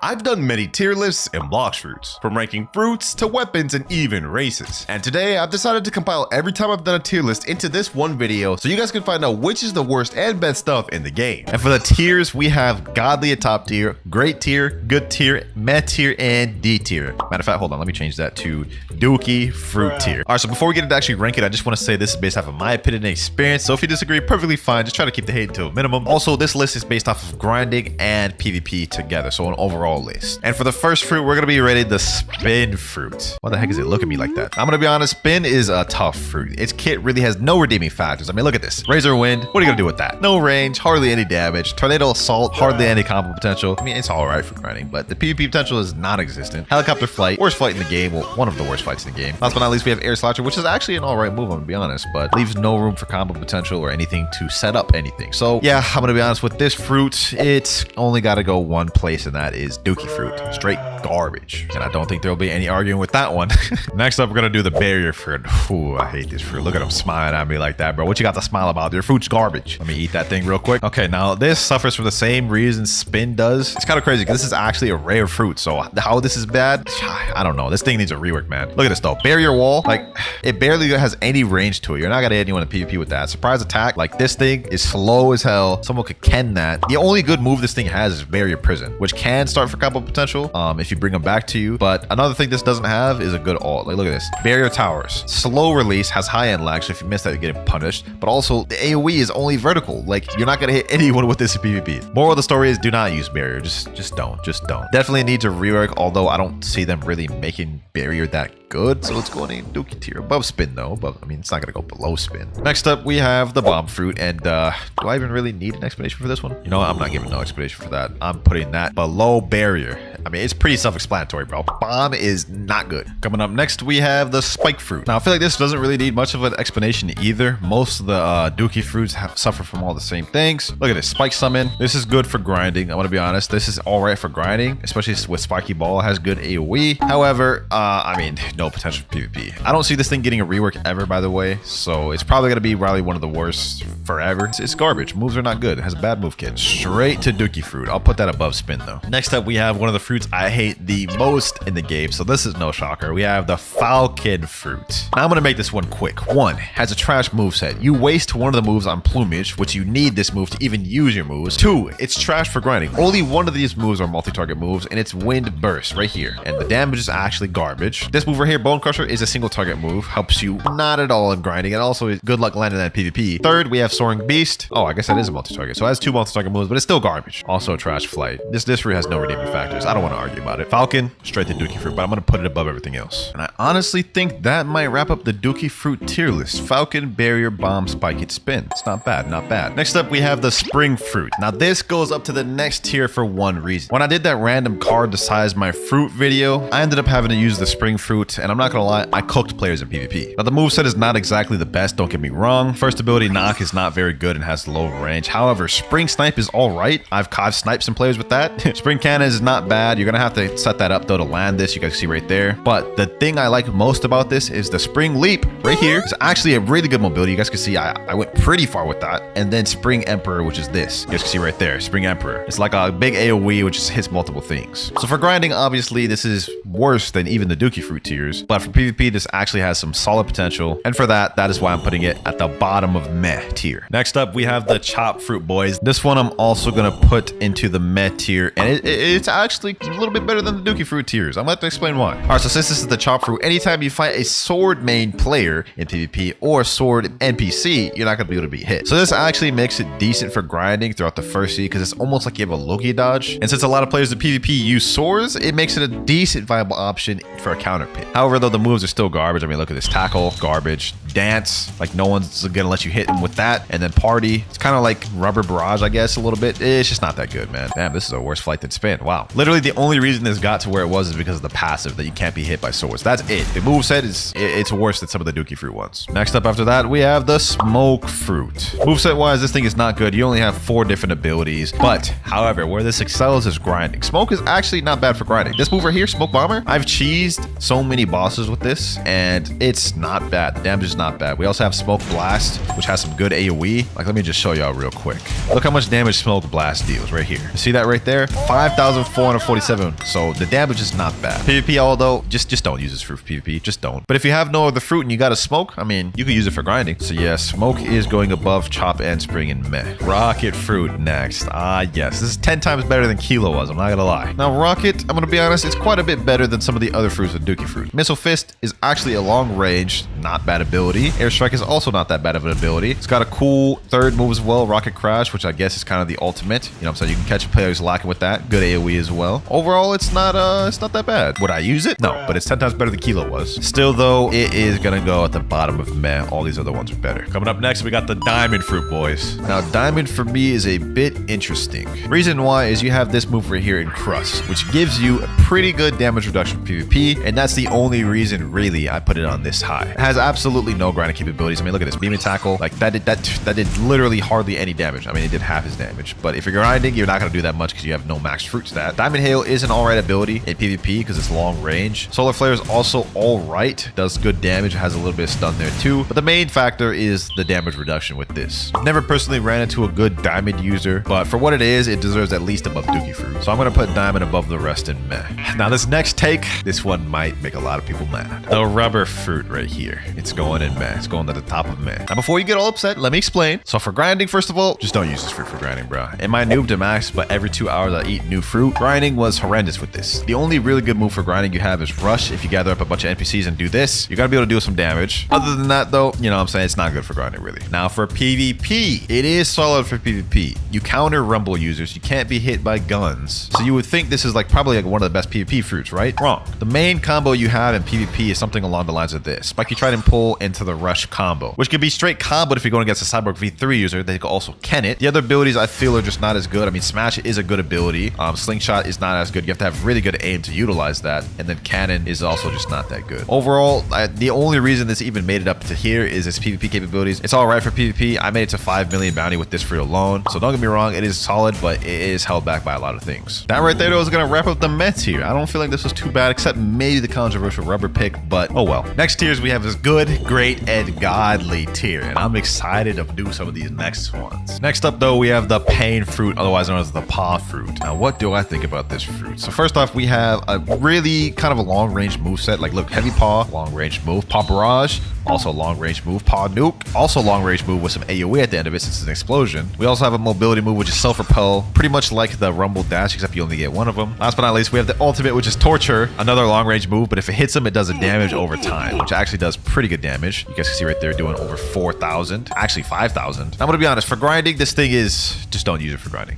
I've done many tier lists and Blox fruits, from ranking fruits to weapons and even races. And today I've decided to compile every time I've done a tier list into this one video so you guys can find out which is the worst and best stuff in the game. And for the tiers, we have godly at top tier, great tier, good tier, meh tier, and D tier. Matter of fact, hold on, let me change that to dookie fruit tier. All right, so before we get into actually rank it, I just want to say this is based off of my opinion and experience. So if you disagree, perfectly fine. Just try to keep the hate to a minimum. Also, this list is based off of grinding and PvP together, so an overall list. And for the first fruit, we're gonna be rating the spin fruit. Why the heck is it looking at me like that? I'm gonna be honest, spin is a tough fruit. Its kit really has no redeeming factors. I mean, look at this. Razor Wind, what are you gonna do with that? No range, hardly any damage. Tornado Assault, hardly any combo potential. I mean, it's all right for grinding, but the PvP potential is non-existent. Helicopter Flight, worst fight in the game. Well, one of the worst fights in the game. Last but not least, we have Air Slasher, which is actually an all right move, I'm gonna be honest, but leaves no room for combo potential or anything to set up anything. So yeah, I'm gonna be honest with this fruit. It's only gotta go one place, and that is dookie fruit. Straight garbage. And I don't think there'll be any arguing with that one. Next up, we're gonna do the barrier fruit. Ooh, I hate this fruit. Look at him smiling at me like that, bro. What you got to smile about? Your fruit's garbage. Let me eat that thing real quick. Okay, now this suffers from the same reason spin does. It's kind of crazy because this is actually a rare fruit. So how this is bad, I don't know. This thing needs a rework, man. Look at this though. Barrier wall, like it barely has any range to it. You're not gonna hit anyone in PvP with that. Surprise attack, like this thing is slow as hell. Someone could ken that. The only good move this thing has is barrier prison, which can start for combo potential if you bring them back to you. But another thing this doesn't have is a good ult. Like look at this. Barrier towers, slow release, has high end lag, so if you miss that, you're getting punished. But also the AoE is only vertical. Like you're not gonna hit anyone with this in PvP. Moral of the story is do not use barrier. Just don't. Definitely needs a rework, although I don't see them really making barrier that good, so it's going in dookie tier. Above spin though, I mean, it's not gonna go below spin. Next up, we have the bomb fruit, and do I even really need an explanation for this one? You know what? I'm not giving no explanation for that. I'm putting that below barrier. I mean, it's pretty self-explanatory, bro. Bomb is not good. Coming up next, we have the spike fruit. Now, I feel like this doesn't really need much of an explanation either. Most of the dookie fruits suffer from all the same things. Look at this, spike summon. This is good for grinding. I want to be honest. This is all right for grinding, especially with spiky ball. It has good AoE. However, I mean, no potential for PvP. I don't see this thing getting a rework ever, by the way. So it's probably gonna be probably one of the worst forever. It's garbage. Moves are not good. It has a bad move kit. Straight to dookie fruit. I'll put that above spin though. Next up, we have one of the fruits I hate the most in the game, so this is no shocker. We have the falcon fruit. Now I'm gonna make this one quick. One, has a trash moveset. You waste one of the moves on plumage, which you need this move to even use your moves. Two, it's trash for grinding. Only one of these moves are multi-target moves, and it's wind burst right here, and the damage is actually garbage. This move right here, Bone Crusher, is a single target move, helps you not at all in grinding, and also good luck landing that PvP. Third, we have Soaring Beast. Oh, I guess that is a multi-target, so it has two multi-target moves, but it's still garbage. Also a trash flight. This fruit has no redeeming factors. I don't want to argue about it. Falcon, straight to dookie fruit, but I'm gonna put it above everything else. And I honestly think that might wrap up the dookie fruit tier list. Falcon, barrier, bomb, spike, hit, spin. It's not bad, not bad. Next up, we have the spring fruit. Now this goes up to the next tier for one reason. When I did that random card the size my fruit video, I ended up having to use the spring fruit, and I'm not gonna lie, I cooked players in PvP. Now the moveset is not exactly the best, don't get me wrong. First ability knock is not very good and has low range. However, spring snipe is all right. I've sniped some players with that. Spring cannon is not bad. You're gonna have to set that up though to land this. You guys see right there. But the thing I like most about this is the spring leap right here. It's actually a really good mobility. You guys can see I went pretty far with that. And then spring emperor, which is this. You guys can see right there, spring emperor. It's like a big AoE which just hits multiple things. So for grinding, obviously this is worse than even the dookie fruit tiers. But for PvP, this actually has some solid potential. And for that is why I'm putting it at the bottom of meh tier. Next up, we have the chop fruit, boys. This one I'm also gonna put into the meh tier, and it's actually a little bit better than the dookie fruit tiers. I'm going to explain why. All right, so since this is the chop fruit, anytime you fight a sword main player in PvP or sword NPC, you're not going to be able to be hit. So this actually makes it decent for grinding throughout the first seed, because it's almost like you have a Loki dodge. And since a lot of players in PvP use swords, it makes it a decent viable option for a counter pit. However, though, the moves are still garbage. I mean, look at this. Tackle, garbage. Dance, like no one's gonna let you hit him with that. And then party, it's kind of like rubber barrage, I guess, a little bit. It's just not that good, man. Damn, this is a worse flight than spin. Wow. Literally the only reason this got to where it was is because of the passive, that you can't be hit by swords. That's it. The moveset is it's worse than some of the dookie fruit ones. Next up after that, we have the smoke fruit. Moveset wise, this thing is not good. You only have 4 different abilities, but however, where this excels is grinding. Smoke is actually not bad for grinding. This move right here, smoke bomber, I've cheesed so many bosses with this, and it's not bad. The damage is not bad. We also have smoke blast, which has some good AoE. Like, let me just show y'all real quick. Look how much damage smoke blast deals right here. You see that right there? 5,447 27, so the damage is not bad. PvP, although, just don't use this fruit for PvP. Just don't. But if you have no other fruit and you got a smoke, I mean, you can use it for grinding. So yeah, smoke is going above chop and spring and meh. Rocket fruit next. Ah, yes. This is 10 times better than Kilo was. I'm not gonna lie. Now, Rocket, I'm gonna be honest, it's quite a bit better than some of the other fruits with Dookie fruit. Missile Fist is actually a long range, not bad ability. Airstrike is also not that bad of an ability. It's got a cool third move as well, Rocket Crash, which I guess is kind of the ultimate. You know what I'm saying? You can catch a player who's lacking with that. Good AoE as well. Overall, it's not that bad. Would I use it? No, but it's 10 times better than Kilo was. Still though, it is gonna go at the bottom of meh. All these other ones are better. Coming up next, we got the diamond fruit, boys. Now, diamond for me is a bit interesting. Reason why is you have this move right here in Crust, which gives you a pretty good damage reduction for PvP, and that's the only reason really I put it on this high. It has absolutely no grinding capabilities. I mean, look at this beam and tackle. Like that did literally hardly any damage. I mean, it did half his damage, but if you're grinding, you're not gonna do that much because you have no max fruit stat. Diamond Hail is an alright ability in PvP because it's long range. Solar Flare is also alright, does good damage, has a little bit of stun there too, but the main factor is the damage reduction with this. Never personally ran into a good diamond user, but for what it is, it deserves at least above Dookie fruit. So I'm gonna put diamond above the rest in meh. Now this next take, this one might make a lot of people mad. The rubber fruit right here. It's going in meh. It's going to the top of meh. Now before you get all upset, let me explain. So for grinding, first of all, just don't use this fruit for grinding, bro. It might noob to max, but every 2 hours I eat new fruit. Grinding was horrendous with this. The only really good move for grinding you have is rush. If you gather up a bunch of NPCs and do this, you're gonna be able to do some damage. Other than that though, you know what I'm saying, it's not good for grinding really. Now for PvP, it is solid for PvP. You counter rumble users, you can't be hit by guns. So you would think this is like probably like one of the best PvP fruits, right? Wrong. The main combo you have in PvP is something along the lines of this. Spiky Trident pull into the rush combo, which could be straight comboed if you're going against a Cyborg V3 user. They could also Ken it. The other abilities I feel are just not as good. I mean, Smash is a good ability. Slingshot is not as good. You have to have really good aim to utilize that. And then Cannon is also just not that good. Overall, the only reason this even made it up to here is its PvP capabilities. It's all right for PvP. I made it to 5 million bounty with this fruit alone. So don't get me wrong, it is solid, but it is held back by a lot of things. That right there though is going to wrap up the Mets here. I don't feel like this was too bad, except maybe the controversial rubber pick, but oh well. Next tiers we have this good, great, and godly tier, and I'm excited to do some of these next ones. Next up though, we have the pain fruit, otherwise known as the paw fruit. Now what do I think about this fruit? So first off, we have a really kind of a long range moveset. Like look, heavy paw, long range move, paw barrage, also long range move, paw nuke, also long range move with some AoE at the end of it since it's an explosion. We also have a mobility move which is self-repel, pretty much like the rumble dash except you only get one of them. Last but not least, we have the ultimate which is torture, another long range move, but if it hits him it does a damage over time, which actually does pretty good damage. You guys can see right there doing over 4,000, actually 5,000. I'm gonna be honest, for grinding this thing is, just don't use it for grinding.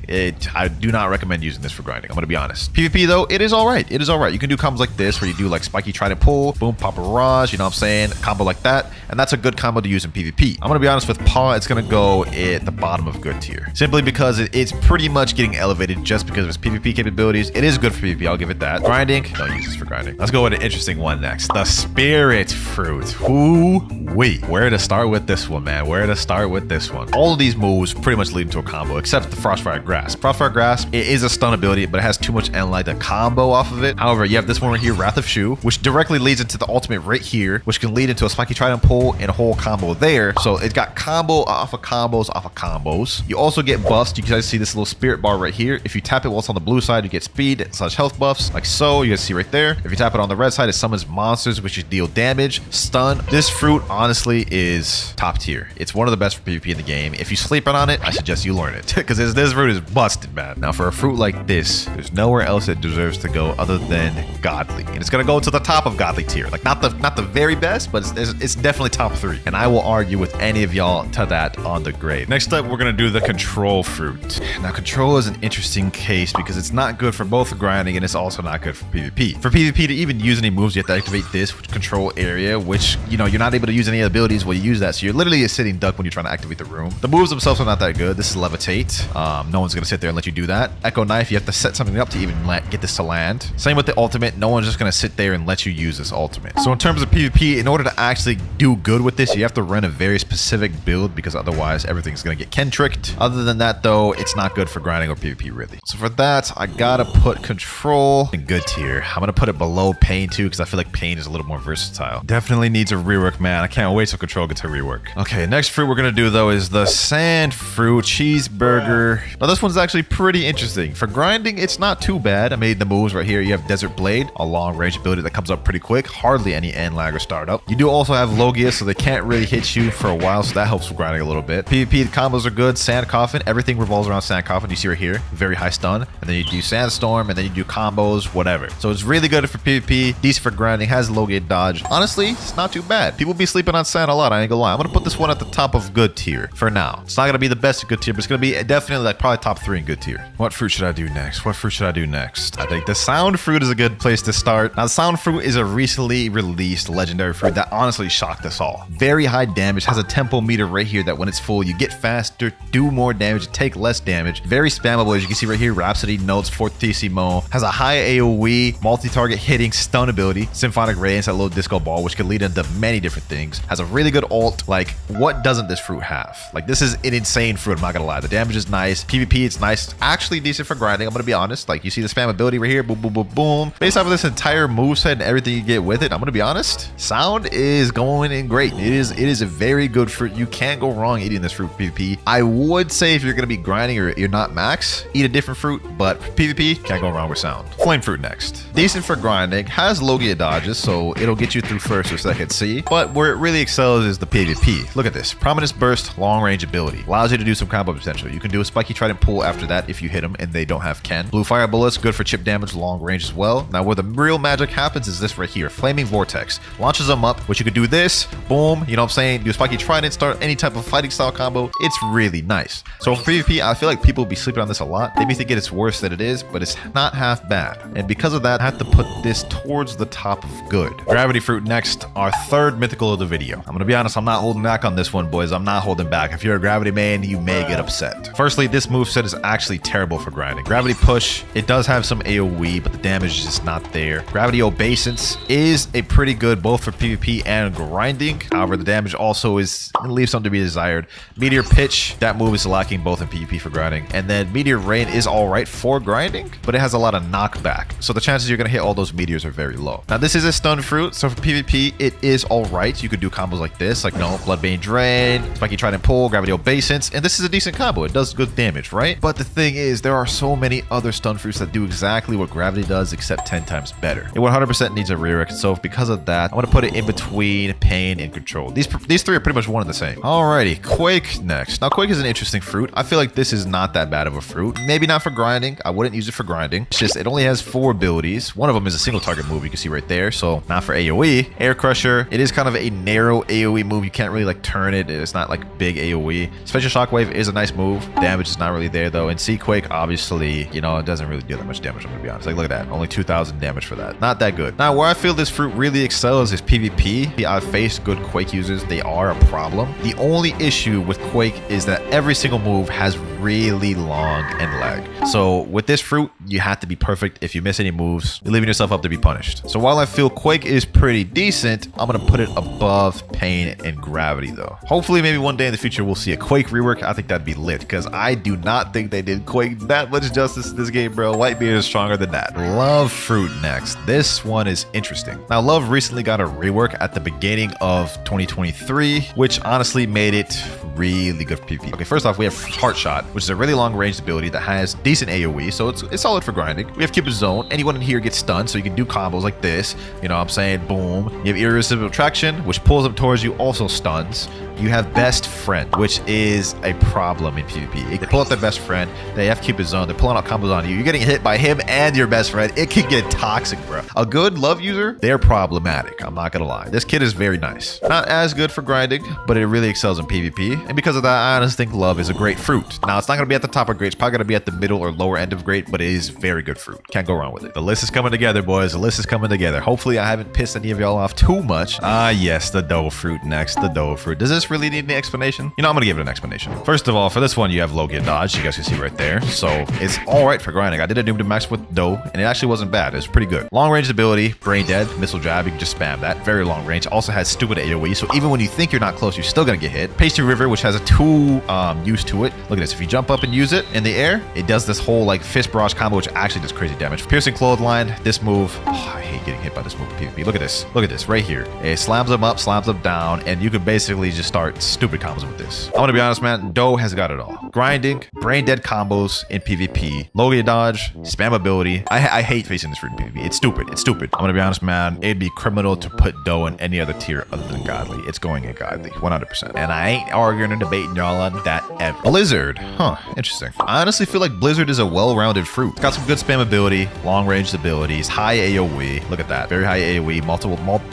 I do not recommend using this for grinding. I'm gonna be honest. PvP though, it is alright. It is alright. You can do combos like this where you do like spiky trident pull, boom, pop barrage, you know what I'm saying? A combo like that, and that's a good combo to use in PvP. I'm gonna be honest, with paw, it's gonna go at the bottom of good tier. Simply because it's pretty much getting elevated just because of its PvP capabilities. It is good for PvP, I'll give it that. Grinding, don't use this for grinding. Let's go with an interesting one next. The spirit fruit. Ooh-wee. Where to start with this one, man? Where to start with this one? All of these moves pretty much lead into a combo, except the Frostfire Grasp. Frostfire Grasp, it is a stun ability, but it has too much Enlight to combo off of it. However, you have this one right here, Wrath of Shu, which directly leads into the ultimate right here, which can lead into a Spiky Trident pull and a whole combo there. So it's got combo off of combos off of combos. You also get buffs. You guys see this little spirit bar right here. If you tap it while it's on the blue side, you get speed / health buffs, like so. You guys see right there. If you tap it on the red side, it summons monsters, which you deal damage, stun. This fruit honestly is top tier. It's one of the best for PvP in the game. If you sleep on it, I suggest you learn it because this fruit is busted, man. Now for a fruit like this, there's nowhere else it deserves to go other than godly, and it's gonna go to the top of godly tier. Like not the very best, but it's definitely top 3, and I will argue with any of y'all to that on the grade. Next up, we're gonna do the control fruit. Now control is an interesting case because it's not good for both grinding and it's also not good for PvP. For PvP to even use any moves, you have to activate this control area, which, you know, you're not able to use any abilities while you use that, so you're literally a sitting duck when you're trying to activate the room. The moves themselves are not that good. This is levitate. No one's gonna sit there and let you do that. Echo knife, you have to set something up to even get this to land. Same with the ultimate. No one's just gonna sit there and let you use this ultimate. So in terms of PvP, in order to actually do good with this, you have to run a very specific build because otherwise everything's gonna get Ken tricked. Other than that though, it's not good for grinding or PvP really. So for that, I gotta put control in good tier. I'm gonna put it below pain too because I feel like pain is a little more versatile. Definitely needs a rework, man. I can't wait till control gets a rework. Okay, next fruit we're gonna do though is the sand fruit cheeseburger. Now this one's actually pretty interesting. For grinding, it's not too bad. I made the moves right here. You have Desert Blade, a long range ability that comes up pretty quick. Hardly any end lag or startup. You do also have Logia, so they can't really hit you for a while, so that helps with grinding a little bit. PvP, the combos are good. Sand Coffin, everything revolves around Sand Coffin. You see right here, very high stun. And then you do Sandstorm, and then you do combos, whatever. So it's really good for PvP, decent for grinding, has Logia dodge. Honestly, it's not too bad. People be sleeping on Sand a lot, I ain't gonna lie. I'm gonna put this one at the top of good tier for now. It's not gonna be the best of good tier, but it's gonna be definitely like probably top 3 in good tier. What fruit should I do next? What fruit should I do next? I think the Sound Fruit is a good place to start. Now, the Sound Fruit is a recently released legendary fruit that honestly shocked us all. Very high damage, has a tempo meter right here that when it's full, you get faster, do more damage, take less damage. Very spammable, as you can see right here. Rhapsody, Notes, Fortissimo. Has a high AoE, multi-target hitting, stun ability, Symphonic Radiance, that little disco ball, which could lead into many different things. Has a really good ult. Like, what doesn't this fruit have? Like, this is an insane fruit, I'm not gonna lie. The damage is nice. PvP, it's nice. Actually decent for grinding, I'm gonna be honest. Like, you see the spam ability right here, boom, boom, boom, boom. Based off of this entire moveset and everything you get with it, I'm gonna be honest, Sound is going in great. It is a very good fruit. You can't go wrong eating this fruit for PvP. I would say if you're gonna be grinding or you're not max, eat a different fruit, but for PvP, can't go wrong with Sound. Flame Fruit next. Decent for grinding, has Logia dodges, so it'll get you through first or second C, but where it really excels is the PvP. Look at this. Prominence Burst, long range ability. Allows you to do some combo potential. You can do a Spiky Trident pull after that if you hit them and they don't have Ken. Blue Fire Bullets, good for chip damage, long range as well. Now where the real magic happens is this right here. Flaming Vortex. Launches them up, which you could do this, boom, you know what I'm saying? Do a Spiky Trident, start any type of fighting style combo. It's really nice. So for PvP, I feel like people be sleeping on this a lot. They may think it's worse than it is, but it's not half bad. And because of that, I have to put this towards the top of good. Gravity Fruit next, our third mythical of the video. I'm gonna be honest, I'm not holding back on this one, boys. I'm not holding back. If you're a Gravity main, you may get upset. Firstly, this moveset is actually terrible for grinding. Gravity Push, it does have some AoE, but the damage is just not there. Gravity Obeisance is a pretty good both for PvP and grinding. However, the damage also leaves something to be desired. Meteor Pitch, that move is lacking both in PvP for grinding. And then Meteor Rain is alright for grinding, but it has a lot of knockback. So the chances you're gonna hit all those meteors are very low. Now this is a stun fruit, so for PvP, it is alright. You could do combos like this, like no Bloodbane Drain, Spiky Trident Pull, Gravity Obeisance, and this is a decent combo. It does good damage, right? But the thing is, there are so many other stun fruits that do exactly what Gravity does, except 10 times better. It 100% needs a rework, so because of that, I'm gonna put it in between Pain and Control. These three are pretty much one and the same. Alrighty, Quake next. Now Quake is an interesting fruit. I feel like this is not that bad of a fruit. Maybe not for grinding. I wouldn't use it for grinding. It's just, it only has 4 abilities. One of them is a single target move, you can see right there, so not for AoE. Air Crusher, it is kind of a narrow AoE move. You can't really like turn it. It's not like big AoE. Special Shockwave is a nice move. Damage is not really there though. And Sea Quake, obviously, you know, it doesn't really do that much damage, I'm gonna be honest. Like, look at that. Only 2,000 damage for that. Not that good. Now, where I feel this fruit really excels is PvP. I've faced good Quake users. They are a problem. The only issue with Quake is that every single move has really long end lag. So with this fruit, you have to be perfect. If you miss any moves, you're leaving yourself up to be punished. So while I feel Quake is pretty decent, I'm gonna put it above Pain and Gravity though. Hopefully maybe one day in the future we'll see a Quake rework. I think that'd be lit, because I do not think they did Quake that much justice in this game, bro. Whitebeard is stronger than that. Love Fruit next. This one is interesting. Now Love recently got a rework at the beginning of 2023, which honestly made it really good for PvP. Okay, first off, we have Heart Shot, which is a really long range ability that has decent AoE, so it's solid for grinding. We have Cupid Zone. Anyone in here gets stunned, so you can do combos like this. You know what I'm saying? Boom. You have Irresistible Attraction, which pulls them towards you, also stuns. You have Best Friend, which is a problem in PvP. They pull out their best friend, they have Cupid Zone, they're pulling out combos on you. You're getting hit by him and your best friend. It can get toxic, bro. A good Love user, they're problematic. I'm not gonna lie. This kid is very nice. Not as good for grinding, but it really excels in PvP. And because of that, I honestly think Love is a great fruit. Now, it's not gonna be at the top of great. It's probably gonna be at the middle or lower end of great, but it is very good fruit. Can't go wrong with it. The list is coming together, boys. The list is coming together. Hopefully, I haven't pissed any of y'all off too much. Yes, the Doe Fruit next. The Doe Fruit. Does this really need any explanation? You know, I'm gonna give it an explanation. First of all, for this one, you have Logia dodge. You guys can see right there. So it's all right for grinding. I did a Doom to Max with Doe, and it actually wasn't bad. It was pretty good. Long range ability, Brain Dead, Missile Jab. You can just spam that. Very long range. Also has stupid AoE. So even when you think you're not close, you're still gonna get hit. Pasty River, which has a 2 use to it. Look at this. If you jump up and use it in the air, it does this whole like fist barrage combo, which actually does crazy damage. Piercing Clothesline. This move, oh, I hate getting hit by this move in PvP. Look at this. Look at this right here. It slams them up, slams them down, and you can basically just start stupid combos with this. I'm gonna be honest, man. Doe has got it all. Grinding, brain dead combos in PvP, Logia dodge, spam ability. I hate facing this fruit in PvP. It's stupid. It's stupid. I'm gonna be honest, man. It'd be criminal to put Doe in any other tier other than godly. It's going in godly, 100%. And I ain't arguing or debating y'all on that ever. Blizzard, huh? Interesting. I honestly feel like Blizzard is a well-rounded fruit. It's got some good spam ability, long-range abilities, high AoE. Look at that, very high AoE.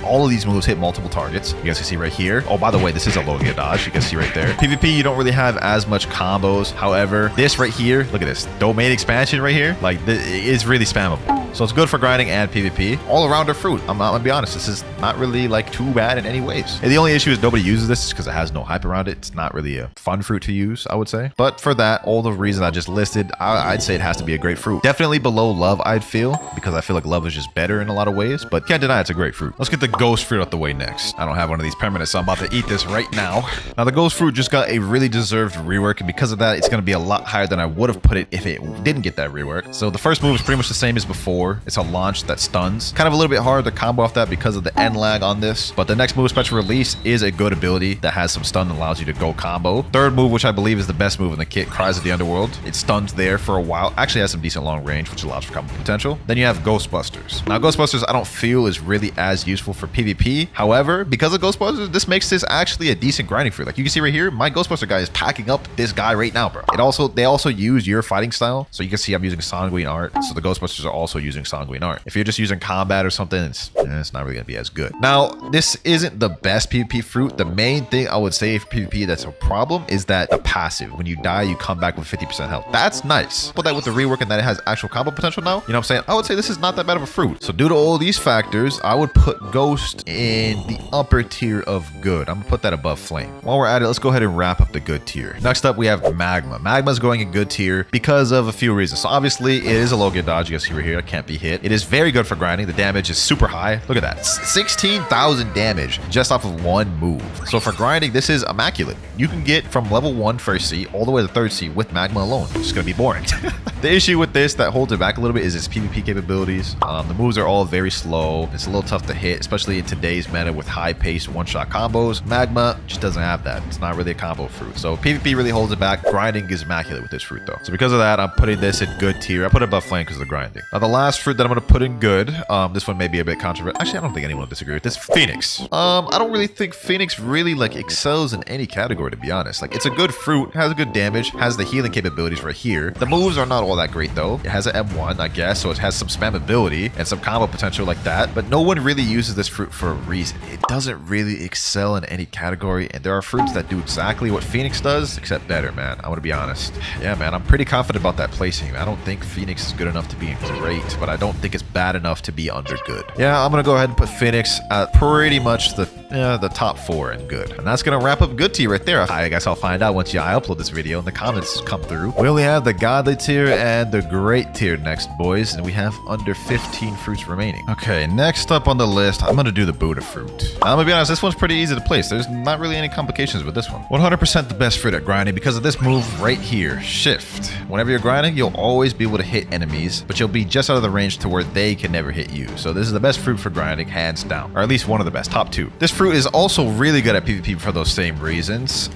All of these moves hit multiple targets. You guys can see right here. Oh, by the way, this is a Logia dodge. You can see right there. PvP, you don't really have as much combos. However, this right here, look at this domain expansion right here. Like, this is really spammable. So it's good for grinding and PvP. All-arounder fruit. I'm gonna be honest. This is not really like too bad in any ways. And the only issue is nobody uses this because it has no hype around it. It's not really a fun fruit to use, I would say. But for that, all the reasons I just listed, I'd say it has to be a great fruit. Definitely below love, I'd feel, because I feel like love is just better in a lot of ways. But can't deny it's a great fruit. Let's get the ghost fruit out the way next. I don't have one of these permanents, so I'm about to eat this right now. Now the ghost fruit just got a really deserved rework, and because of that, it's gonna be a lot higher than I would have put it if it didn't get that rework. So the first move is pretty much the same as before. It's a launch that stuns. Kind of a little bit hard to combo off that because of the end lag on this, but the next move, special release, is a good ability that has some stun and allows you to go combo. Third move, which I believe is the best move in the kit, Cries of the Underworld. It stuns there for a while. Actually has some decent long range, which allows for combo potential. Then you have Ghostbusters. Now Ghostbusters I don't feel is really as useful for PvP. However, because of Ghostbusters, this makes this actually a decent grinding fruit. Like you can see right here, my Ghostbuster guy is packing up this guy right now, bro. They also use your fighting style. So you can see I'm using Sanguine art. So the Ghostbusters are also using Sanguine art. If you're just using combat or something, it's not really gonna be as good. Now, this isn't the best PvP fruit. The main thing I would say for PvP that's a problem is that the passive. When you die, you come back with 50% health. That's nice. Put that with the rework and that it has actual combo potential now. You know what I'm saying? I would say this is not that bad of a fruit. So due to all these factors, I would put Ghost in the upper tier of good. I'm gonna put that above Flame. While we're at it, let's go ahead and wrap up the good tier. Next up, we have Magma. Magma's going in good tier because of a few reasons. So obviously, it is a Logia dodge. You guys see right here, it can't be hit. It is very good for grinding. The damage is super high. Look at that. 16,000 damage just off of one move. So for grinding, this is immaculate. You can get from level 1 first C all the way to third C with Magma alone. It's just gonna be boring. The issue with this that holds it back a little bit is its PvP capabilities. The moves are all very slow. It's a little tough to hit, especially in today's meta with high-paced one-shot combos. Magma just doesn't have that. It's not really a combo fruit. So PvP really holds it back. Grinding is immaculate with this fruit though. So because of that, I'm putting this in good tier. I put it above Flame because of the grinding. Now the last fruit that I'm gonna put in good, this one may be a bit controversial. Actually, I don't think anyone will disagree with this. Phoenix. I don't really think Phoenix really like excels in any category, to be honest. Like, it's a good fruit, has a good damage, has the healing capabilities right here. The moves are not all that great though. It has an M1, I guess, so it has some spam ability and some combo potential like that, but no one really uses this fruit for a reason. It doesn't really excel in any category, and there are fruits that do exactly what Phoenix does, except better, man. I want to be honest. Yeah, man, I'm pretty confident about that placing. I don't think Phoenix is good enough to be great, but I don't think it's bad enough to be under good. Yeah, I'm gonna go ahead and put Phoenix at pretty much the top 4 in good. And that's gonna wrap up good tier right there. I guess I'll find out once I upload this video and the comments come through. We only have the godly tier and the great tier next, boys, and we have under 15 fruits remaining. Okay, next up on the list, I'm gonna do the Buddha fruit. I'm gonna be honest, this one's pretty easy to place. There's not really any complications with this one. 100% the best fruit at grinding because of this move right here, Shift. Whenever you're grinding, you'll always be able to hit enemies, but you'll be just out of the range to where they can never hit you. So this is the best fruit for grinding, hands down, or at least one of the best, top 2. This fruit is also really good at PvP for those same reasons.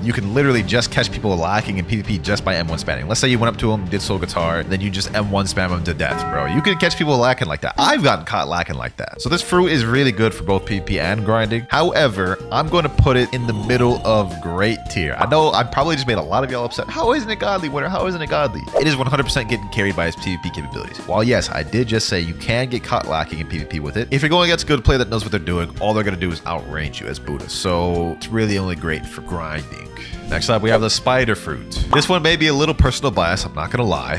You can literally just catch people lacking in PvP just by M1 spamming. Let's say you went up to them, did soul guitar, then you just M1 spam them to death, bro. You can catch people lacking like that. I've gotten caught lacking like that. So this fruit is really good for both PvP and grinding. However, I'm going to put it in the middle of great tier. I know I probably just made a lot of y'all upset. How isn't it godly, Winter? How isn't it godly? It is 100% getting carried by its PvP capabilities. While yes, I did just say you can get caught lacking in PvP with it. If you're going against a good player that knows what they're doing, all they're going to do is outrange you as Buddha. So it's really only great for grinding. Next up, we have the spider fruit. This one may be a little personal bias, I'm not gonna lie.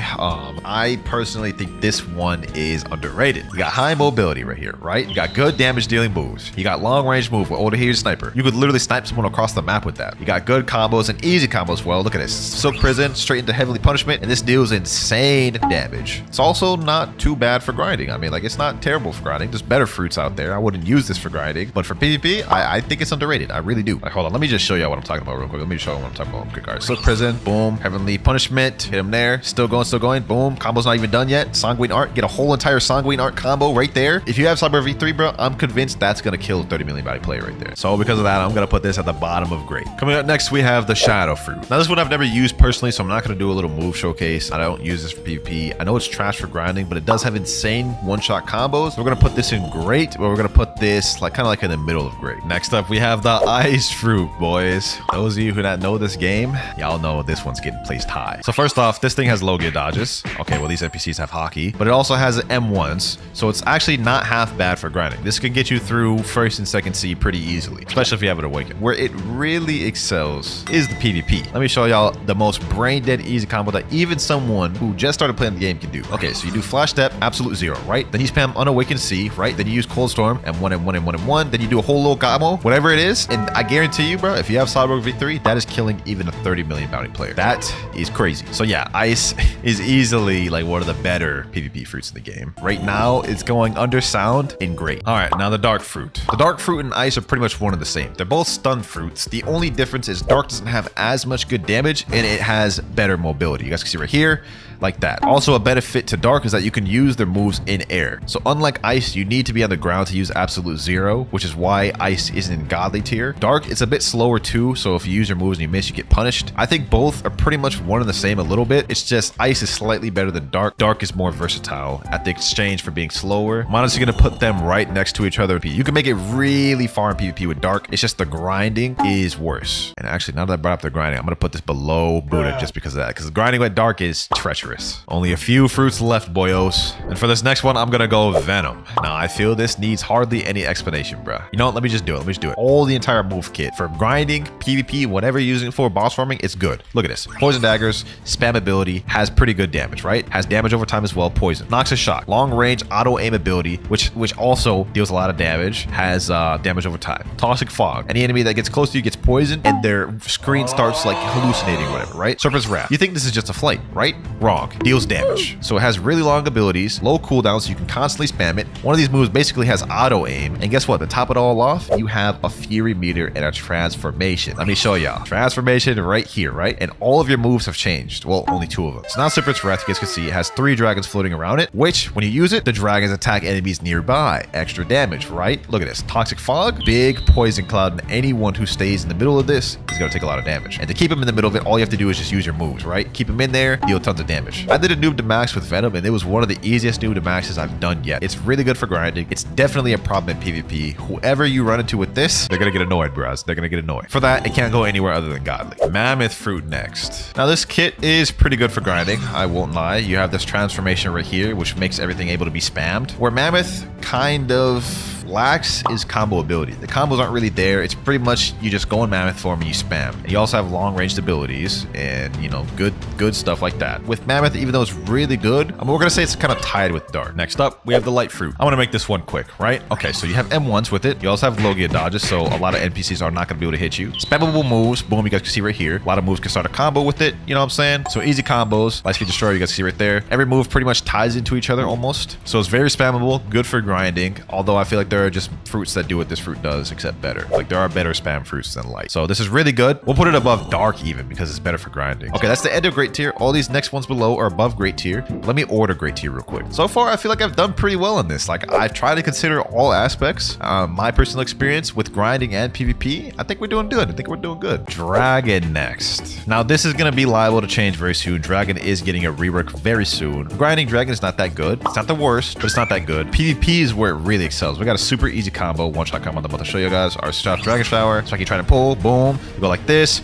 I personally think this one is underrated. You got high mobility right here, right? You got good damage dealing moves. You got long range move with Older Sniper. You could literally snipe someone across the map with that. You got good combos and easy combos. Well, look at this. Silk Prison, straight into Heavenly Punishment, and this deals insane damage. It's also not not too bad for grinding. I mean, like, it's not terrible for grinding. There's better fruits out there. I wouldn't use this for grinding, but for PvP, I think it's underrated. I really do. Like, hold on, let me just show you what I'm talking about real quick. Let me show you what I'm talking about real quick. All right, Slick Prison, boom, Heavenly Punishment, hit him there, still going, boom. Combo's not even done yet. Sanguine Art, get a whole entire Sanguine Art combo right there. If you have Cyber V3, bro, I'm convinced that's gonna kill 30 million body player right there. So because of that, I'm gonna put this at the bottom of great. Coming up next, we have the Shadow Fruit. Now this one I've never used personally, so I'm not gonna do a little move showcase. I don't use this for PvP. I know it's trash for grinding, but it does have insane one-shot combos. We're gonna put this in great, but we're gonna put this like kind of like in the middle of great. Next up, we have the Ice Fruit, boys. Those of you who not know this game, y'all know this one's getting placed high. So first off, this thing has low gear dodges. Okay, well, these NPCs have hockey, but it also has M1s, so it's actually not half bad for grinding. This can get you through first and second C pretty easily, especially if you have it awakened. Where it really excels is the PvP. Let me show y'all the most brain dead easy combo that even someone who just started playing the game can do. Okay, so you do Flash Step, Absolute Zero, right? Then you spam Unawakened C, right? Then you use Cold Storm, M1, M1, M1, M1. Then you do a whole little combo, whatever it is. And I guarantee you, bro, if you have Cyborg V3, that is killing even a 30 million bounty player. That is crazy. So yeah, Ice is easily like one of the better PvP fruits in the game. Right now, it's going under Sound in great. All right, now the Dark Fruit. The Dark Fruit and Ice are pretty much one and the same. They're both stun fruits. The only difference is Dark doesn't have as much good damage and it has better mobility. You guys can see right here, like that. Also, a benefit to Dark is that you can use their moves in air. So unlike Ice, you need to be on the ground to use Absolute Zero, which is why Ice isn't in Godly tier. Dark, it's a bit slower too, so if you use your moves and you miss, you get punished. I think both are pretty much one and the same a little bit. It's just Ice is slightly better than Dark. Dark is more versatile at the exchange for being slower. I'm honestly gonna put them right next to each other. You can make it really far in PvP with Dark. It's just the grinding is worse. And actually, now that I brought up the grinding, I'm gonna put this below Buddha just because of that, because the grinding with Dark is treacherous. Only a few fruits left, boyos. And for this next one, I'm gonna go Venom. Now, I feel this needs hardly any explanation, bruh. You know what? Let me just do it. All the entire move kit. For grinding, PvP, whatever you're using it for, boss farming, it's good. Look at this. Poison Daggers, spam ability, has pretty good damage, right? Has damage over time as well, poison. Noxious Shock, long range, auto aim ability, which also deals a lot of damage, has damage over time. Toxic Fog, any enemy that gets close to you gets poisoned and their screen starts like hallucinating or whatever, right? Serpent's Wrath. You think this is just a flight, right? Wrong. Deals damage. So it has really long abilities, low cooldowns, so you can constantly spam it. One of these moves basically has auto aim. And guess what? To top it all off, you have a Fury Meter and a Transformation. Let me show y'all. Transformation right here, right? And all of your moves have changed. Well, only 2 of them. So now Serpent's Wrath, you guys can see, it has 3 dragons floating around it, which when you use it, the dragons attack enemies nearby. Extra damage, right? Look at this. Toxic Fog, big poison cloud, and anyone who stays in the middle of this is going to take a lot of damage. And to keep him in the middle of it, all you have to do is just use your moves, right? Keep him in there, deal tons of damage. I did a noob to max with Venom, and it was one of the easiest noob to maxes I've done yet. It's really good for grinding. It's definitely a problem in PvP. Whoever you run into with this, they're gonna get annoyed, bros. They're gonna get annoyed. For that, it can't go anywhere other than Godly. Mammoth Fruit next. Now this kit is pretty good for grinding, I won't lie. You have this transformation right here, which makes everything able to be spammed. Where Mammoth kind of lacks is combo ability. The combos aren't really there. It's pretty much you just go in Mammoth form and you spam. And you also have long ranged abilities and, you know, good stuff like that. With Mammoth, even though it's really good, I mean, we're gonna say it's kind of tied with Dark. Next up, we have the Light Fruit. I want to make this one quick, right? Okay, so you have M1s with it. You also have low gear dodges, so a lot of NPCs are not gonna be able to hit you. Spammable moves, boom, you guys can see right here. A lot of moves can start a combo with it, you know what I'm saying? So easy combos, Light Speed Destroyer, you guys can see right there. Every move pretty much ties into each other almost. So it's very spammable, good for grinding, although I feel like there are just fruits that do what this fruit does, except better. Like there are better spam fruits than Light. So this is really good. We'll put it above Dark even because it's better for grinding. Okay, that's the end of Great Tier. All these next ones below are above Great Tier. Let me order Great Tier real quick. So far, I feel like I've done pretty well in this. Like I've tried to consider all aspects. My personal experience with grinding and PvP, I think we're doing good. Dragon next. Now this is gonna be liable to change very soon. Dragon is getting a rework very soon. Grinding Dragon is not that good. It's not the worst, but it's not that good. PvP is where it really excels. We got a super easy combo, one shot combo I'm about to show you guys. Our shot Dragon Shower. So I keep trying to pull, boom. You go like this,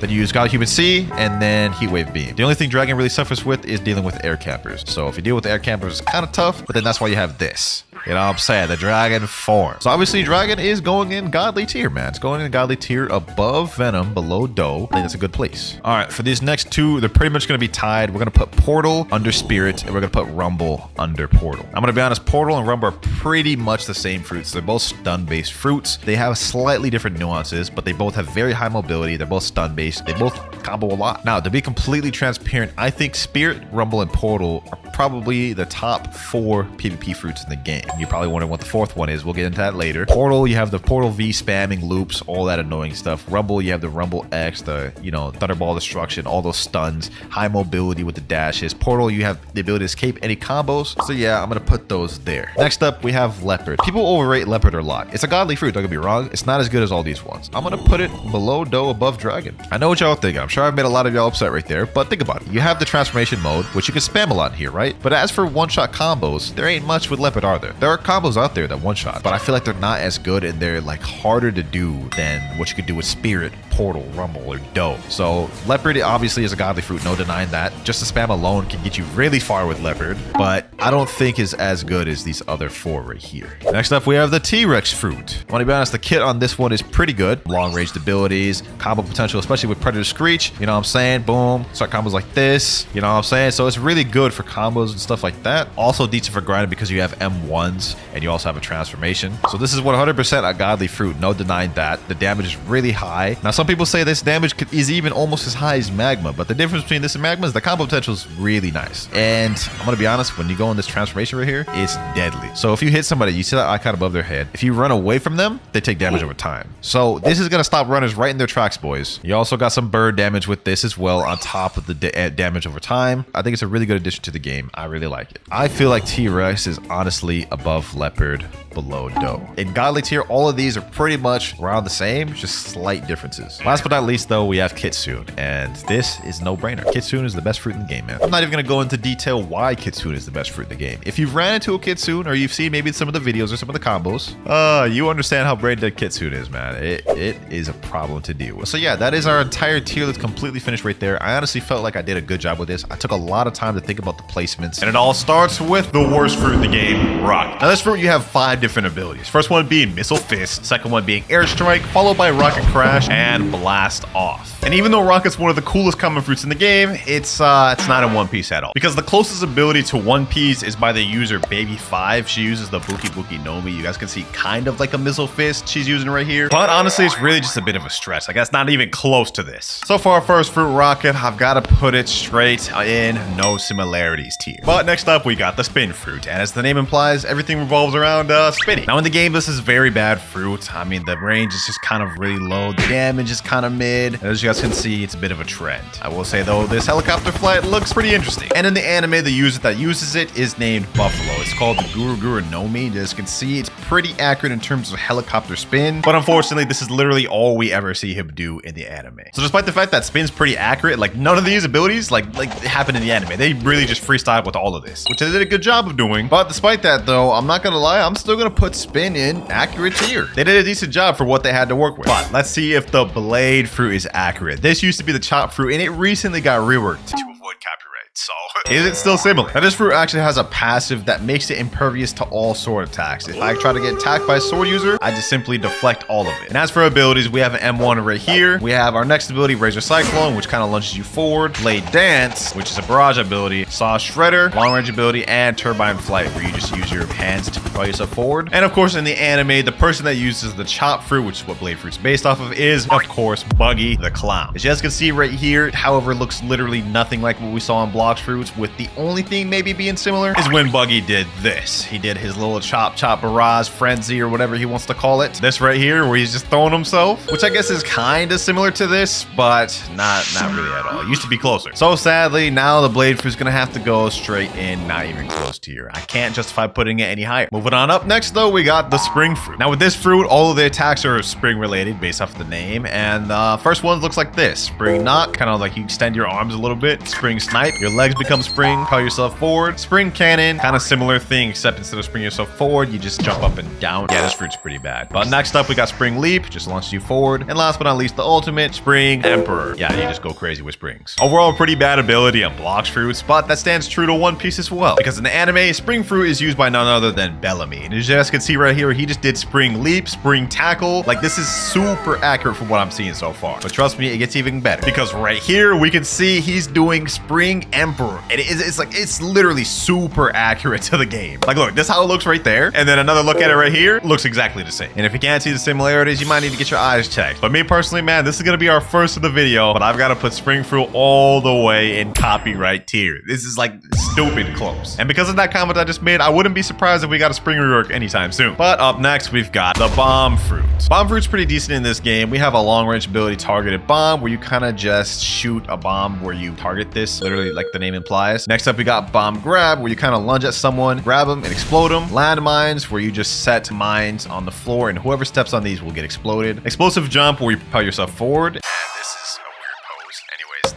then you use God Human C, and then Heat Wave Beam. The only thing Dragon really suffers with is dealing with air campers. So if you deal with air campers, it's kind of tough, but then that's why you have this. You know what I'm saying? The Dragon form. So obviously Dragon is going in Godly tier, man. It's going in Godly tier above Venom, below Doe. I think that's a good place. All right, for these next two, they're pretty much going to be tied. We're going to put Portal under Spirit, and we're going to put Rumble under Portal. I'm going to be honest, Portal and Rumble are pretty much the same fruits. They're both stun-based fruits. They have slightly different nuances, but they both have very high mobility. They're both stun-based. They both combo a lot. Now, to be completely transparent, I think Spirit, Rumble, and Portal are probably the top 4 PvP fruits in the game. You're probably wondering what the 4th one is. We'll get into that later. Portal, you have the Portal V spamming loops, all that annoying stuff. Rumble, you have the Rumble X, the, you know, Thunderball destruction, all those stuns, high mobility with the dashes. Portal, you have the ability to escape any combos. So yeah, I'm gonna put those there. Next up, we have Leopard. People overrate Leopard a lot. It's a godly fruit, don't get me wrong. It's not as good as all these ones. I'm gonna put it below Doe, above Dragon. I know what y'all thinking. I'm sure I've made a lot of y'all upset right there, but think about it. You have the transformation mode, which you can spam a lot here, right? But as for one-shot combos, there ain't much with Leopard, are there? There are combos out there that one-shot, but I feel like they're not as good and they're like harder to do than what you could do with Spirit, Portal, Rumble, or Doe. So Leopard obviously is a godly fruit, no denying that. Just the spam alone can get you really far with Leopard, but I don't think is as good as these other 4 right here. Next up, we have the T-Rex fruit. I want to be honest, the kit on this one is pretty good. Long-range abilities, combo potential, especially with Predator Screech. You know what I'm saying? Boom. Start combos like this. You know what I'm saying? So it's really good for combos and stuff like that. Also decent for grinding because you have M1s and you also have a transformation. So this is 100% a godly fruit. No denying that. The damage is really high. Now, some people say this damage is even almost as high as Magma, but the difference between this and Magma is the combo potential is really nice. And I'm going to be honest, when you go in this transformation right here, it's deadly. So if you hit somebody, you see that icon above their head. If you run away from them, they take damage over time. So this is going to stop runners right in their tracks, boys. You also got some bird damage with this as well on top of the damage over time. I think it's a really good addition to the game. I really like it. I feel like T-Rex is honestly above Leopard, below Doe. In godly tier, all of these are pretty much around the same, just slight differences. Last but not least though, we have Kitsune, and this is no brainer. Kitsune is the best fruit in the game, man. I'm not even gonna go into detail why Kitsune is the best fruit in the game. If you've ran into a Kitsune or you've seen maybe some of the videos or some of the combos, you understand how brain dead Kitsune is, man. It is a problem to deal with. So yeah, that is our entire tier list completely finished right there. I honestly felt like I did a good job with this. I took a lot of time to think about the placements, and it all starts with the worst fruit in the game, Rocket. Now this fruit, you have 5 different abilities. First one being Missile Fist, second one being Airstrike, followed by Rocket Crash and Blast Off. And even though Rocket's one of the coolest common fruits in the game, it's not in One Piece at all. Because the closest ability to One Piece is by the user Baby5. She uses the Buki Buki Nomi. You guys can see kind of like a Missile Fist she's using right here. But honestly, it's really just a bit of a stretch. Like, that's not even close to this. So for our first fruit, Rocket, I've got to put it straight in no similarities tier. But next up, we got the Spin fruit. And as the name implies, everything revolves around spinning. Now in the game, this is very bad fruit. I mean, the range is just kind of really low. The damage is kind of mid. As you guys can see, it's a bit of a trend. I will say though, this helicopter flight looks pretty interesting. And in the anime, the user that uses it is named Buffalo. It's called the Guru Guru Nomi. As you can see, it's pretty accurate in terms of helicopter spin. But unfortunately, this is literally all we ever see him do in the anime. So despite the fact that spin's pretty accurate, like none of these abilities like happen in the anime. They really just freestyle with all of this, which they did a good job of doing. But despite that though, I'm not gonna lie, I'm still gonna put spin in accurate tier. They did a decent job for what they had to work with. But let's see if the blade fruit is accurate. This used to be the chop fruit and it recently got reworked to avoid copyright. So is it still similar? Now this fruit actually has a passive that makes it impervious to all sword attacks. If I try to get attacked by a sword user, I just simply deflect all of it. And as for abilities, we have an M1 right here. We have our next ability, Razor Cyclone, which kind of launches you forward. Blade Dance, which is a barrage ability. Saw Shredder, long range ability, and Turbine Flight, where you just use your hands to propel yourself forward. And of course, in the anime, the person that uses the chop fruit, which is what Blade Fruit's based off of, is of course Buggy the Clown. As you guys can see right here, however, looks literally nothing like what we saw in Blox fruits, with the only thing maybe being similar is when Buggy did this. He did his little chop barrage frenzy or whatever he wants to call it. This right here where he's just throwing himself, which I guess is kind of similar to this, but not really at all. It used to be closer. So sadly, now the Blade Fruit's gonna have to go straight in, not even close to here. I can't justify putting it any higher. Moving on up next though, we got the Spring fruit. Now with this fruit, all of the attacks are spring related based off of the name, and the first one looks like this. Spring Knock, kind of like you extend your arms a little bit. Spring Snipe, your legs become spring, propel yourself forward. Spring Cannon, kind of similar thing, except instead of springing yourself forward, you just jump up and down. Yeah, this fruit's pretty bad. But next up, we got Spring Leap, just launches you forward. And last but not least, the ultimate, Spring Emperor. Yeah, you just go crazy with springs. Overall, pretty bad ability on Blox fruits, but that stands true to One Piece as well. Because in the anime, Spring Fruit is used by none other than Bellamy. And as you guys can see right here, he just did Spring Leap, Spring Tackle. Like, this is super accurate from what I'm seeing so far. But trust me, it gets even better. Because right here, we can see he's doing Spring Emperor, It's literally super accurate to the game. Like, look, this is how it looks right there. And then another look at it right here, looks exactly the same. And if you can't see the similarities, you might need to get your eyes checked. But me personally, man, this is gonna be our first of the video, but I've got to put spring fruit all the way in copyright tier. This is like stupid close. And because of that comment I just made, I wouldn't be surprised if we got a spring rework anytime soon. But up next, we've got the bomb fruit. Bomb fruit's pretty decent in this game. We have a long range ability targeted bomb where you kind of just shoot a bomb where you target this, literally like the name implies. Next up, we got bomb grab where you kind of lunge at someone, grab them and explode them. Landmines where you just set mines on the floor and whoever steps on these will get exploded. Explosive jump where you propel yourself forward.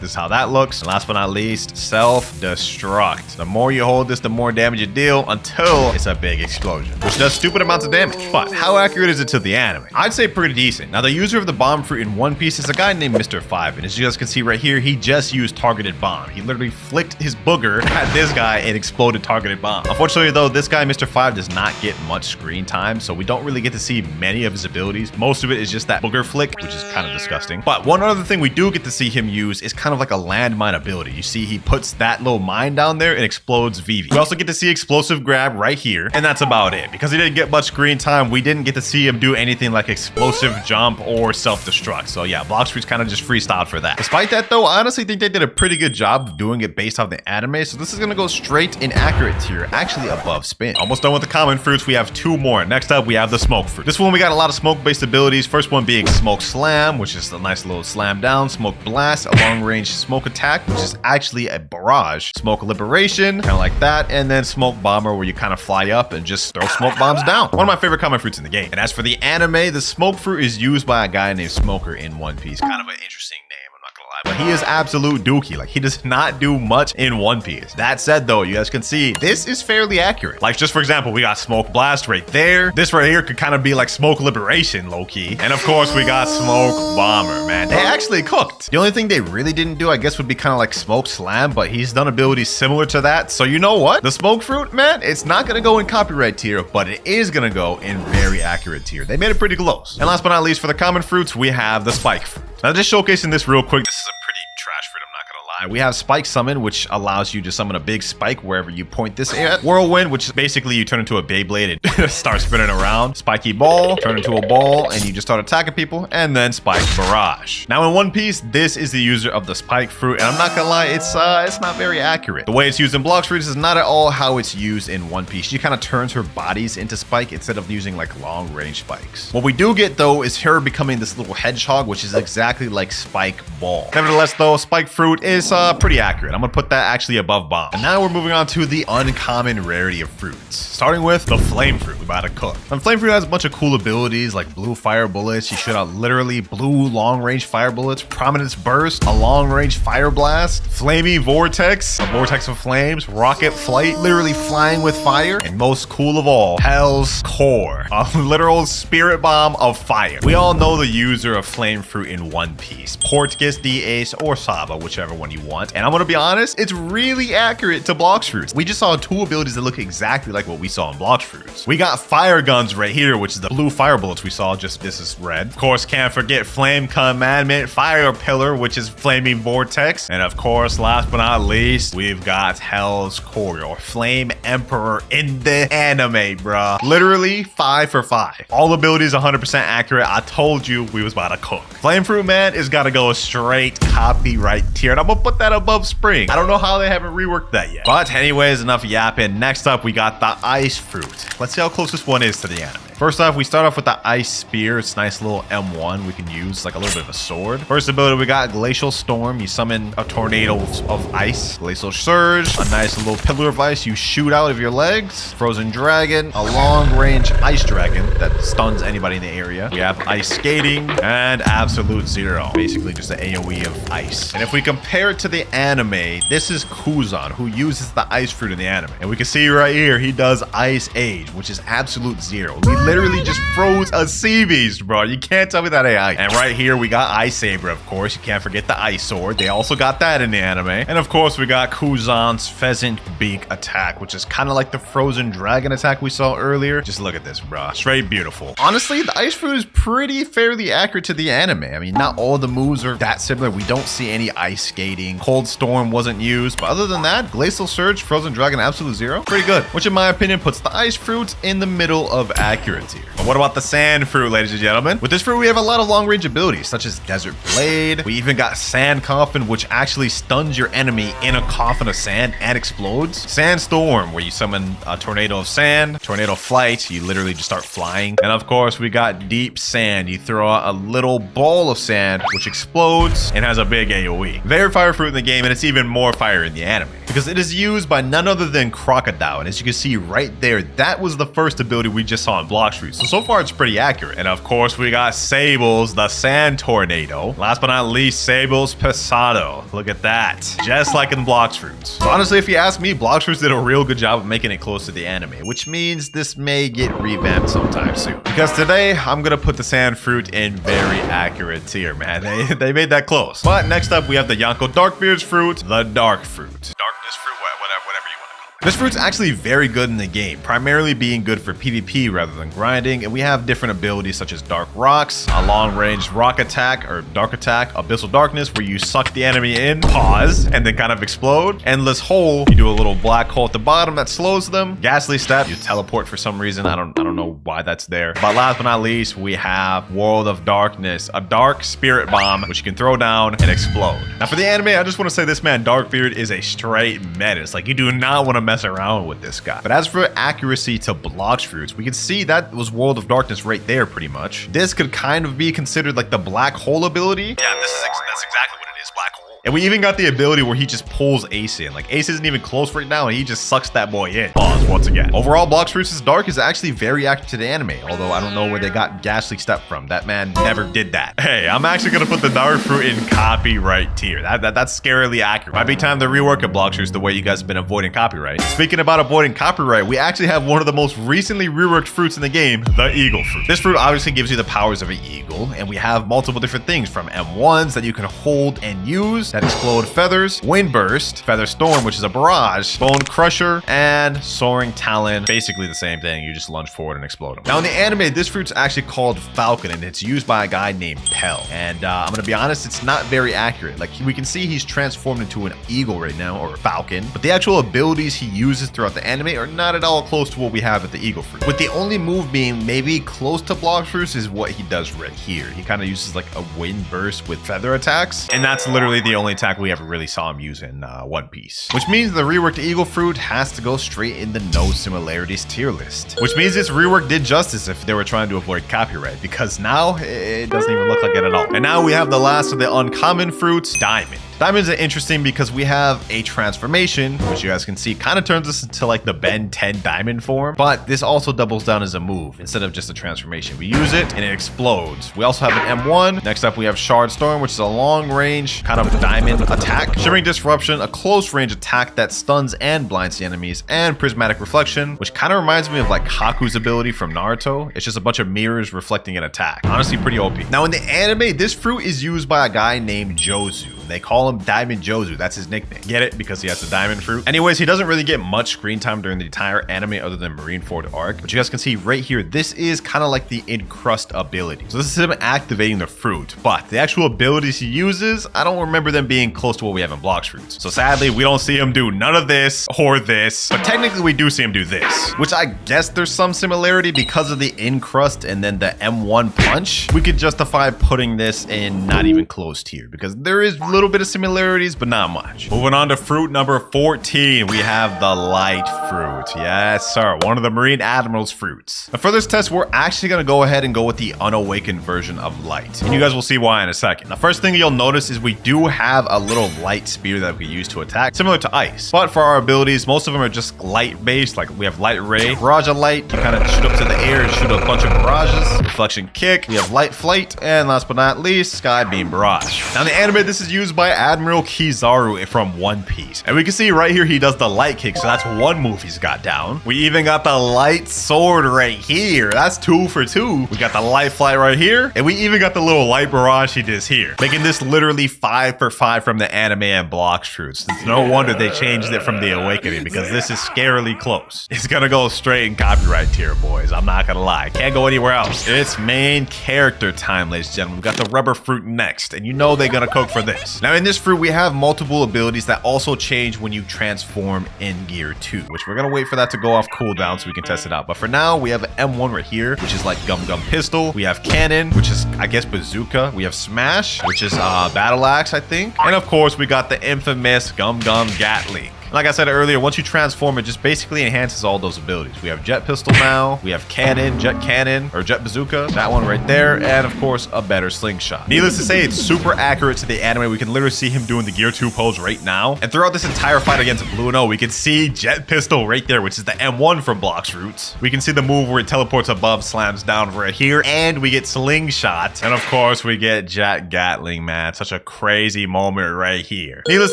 This is how that looks. And last but not least, self-destruct. The more you hold this, the more damage you deal until it's a big explosion, which does stupid amounts of damage. But how accurate is it to the anime? I'd say pretty decent. Now, the user of the bomb fruit in One Piece is a guy named Mr. 5. And as you guys can see right here, he just used targeted bomb. He literally flicked his booger at this guy and exploded targeted bomb. Unfortunately, though, this guy, Mr. 5, does not get much screen time, so we don't really get to see many of his abilities. Most of it is just that booger flick, which is kind of disgusting. But one other thing we do get to see him use is kind of like a landmine ability. You see, he puts that little mine down there and explodes Vivi. We also get to see explosive grab right here, and that's about it. Because he didn't get much screen time, we didn't get to see him do anything like explosive jump or self-destruct. So yeah, Blox Fruit's kind of just freestyled for that. Despite that though, I honestly think they did a pretty good job of doing it based off the anime, so this is gonna go straight in accurate tier, actually above spin. Almost done with the common fruits, we have two more. Next up, we have the smoke fruit. This one, we got a lot of smoke-based abilities. First one being smoke slam, which is a nice little slam down. Smoke blast, a long-range smoke attack, which is actually a barrage. Smoke liberation, kind of like that. And then smoke bomber, where you kind of fly up and just throw smoke bombs down. One of my favorite common fruits in the game. And as for the anime, the smoke fruit is used by a guy named Smoker in One Piece. Kind of an interesting name, I'm not gonna lie, but he is absolute dookie. Like, he does not do much in One Piece. That said though, you guys can see this is fairly accurate. Like, just for example, we got smoke blast right there. This right here could kind of be like smoke liberation, low-key. And of course, we got smoke bomber, man. They actually cooked. The only thing they really didn't do, I guess, would be kind of like smoke slam, but he's done abilities similar to that. So you know what? The smoke fruit, man, it's not gonna go in copyright tier, but it is gonna go in very accurate tier. They made it pretty close. And last but not least, for the common fruits, we have the spike fruit. Now, just showcasing this real quick. This is a pretty trash fruit, I'm not gonna lie. We have spike summon, which allows you to summon a big spike wherever you point this at. Whirlwind, which is basically you turn into a Beyblade and start spinning around. Spiky ball, turn into a ball, and you just start attacking people. And then spike barrage. Now in One Piece, this is the user of the spike fruit, and I'm not gonna lie, it's not very accurate. The way it's used in Blox Fruit is not at all how it's used in One Piece. She kind of turns her bodies into spike instead of using like long range spikes. What we do get though is her becoming this little hedgehog, which is exactly like spike ball. Nevertheless though, spike fruit is pretty accurate. I'm gonna put that actually above bomb. And now we're moving on to the uncommon rarity of fruits, starting with the flame fruit. We're about to cook. And flame fruit has a bunch of cool abilities like blue fire bullets. You shoot out literally blue long range fire bullets, prominence burst, a long range fire blast, flamey vortex, a vortex of flames, rocket flight, literally flying with fire, and most cool of all, Hell's Core, a literal spirit bomb of fire. We all know the user of flame fruit in One Piece, Portgas, D-Ace, or Saba, whichever one you want. And I'm gonna be honest, it's really accurate to Blox Fruits. We just saw two abilities that look exactly like what we saw in Blox Fruits. We got fire guns right here, which is the blue fire bullets we saw, just this is red. Of course, can't forget flame commandment, fire pillar, which is flaming vortex. And of course, last but not least, we've got Hell's Core, or flame emperor in the anime, bruh. Literally 5 for 5. All abilities 100% accurate. I told you we was about to cook. Flame fruit, man, is gotta go straight copyright tier, and I'm gonna put that above spring. I don't know how they haven't reworked that yet. But anyways, enough yapping. Next up, we got the ice fruit. Let's see how close this one is to the anime. First off, we start off with the ice spear. It's a nice little M1 we can use, like a little bit of a sword. First ability, we got glacial storm. You summon a tornado of ice. Glacial surge, a nice little pillar of ice you shoot out of your legs. Frozen dragon, a long range ice dragon that stuns anybody in the area. We have ice skating and absolute zero, basically just an AoE of ice. And if we compare it to the anime, this is Kuzan, who uses the ice fruit in the anime. And we can see right here, he does ice age, which is absolute zero. We literally just froze a sea beast, bro. You can't tell me that ain't ice. And right here, we got Ice Saber, of course. You can't forget the Ice Sword. They also got that in the anime. And of course, we got Kuzan's Pheasant Beak attack, which is kind of like the Frozen Dragon attack we saw earlier. Just look at this, bro. Straight beautiful. Honestly, the Ice Fruit is pretty fairly accurate to the anime. I mean, not all the moves are that similar. We don't see any ice skating. Cold Storm wasn't used. But other than that, Glacial Surge, Frozen Dragon, Absolute Zero, pretty good. Which in my opinion puts the Ice Fruit in the middle of accurate here. But what about the Sand Fruit, ladies and gentlemen? With this fruit, we have a lot of long range abilities, such as Desert Blade. We even got Sand Coffin, which actually stuns your enemy in a coffin of sand and explodes. Sandstorm, where you summon a tornado of sand. Tornado Flight, you literally just start flying. And of course, we got Deep Sand. You throw out a little ball of sand, which explodes and has a big AoE. Very fire fruit in the game, and it's even more fire in the anime, because it is used by none other than Crocodile. And as you can see right there, that was the first ability we just saw in Blox Fruit. So far, it's pretty accurate. And of course, we got Sables, the Sand Tornado. Last but not least, Sables Pesado. Look at that. Just like in Blox Fruits. So honestly, if you ask me, Blox Fruits did a real good job of making it close to the anime, which means this may get revamped sometime soon. Because today, I'm gonna put the Sand Fruit in very accurate tier, man. They made that close. But next up, we have the Yonko Darkbeard's Fruit, the Dark Fruit. Darkness Fruit, whatever you want to call it. This fruit's actually very good in the game, primarily being good for PvP rather than grinding, and we have different abilities such as Dark Rocks, a long-range rock attack, or dark attack, Abyssal Darkness, where you suck the enemy in, pause, and then kind of explode. Endless Hole, you do a little black hole at the bottom that slows them. Ghastly Step, you teleport for some reason, I don't know why that's there. But last but not least, we have World of Darkness, a dark spirit bomb, which you can throw down and explode. Now for the anime, I just want to say this man, Darkbeard, is a straight menace. Like, you do not want to mess around with this guy. But as for accuracy to Blox Fruits, we can see that was World of Darkness right there pretty much. This could kind of be considered like the black hole ability. Yeah, that's exactly what it is, black hole. And we even got the ability where he just pulls Ace in. Like, Ace isn't even close right now, and he just sucks that boy in. Pause once again. Overall, Blox Fruits' Dark is actually very accurate to the anime, although I don't know where they got Ghastly Step from. That man never did that. Hey, I'm actually gonna put the Dark Fruit in copyright tier. That's scarily accurate. Might be time to rework a Blox Fruits the way you guys have been avoiding copyright. Speaking about avoiding copyright, we actually have one of the most recently reworked fruits in the game, the Eagle Fruit. This fruit obviously gives you the powers of an eagle, and we have multiple different things from M1s that you can hold and use that explode feathers, Wind Burst, Feather Storm, which is a barrage, Bone Crusher, and Soaring Talon. Basically the same thing. You just lunge forward and explode them. Now in the anime, this fruit's actually called Falcon, and it's used by a guy named Pell. And I'm gonna be honest, it's not very accurate. Like, we can see he's transformed into an eagle right now, or a falcon, but the actual abilities he uses throughout the anime are not at all close to what we have at the Eagle Fruit. With the only move being maybe close to Blox Fruits is what he does right here. He kind of uses like a Wind Burst with feather attacks, and that's literally the only attack we ever really saw him use in One Piece. Which means the reworked Eagle Fruit has to go straight in the no similarities tier list. Which means this rework did justice if they were trying to avoid copyright, because now it doesn't even look like it at all. And now we have the last of the uncommon fruits, Diamond. Diamonds are interesting because we have a transformation, which you guys can see kind of turns us into like the Ben 10 diamond form, but this also doubles down as a move instead of just a transformation. We use it and it explodes. We also have an M1. Next up, we have Shard Storm, which is a long range kind of diamond attack. Shimmering Disruption, a close range attack that stuns and blinds the enemies, and Prismatic Reflection, which kind of reminds me of like Haku's ability from Naruto. It's just a bunch of mirrors reflecting an attack. Honestly, pretty OP. Now in the anime, this fruit is used by a guy named Jozu. They call him Diamond Jozu. That's his nickname. Get it? Because he has the diamond fruit. Anyways, he doesn't really get much screen time during the entire anime other than Marineford arc. But you guys can see right here, this is kind of like the Encrust ability. So this is him activating the fruit. But the actual abilities he uses, I don't remember them being close to what we have in Blox Fruits. So sadly, we don't see him do none of this or this. But technically, we do see him do this. Which I guess there's some similarity because of the Encrust and then the M1 punch. We could justify putting this in not even close tier, because there is a little bit of similarities, but not much. Moving on to fruit number 14, we have the Light Fruit. Yes, sir. One of the Marine Admiral's fruits. Now for this test, we're actually going to go ahead and go with the unawakened version of Light. And you guys will see why in a second. The first thing you'll notice is we do have a little light spear that we use to attack, similar to ice. But for our abilities, most of them are just light based. Like we have Light Ray, Barrage of Light. You kind of shoot up to the air and shoot a bunch of barrages. Reflection Kick. We have Light Flight. And last but not least, Sky Beam Barrage. Now in the anime, this is used used by Admiral Kizaru from One Piece. And we can see right here he does the light kick, so that's one move he's got down. We even got the light sword right here. That's 2 for 2. We got the light flight right here, and we even got the little light barrage he does here, making this literally 5 for 5 from the anime and Blox fruits. It's no wonder they changed it from the Awakening, because this is scarily close. It's gonna go straight in copyright tier, boys. I'm not gonna lie. Can't go anywhere else. It's main character time, ladies and gentlemen. We've got the rubber fruit next, and you know they're gonna cook for this. Now, in this fruit, we have multiple abilities that also change when you transform in Gear 2, which we're gonna wait for that to go off cooldown so we can test it out. But for now, we have an M1 right here, which is like Gum Gum Pistol. We have Cannon, which is, I guess, Bazooka. We have Smash, which is Battle Axe, I think. And of course, we got the infamous Gum Gum Gatling. Like I said earlier, once you transform, it just basically enhances all those abilities. We have Jet Pistol now, we have Cannon, Jet Cannon, or Jet Bazooka, that one right there, and of course, a better Slingshot. Needless to say, it's super accurate to the anime. We can literally see him doing the Gear 2 pose right now. And throughout this entire fight against Blue and O, we can see Jet Pistol right there, which is the M1 from Blox Roots. We can see the move where it teleports above, slams down right here, and we get Slingshot. And of course, we get Jet Gatling, man. Such a crazy moment right here. Needless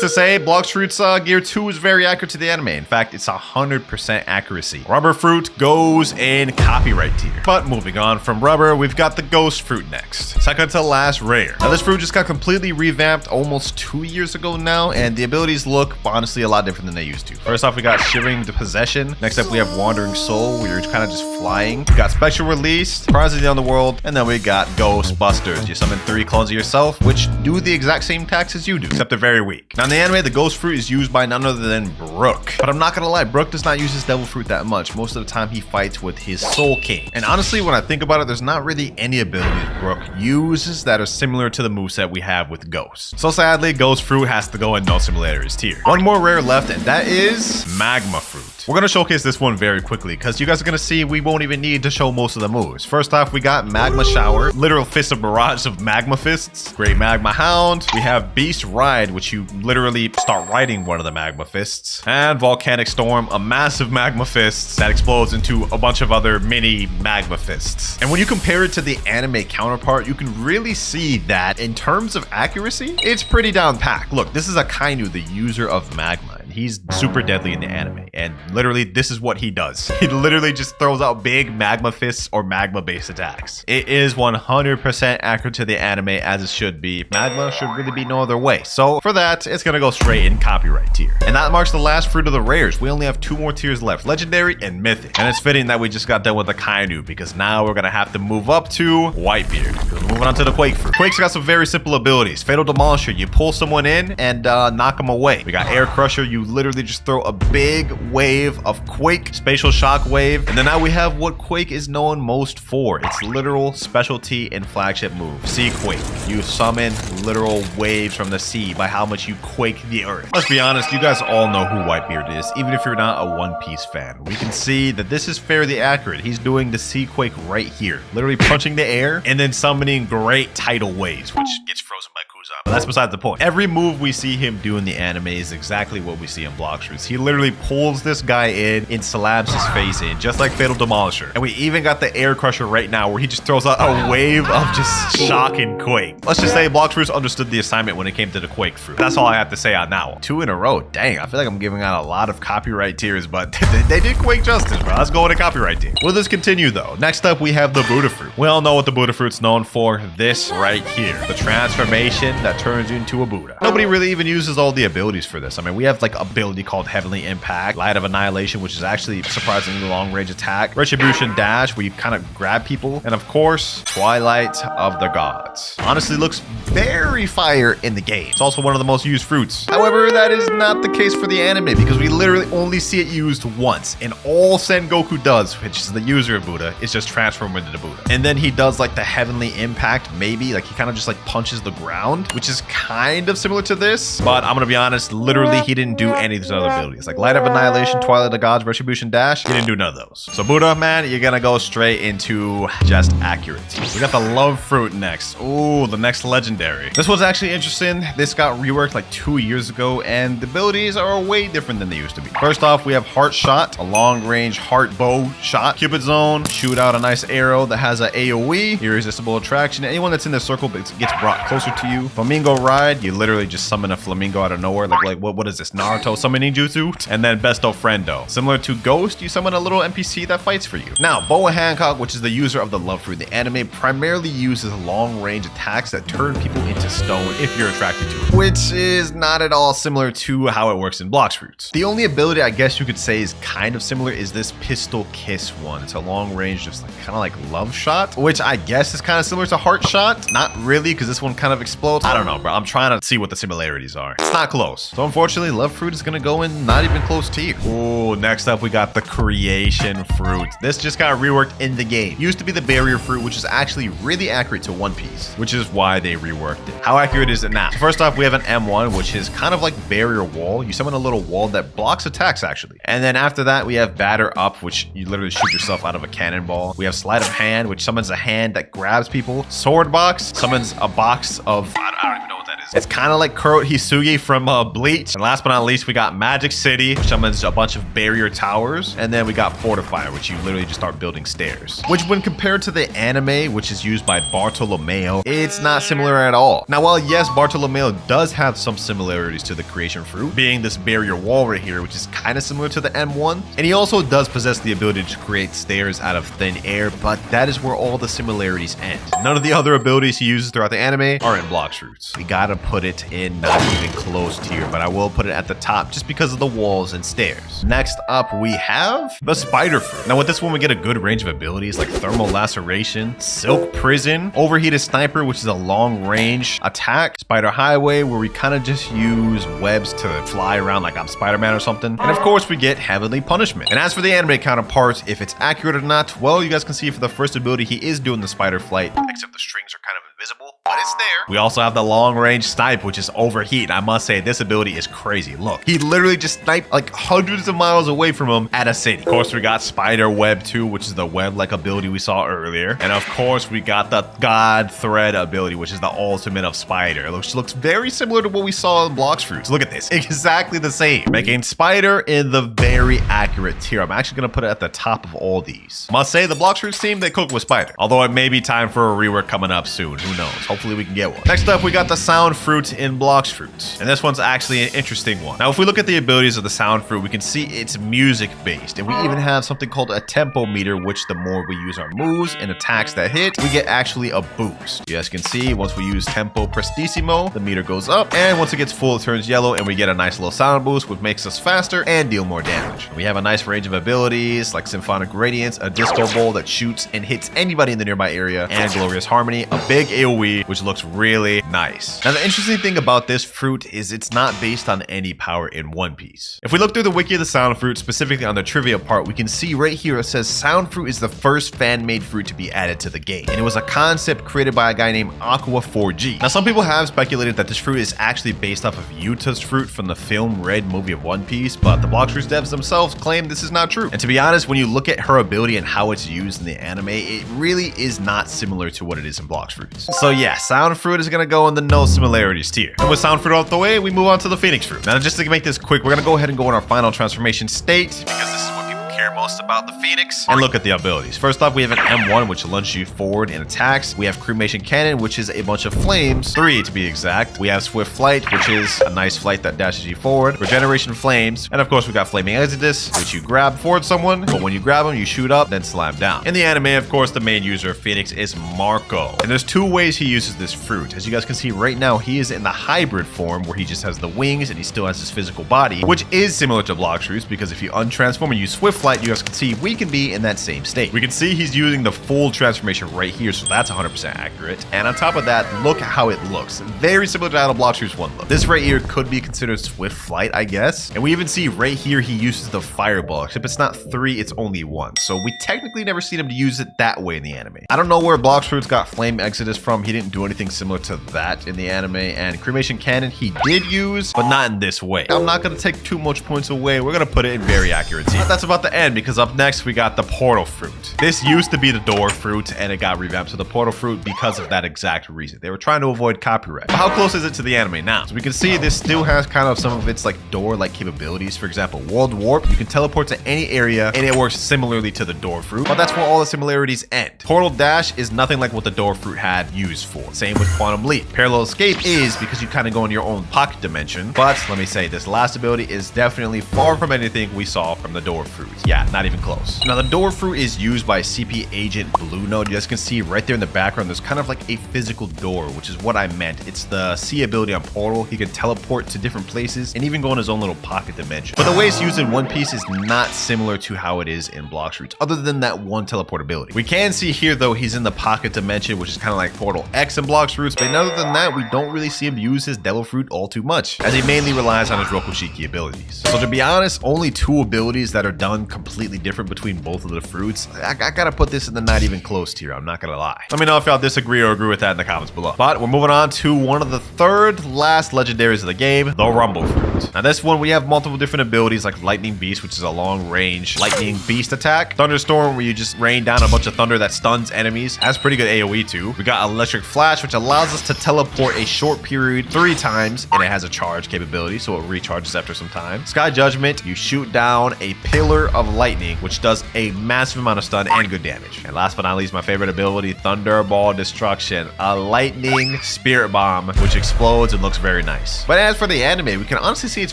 to say, Blox Roots Gear 2 is very accurate to the anime. In fact, it's 100% accuracy. Rubber fruit goes in copyright tier. But moving on from rubber, we've got the ghost fruit next. Second to last rare. Now this fruit just got completely revamped almost 2 years ago now, and the abilities look honestly a lot different than they used to. First off, we got Shivering the Possession. Next up, we have Wandering Soul, where you're kind of just flying. We got Spectral Release, Surprising on the World, and then we got Ghostbusters. You summon 3 clones of yourself, which do the exact same attacks as you do, except they're very weak. Now in the anime, the ghost fruit is used by none other than Brook. But I'm not gonna lie, Brook does not use his devil fruit that much. Most of the time he fights with his Soul King. And honestly, when I think about it, there's not really any abilities Brook uses that are similar to the moveset we have with Ghost. So sadly, Ghost Fruit has to go in No Simulators tier. One more rare left, and that is Magma Fruit. We're gonna showcase this one very quickly because you guys are gonna see we won't even need to show most of the moves. First off, we got Magma Shower, literal fist of barrage of magma fists. Great Magma Hound. We have Beast Ride, which you literally start riding one of the magma fists. And Volcanic Storm, a massive magma fist that explodes into a bunch of other mini magma fists. And when you compare it to the anime counterpart, you can really see that in terms of accuracy, it's pretty down packed. Look, this is Akainu, the user of magma. He's super deadly in the anime, and literally this is what he does. He literally just throws out big magma fists or magma based attacks. It is 100% accurate to the anime as it should be. Magma should really be no other way. So for that, it's gonna go straight in copyright tier. And that marks the last fruit of the rares. We only have 2 more tiers left, legendary and mythic. And it's fitting that we just got done with the Akainu because now we're gonna have to move up to Whitebeard. Moving on to the Quake fruit. Quake's got some very simple abilities. Fatal Demolisher, you pull someone in and knock them away. We got Air Crusher, you literally just throw a big wave of Quake, Spatial Shock Wave, and then now we have what Quake is known most for. It's literal specialty and flagship move, Sea Quake. You summon literal waves from the sea by how much you quake the earth. Let's be honest, you guys all know who Whitebeard is, even if you're not a One Piece fan. We can see that this is fairly accurate. He's doing the Sea Quake right here, literally punching the air and then summoning great tidal waves, which gets frozen by Kuzan. But that's besides the point. Every move we see him do in the anime is exactly what we see in Blox Roots. He literally pulls this guy in and slams his face in, just like Fatal Demolisher. And we even got the Air Crusher right now, where he just throws out a wave of just shock and quake. Let's just say Blox Roots understood the assignment when it came to the Quake fruit. That's all I have to say on that one. 2 in a row. Dang, I feel like I'm giving out a lot of copyright tiers, but they did Quake justice, bro. Let's go with a copyright tier. Will this continue though? Next up, we have the Buddha fruit. We all know what the Buddha fruit's known for. This right here, the transformation that turns you into a Buddha. Nobody really even uses all the abilities for this. I mean, we have like an ability called Heavenly Impact, Light of Annihilation, which is actually surprisingly long range attack, Retribution Dash, where you kind of grab people, and of course, Twilight of the Gods. Honestly, looks very fire in the game. It's also one of the most used fruits. However, that is not the case for the anime because we literally only see it used once, and all Sengoku does, which is the user of Buddha, is just transform into the Buddha. And then he does like the Heavenly Impact, maybe, like he kind of just like punches the ground, which is kind of similar to this, but I'm gonna be honest, literally he didn't do any of these other abilities. Like Light of Annihilation, Twilight of the Gods, Retribution Dash, he didn't do none of those. So Buddha, man, you're gonna go straight into just accuracy. We got the Love Fruit next. Ooh, the next legendary. This was actually interesting. This got reworked like 2 years ago, and the abilities are way different than they used to be. First off, we have Heart Shot, a long-range heart bow shot. Cupid Zone, shoot out a nice arrow that has a AoE, irresistible attraction. Anyone that's in the circle gets brought closer to you. jutsu. Flamingo ride, you literally just summon a flamingo out of nowhere. Like what is this? Naruto summoning jutsu? And then besto friendo. Similar to Ghost, you summon a little NPC that fights for you. Now, Boa Hancock, which is the user of the love fruit, the anime primarily uses long range attacks that turn people into stone if you're attracted to it, which is not at all similar to how it works in Blox fruits. The only ability I guess you could say is kind of similar is this pistol kiss one. It's a long range, just like kind of like love shot, which I guess is kind of similar to heart shot. Not really, because this one kind of explodes. I don't know, bro. I'm trying to see what the similarities are. It's not close. So unfortunately, love fruit is gonna go in not even close to you. Oh, next up we got the creation fruit. This just got reworked in the game. Used to be the barrier fruit, which is actually really accurate to One Piece, which is why they reworked it. How accurate is it now? So first off, we have an M1, which is kind of like barrier wall. You summon a little wall that blocks attacks actually. And then after that, we have batter up, which you literally shoot yourself out of a cannonball. We have sleight of hand, which summons a hand that grabs people. Sword box summons a box of, I don't even know what that is. It's kind of like Kuro Hisugi from Bleach. And last but not least, we got Magic City, which summons a bunch of barrier towers. And then we got Fortifier, which you literally just start building stairs. Which when compared to the anime, which is used by Bartolomeo, it's not similar at all. Now, while yes, Bartolomeo does have some similarities to the creation fruit, being this barrier wall right here, which is kind of similar to the M1. And he also does possess the ability to create stairs out of thin air, but that is where all the similarities end. None of the other abilities he uses throughout the anime are in Blox fruits. We gotta put it in not even close tier, but I will put it at the top just because of the walls and stairs. Next up, we have the spider fruit. Now with this one, we get a good range of abilities like thermal laceration, silk prison, overheated sniper, which is a long range attack, spider highway, where we kind of just use webs to fly around like I'm Spider-Man or something. And of course, we get heavenly punishment. And as for the anime counterparts, if it's accurate or not, well, you guys can see for the first ability, he is doing the spider flight, except the strings are kind of invisible, but it's there. We also have the long range snipe, which is overheat. I must say, this ability is crazy. Look, he literally just sniped like hundreds of miles away from him at a city. Of course, we got spider web 2, which is the web-like ability we saw earlier. And of course, we got the god thread ability, which is the ultimate of spider, which looks very similar to what we saw in Blox fruits. Look at this, exactly the same, making spider in the very accurate tier. I'm actually gonna put it at the top of all these. Must say, the Blox fruits team, they cook with spider. Although it may be time for a rework coming up soon. Who knows? Hopefully we can get one. Next up, we got the sound fruit in Blox fruits. And this one's actually an interesting one. Now, if we look at the abilities of the sound fruit, we can see it's music based. And we even have something called a tempo meter, which the more we use our moves and attacks that hit, we get actually a boost. You guys can see once we use tempo prestissimo, the meter goes up. And once it gets full, it turns yellow and we get a nice little sound boost, which makes us faster and deal more damage. We have a nice range of abilities like symphonic radiance, a disco ball that shoots and hits anybody in the nearby area, and glorious harmony, a big AoE, which looks really nice. Now, the interesting thing about this fruit is it's not based on any power in One Piece. If we look through the wiki of the sound fruit, specifically on the trivia part, we can see right here it says sound fruit is the first fan-made fruit to be added to the game, and it was a concept created by a guy named Aqua 4G. Now, some people have speculated that this fruit is actually based off of Yuta's fruit from the film Red movie of One Piece, but the Blox fruits devs themselves claim this is not true. And to be honest, when you look at her ability and how it's used in the anime, it really is not similar to what it is in Blox fruits. So yeah, sound fruit is gonna go in the no similarities tier. And with sound fruit out the way, we move on to the phoenix fruit. Now, just to make this quick, we're gonna go ahead and go in our final transformation state, because this is what people care most about, the phoenix, and look at the abilities. First off, we have an M1, which lunges you forward in attacks. We have cremation cannon, which is a bunch of flames, 3 to be exact. We have swift flight, which is a nice flight that dashes you forward. Regeneration flames, and of course we got flaming exodus, which you grab forward someone, but when you grab them, you shoot up, then slam down. In the anime, of course, the main user of Phoenix is Marco, and there's 2 ways he uses this fruit. As you guys can see right now, he is in the hybrid form where he just has the wings and he still has his physical body, which is similar to Blox fruits, because if you untransform and use swift flight, you guys can see we can be in that same state. We can see he's using the full transformation right here, so that's 100% accurate. And on top of that, look at how it looks. Very similar to how the Blox fruits 1 look. This right here could be considered swift flight, I guess. And we even see right here he uses the fireball, except it's not 3, it's only 1. So we technically never seen him to use it that way in the anime. I don't know where Blox fruits got flame exodus from. He didn't do anything similar to that in the anime. And cremation cannon he did use, but not in this way. I'm not gonna take too much points away. We're gonna put it in very accurate tier. But that's about the end, because because up next we got the portal fruit. This used to be the door fruit and it got revamped to the portal fruit because of that exact reason. They were trying to avoid copyright. But how close is it to the anime now? So we can see this still has kind of some of its like door-like capabilities. For example, world warp, you can teleport to any area and it works similarly to the door fruit, but that's where all the similarities end. Portal dash is nothing like what the door fruit had used for. Same with quantum leap. Parallel escape is because you kind of go in your own pocket dimension, but let me say this last ability is definitely far from anything we saw from the door fruit. Yeah, not even close. Now the door fruit is used by CP Agent Blue Node. You guys can see right there in the background, there's kind of like a physical door, which is what I meant. It's the C ability on Portal. He can teleport to different places and even go in his own little pocket dimension. But the way it's used in One Piece is not similar to how it is in Blox Fruits, other than that one teleport ability. We can see here though, he's in the pocket dimension, which is kind of like Portal X in Blox Fruits, but other than that, we don't really see him use his Devil Fruit all too much, as he mainly relies on his Rokushiki abilities. So to be honest, only two abilities that are done completely different between both of the fruits. I gotta put this in the not even close tier, I'm not gonna lie. Let me know if y'all disagree or agree with that in the comments below. But we're moving on to one of the third last legendaries of the game, the Rumble Fruit. Now this one, we have multiple different abilities like Lightning Beast, which is a long range lightning beast attack. Thunderstorm, where you just rain down a bunch of thunder that stuns enemies. Has pretty good AoE too. We got Electric Flash, which allows us to teleport a short period 3 times, and it has a charge capability, so it recharges after some time. Sky Judgment, you shoot down a pillar of lightning, which does a massive amount of stun and good damage. And last but not least, my favorite ability, Thunderball Destruction, a lightning spirit bomb, which explodes and looks very nice. But as for the anime, we can honestly see it's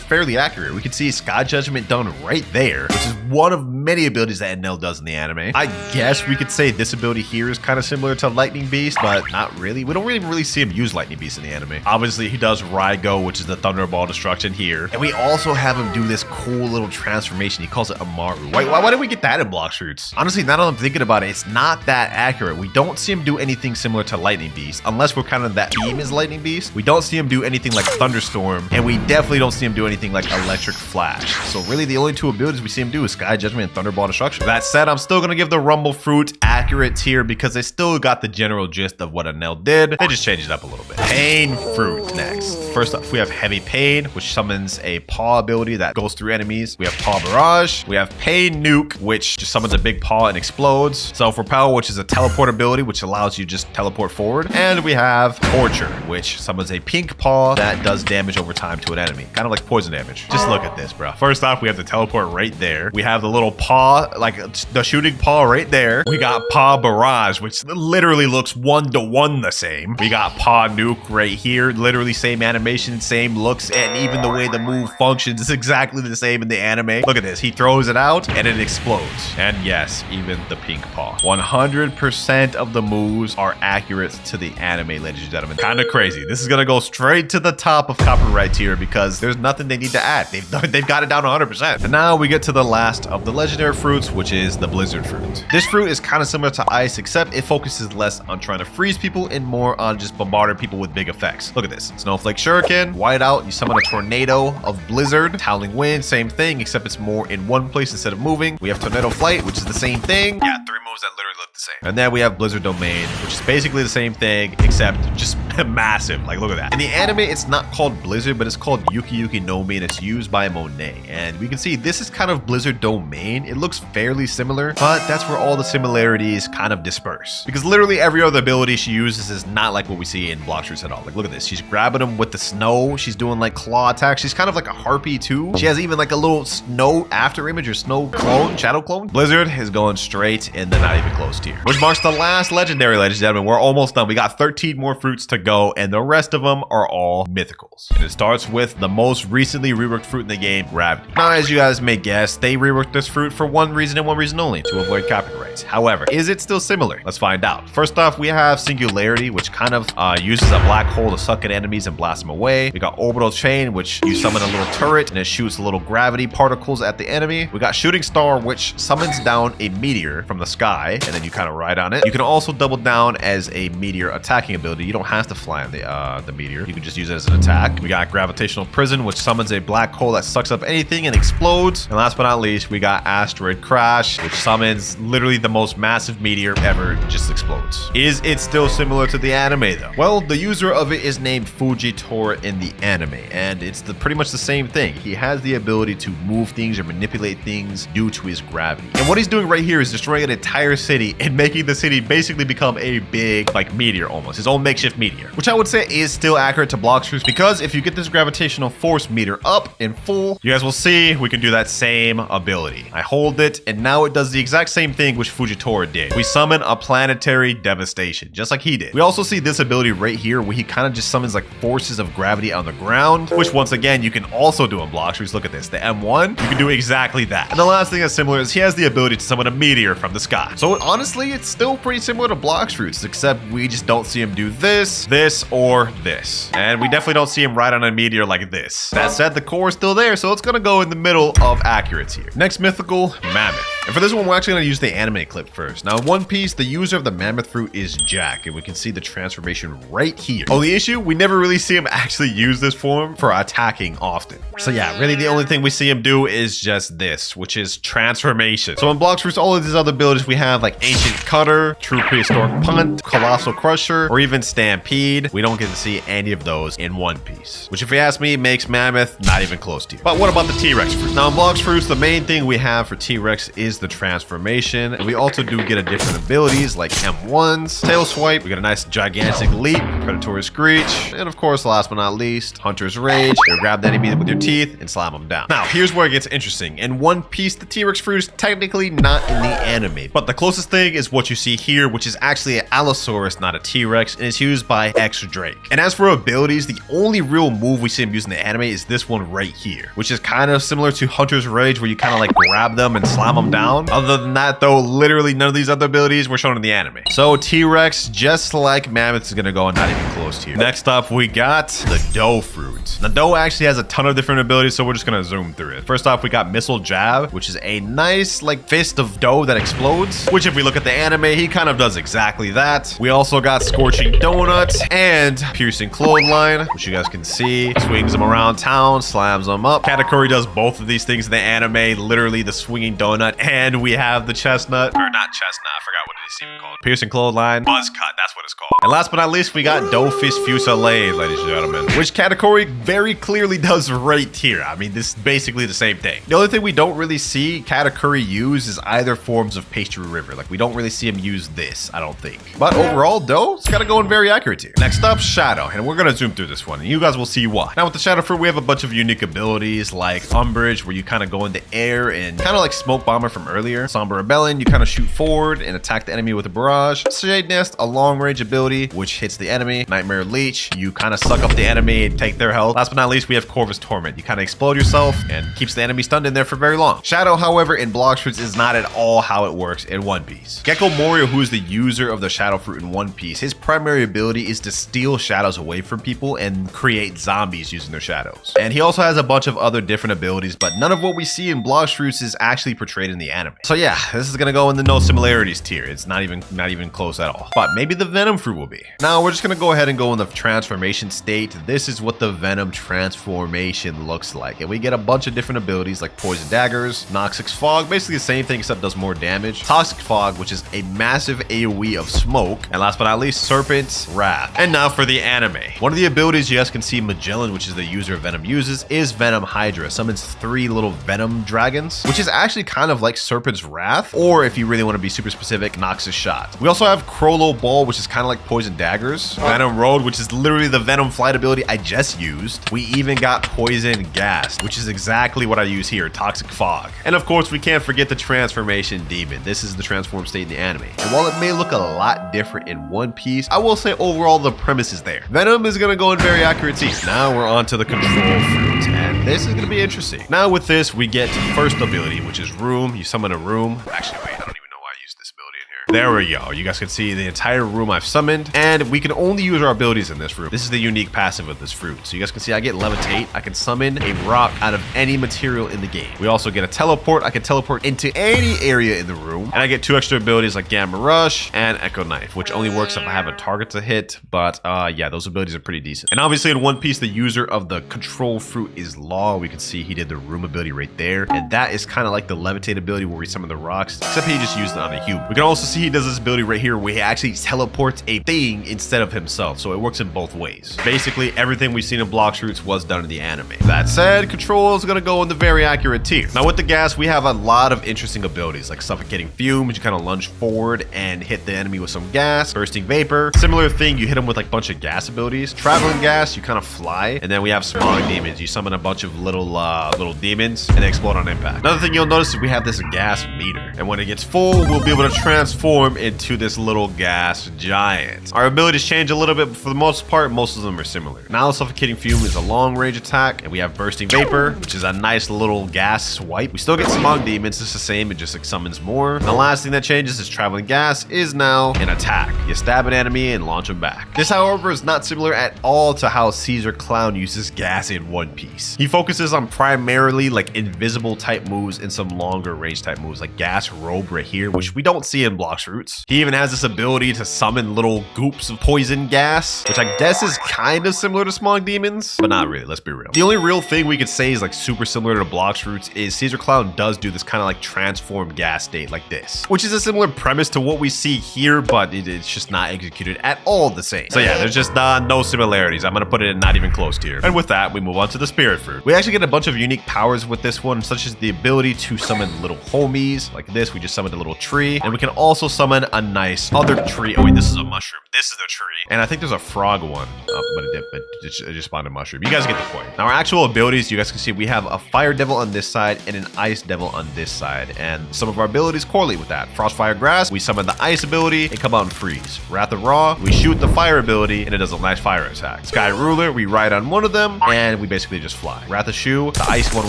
fairly accurate. We can see Sky Judgment done right there, which is one of many abilities that NL does in the anime. I guess we could say this ability here is kind of similar to Lightning Beast, but not really. We don't really see him use Lightning Beast in the anime. Obviously, he does Raigo, which is the Thunderball Destruction here. And we also have him do this cool little transformation. He calls it Amaru. Why did we get that in Blox Fruits? Honestly, now that I'm thinking about it, it's not that accurate. We don't see him do anything similar to Lightning Beast, unless we're kind of that team is Lightning Beast. We don't see him do anything like Thunderstorm, and we definitely don't see him do anything like Electric Flash. So really, the only two abilities we see him do is Sky Judgment and Thunderball Destruction. That said, I'm still gonna give the Rumble Fruit accurate tier because they still got the general gist of what Anel did. They just changed it up a little bit. Pain Fruit next. First up, we have Heavy Pain, which summons a paw ability that goes through enemies. We have Paw Barrage. We have Pain Nuke, which just summons a big paw and explodes. Self Repel, which is a teleport ability, which allows you just teleport forward. And we have Torture, which summons a pink paw that does damage over time to an enemy. Kind of like poison damage. Just look at this, bro. First off, we have the teleport right there. We have the little paw, like the shooting paw right there. We got Paw Barrage, which literally looks 1-to-1 the same. We got Paw Nuke right here. Literally same animation, same looks, and even the way the move functions is exactly the same in the anime. Look at this. He throws it out and it explodes. And yes, even the pink paw. 100% of the moves are accurate to the anime, ladies and gentlemen. Kind of crazy. This is gonna go straight to the top of copyright tier because there's nothing they need to add. They've got it down 100%. And now we get to the last of the legendary fruits, which is the Blizzard Fruit. This fruit is kind of similar to Ice, except it focuses less on trying to freeze people and more on just bombarding people with big effects. Look at this. Snowflake Shuriken, Whiteout, you summon a tornado of Blizzard. Howling Wind, same thing, except it's more in one place instead of moving. We have Tornado Flight, which is the same thing. Yeah, 3 moves that literally look the same. And then we have Blizzard Domain, which is basically the same thing, except just massive. Like, look at that. In the anime, it's not called Blizzard, but it's called Yuki Yuki no Mi, and it's used by Monet. And we can see this is kind of Blizzard Domain. It looks fairly similar, but that's where all the similarities kind of disperse. Because literally every other ability she uses is not like what we see in Blox Fruits at all. Like, look at this. She's grabbing him with the snow. She's doing like claw attacks. She's kind of like a harpy too. She has even like a little snow after image or snow clone, shadow clone. Blizzard is going straight in the not even close tier, which marks the last legendary, ladies and gentlemen. We're almost done. We got 13 more fruits to go, and the rest of them are all mythicals. And it starts with the most recently reworked fruit in the game, Gravity. Now, as you guys may guess, they reworked this fruit for one reason and one reason only, to avoid copyrights. However, is it still similar? Let's find out. First off, we have Singularity, which kind of uses a black hole to suck at enemies and blast them away. We got Orbital Chain, which you summon a little turret and it shoots little gravity particles at the enemy. We got Shooting Star, which summons down a meteor from the sky, and then you kind of ride on it. You can also double down as a meteor attacking ability. You don't have to to fly on the meteor. You can just use it as an attack. We got gravitational prison, which summons a black hole that sucks up anything and explodes. And last but not least, we got asteroid crash, which summons literally the most massive meteor ever, just explodes. Is it still similar to the anime though? Well, the user of it is named Fujitora in the anime, and it's pretty much the same thing. He has the ability to move things or manipulate things due to his gravity. And what he's doing right here is destroying an entire city and making the city basically become a big like meteor, almost his own makeshift meteor, which I would say is still accurate to Blox Fruits, because if you get this gravitational force meter up in full, you guys will see we can do that same ability. I hold it and now it does the exact same thing which Fujitora did. We summon a planetary devastation just like he did. We also see this ability right here where he kind of just summons like forces of gravity on the ground, which once again you can also do in Blox Fruits. Look at this, the M1, you can do exactly that. And the last thing that's similar is he has the ability to summon a meteor from the sky. So honestly, it's still pretty similar to Blox Fruits, except we just don't see him do this, or this. And we definitely don't see him ride on a meteor like this. That said, the core is still there, so it's gonna go in the middle of accuracy here. Next mythical, Mammoth. And for this one, we're actually gonna use the anime clip first. Now in One Piece, the user of the mammoth fruit is Jack, and we can see the transformation right here. Only issue, we never really see him actually use this form for attacking often. So yeah, really the only thing we see him do is just this, which is transformation. So in Blox Fruits, all of these other abilities we have like Ancient Cutter, True Prehistoric Punt, Colossal Crusher, or even Stampede. We don't get to see any of those in One Piece, which if you ask me, makes Mammoth not even close to you. But what about the T-Rex fruit? Now in Blox Fruits, the main thing we have for T-Rex is the transformation, and we also do get a different abilities like M1s, Tail Swipe, we get a nice gigantic leap, Predatory Screech, and of course, last but not least, Hunter's Rage. You grab the enemy with your teeth and slam them down. Now, here's where it gets interesting. In One Piece, the T-Rex fruit is technically not in the anime, but the closest thing is what you see here, which is actually an Allosaurus, not a T-Rex, and it's used by X Drake. And as for abilities, the only real move we see him using in the anime is this one right here, which is kind of similar to Hunter's Rage, where you kind of like grab them and slam them down. Other than that, though, literally none of these other abilities were shown in the anime. So T-Rex, just like Mammoth, is gonna go not even close to you. Next up, we got the Dough fruit. The Dough actually has a ton of different abilities, so we're just gonna zoom through it. First off, we got Missile Jab, which is a nice like fist of dough that explodes, which if we look at the anime, he kind of does exactly that. We also got Scorching Donut and Piercing Clothesline, which you guys can see. Swings them around town, slams them up. Katakuri does both of these things in the anime, literally the Swinging Donut, and we have the Chestnut, or not Chestnut, I forgot what it's even called. Piercing Clothesline, Buzz Cut, that's what it's called. And last but not least, we got Dough Fist Fusillade, ladies and gentlemen, which Katakuri very clearly does right here. I mean, this is basically the same thing. The only thing we don't really see Katakuri use is either forms of Pastry River. Like, we don't really see him use this, I don't think. But overall, Dough, it's kind of going very accurate here. Next up, Shadow, and we're gonna zoom through this one, and you guys will see why. Now, with the Shadow Fruit, we have a bunch of unique abilities like Umbrage, where you kind of go in the air and kind of like Smoke Bomber from earlier. Somber Rebellion, you kind of shoot forward and attack the enemy with a barrage. Shade Nest, a long range ability, which hits the enemy. Nightmare Leech, you kind of suck up the enemy and take their health. Last but not least, we have Corvus Torment. You kind of explode yourself and keeps the enemy stunned in there for very long. Shadow, however, in Blox Fruits is not at all how it works in One Piece. Gecko Moria, who is the user of the Shadow Fruit in One Piece, his primary ability is to steal shadows away from people and create zombies using their shadows. And he also has a bunch of other different abilities, but none of what we see in Blox Fruits is actually portrayed in the anime. So yeah, this is gonna go in the no similarities tier. It's not even close at all. But maybe the Venom Fruit will be. Now we're just gonna go ahead and go in the transformation state. This is what the Venom transformation looks like. And we get a bunch of different abilities like Poison Daggers, Noxic Fog, basically the same thing except does more damage. Toxic Fog, which is a massive AoE of smoke. And last but not least, Serpent's Wrath. And now for the anime. One of the abilities you guys can see Magellan, which is the user of Venom, uses is Venom Hydra. Summons 3 little Venom dragons, which is actually kind of like Serpent's Wrath, or if you really want to be super specific, Noxus Shot. We also have Crollo Ball, which is kind of like Poison Daggers. Venom Road, which is literally the Venom flight ability I just used. We even got Poison Gas, which is exactly what I use here, Toxic Fog. And of course, we can't forget the Transformation Demon. This is the transform state in the anime. And while it may look a lot different in One Piece, I will say overall the premise is there. Venom is gonna go in very accurate teeth. Now we're on to the Control Fruit, and this is gonna be interesting. Now with this, we get to the first ability, which is Room. You summon a room. Actually, wait, I don't even know why I used this ability in here. There we go. You guys can see the entire room I've summoned, and we can only use our abilities in this room. This is the unique passive of this fruit. So you guys can see I get levitate. I can summon a rock out of any material in the game. We also get a teleport. I can teleport into any area in the room, and I get 2 extra abilities like Gamma Rush and Echo Knife, which only works if I have a target to hit. But yeah, those abilities are pretty decent. And obviously in One Piece, the user of the control fruit is Law. We can see he did the room ability right there, and that is kind of like the levitate ability where we summon the rocks, except he just used it on a human. We can also see he does this ability right here where he actually teleports a thing instead of himself, so it works in both ways. Basically everything we've seen in Blox Fruits was done in the anime. That said, control is going to go in the very accurate tier. Now with the gas, we have a lot of interesting abilities like suffocating fumes. You kind of lunge forward and hit the enemy with some gas. Bursting vapor, similar thing, you hit him with like a bunch of gas abilities. Traveling gas, you kind of fly. And then we have smog demons. You summon a bunch of little demons and they explode on impact. Another thing you'll notice is we have this gas meter, and when it gets full, we'll be able to transform into this little gas giant. Our abilities change a little bit, but for the most part, most of them are similar. Now suffocating fume is a long range attack, and we have bursting vapor, which is a nice little gas swipe. We still get smog demons, it's the same, it just like summons more. And the last thing that changes is traveling gas is now an attack. You stab an enemy and launch them back. This, however, is not similar at all to how Caesar uses gas in One Piece. He focuses on primarily like invisible type moves and some longer range type moves like gas robe right here, which we don't see in Blox Fruits. He even has this ability to summon little goops of poison gas, which I guess is kind of similar to smog demons, but not really, let's be real. The only real thing we could say is like super similar to Blox Fruits is Caesar does do this kind of like transform gas state like this, which is a similar premise to what we see here, but it's just not executed at all the same. So yeah, there's just no similarities. I'm gonna put it in not even close tier. And with that, we move on to the spirit fruit. We actually get a bunch of unique powers with this one, such as the ability to summon little homies like this. We just summoned a little tree, and we can also summon a nice other tree. Oh wait, this is a mushroom. This is the tree, and I think there's a frog one, but it just spawned a mushroom. You guys get the point. Now our actual abilities, you guys can see we have a fire devil on this side and an ice devil on this side, and some of our abilities correlate with that. Frostfire Grass, we summon the ice ability and come out and freeze. Wrath of Ra, we shoot the fire ability and it does a nice fire attack. Sky Ruler, we ride on one of them and we basically just fly. Wrath of Shu, the ice one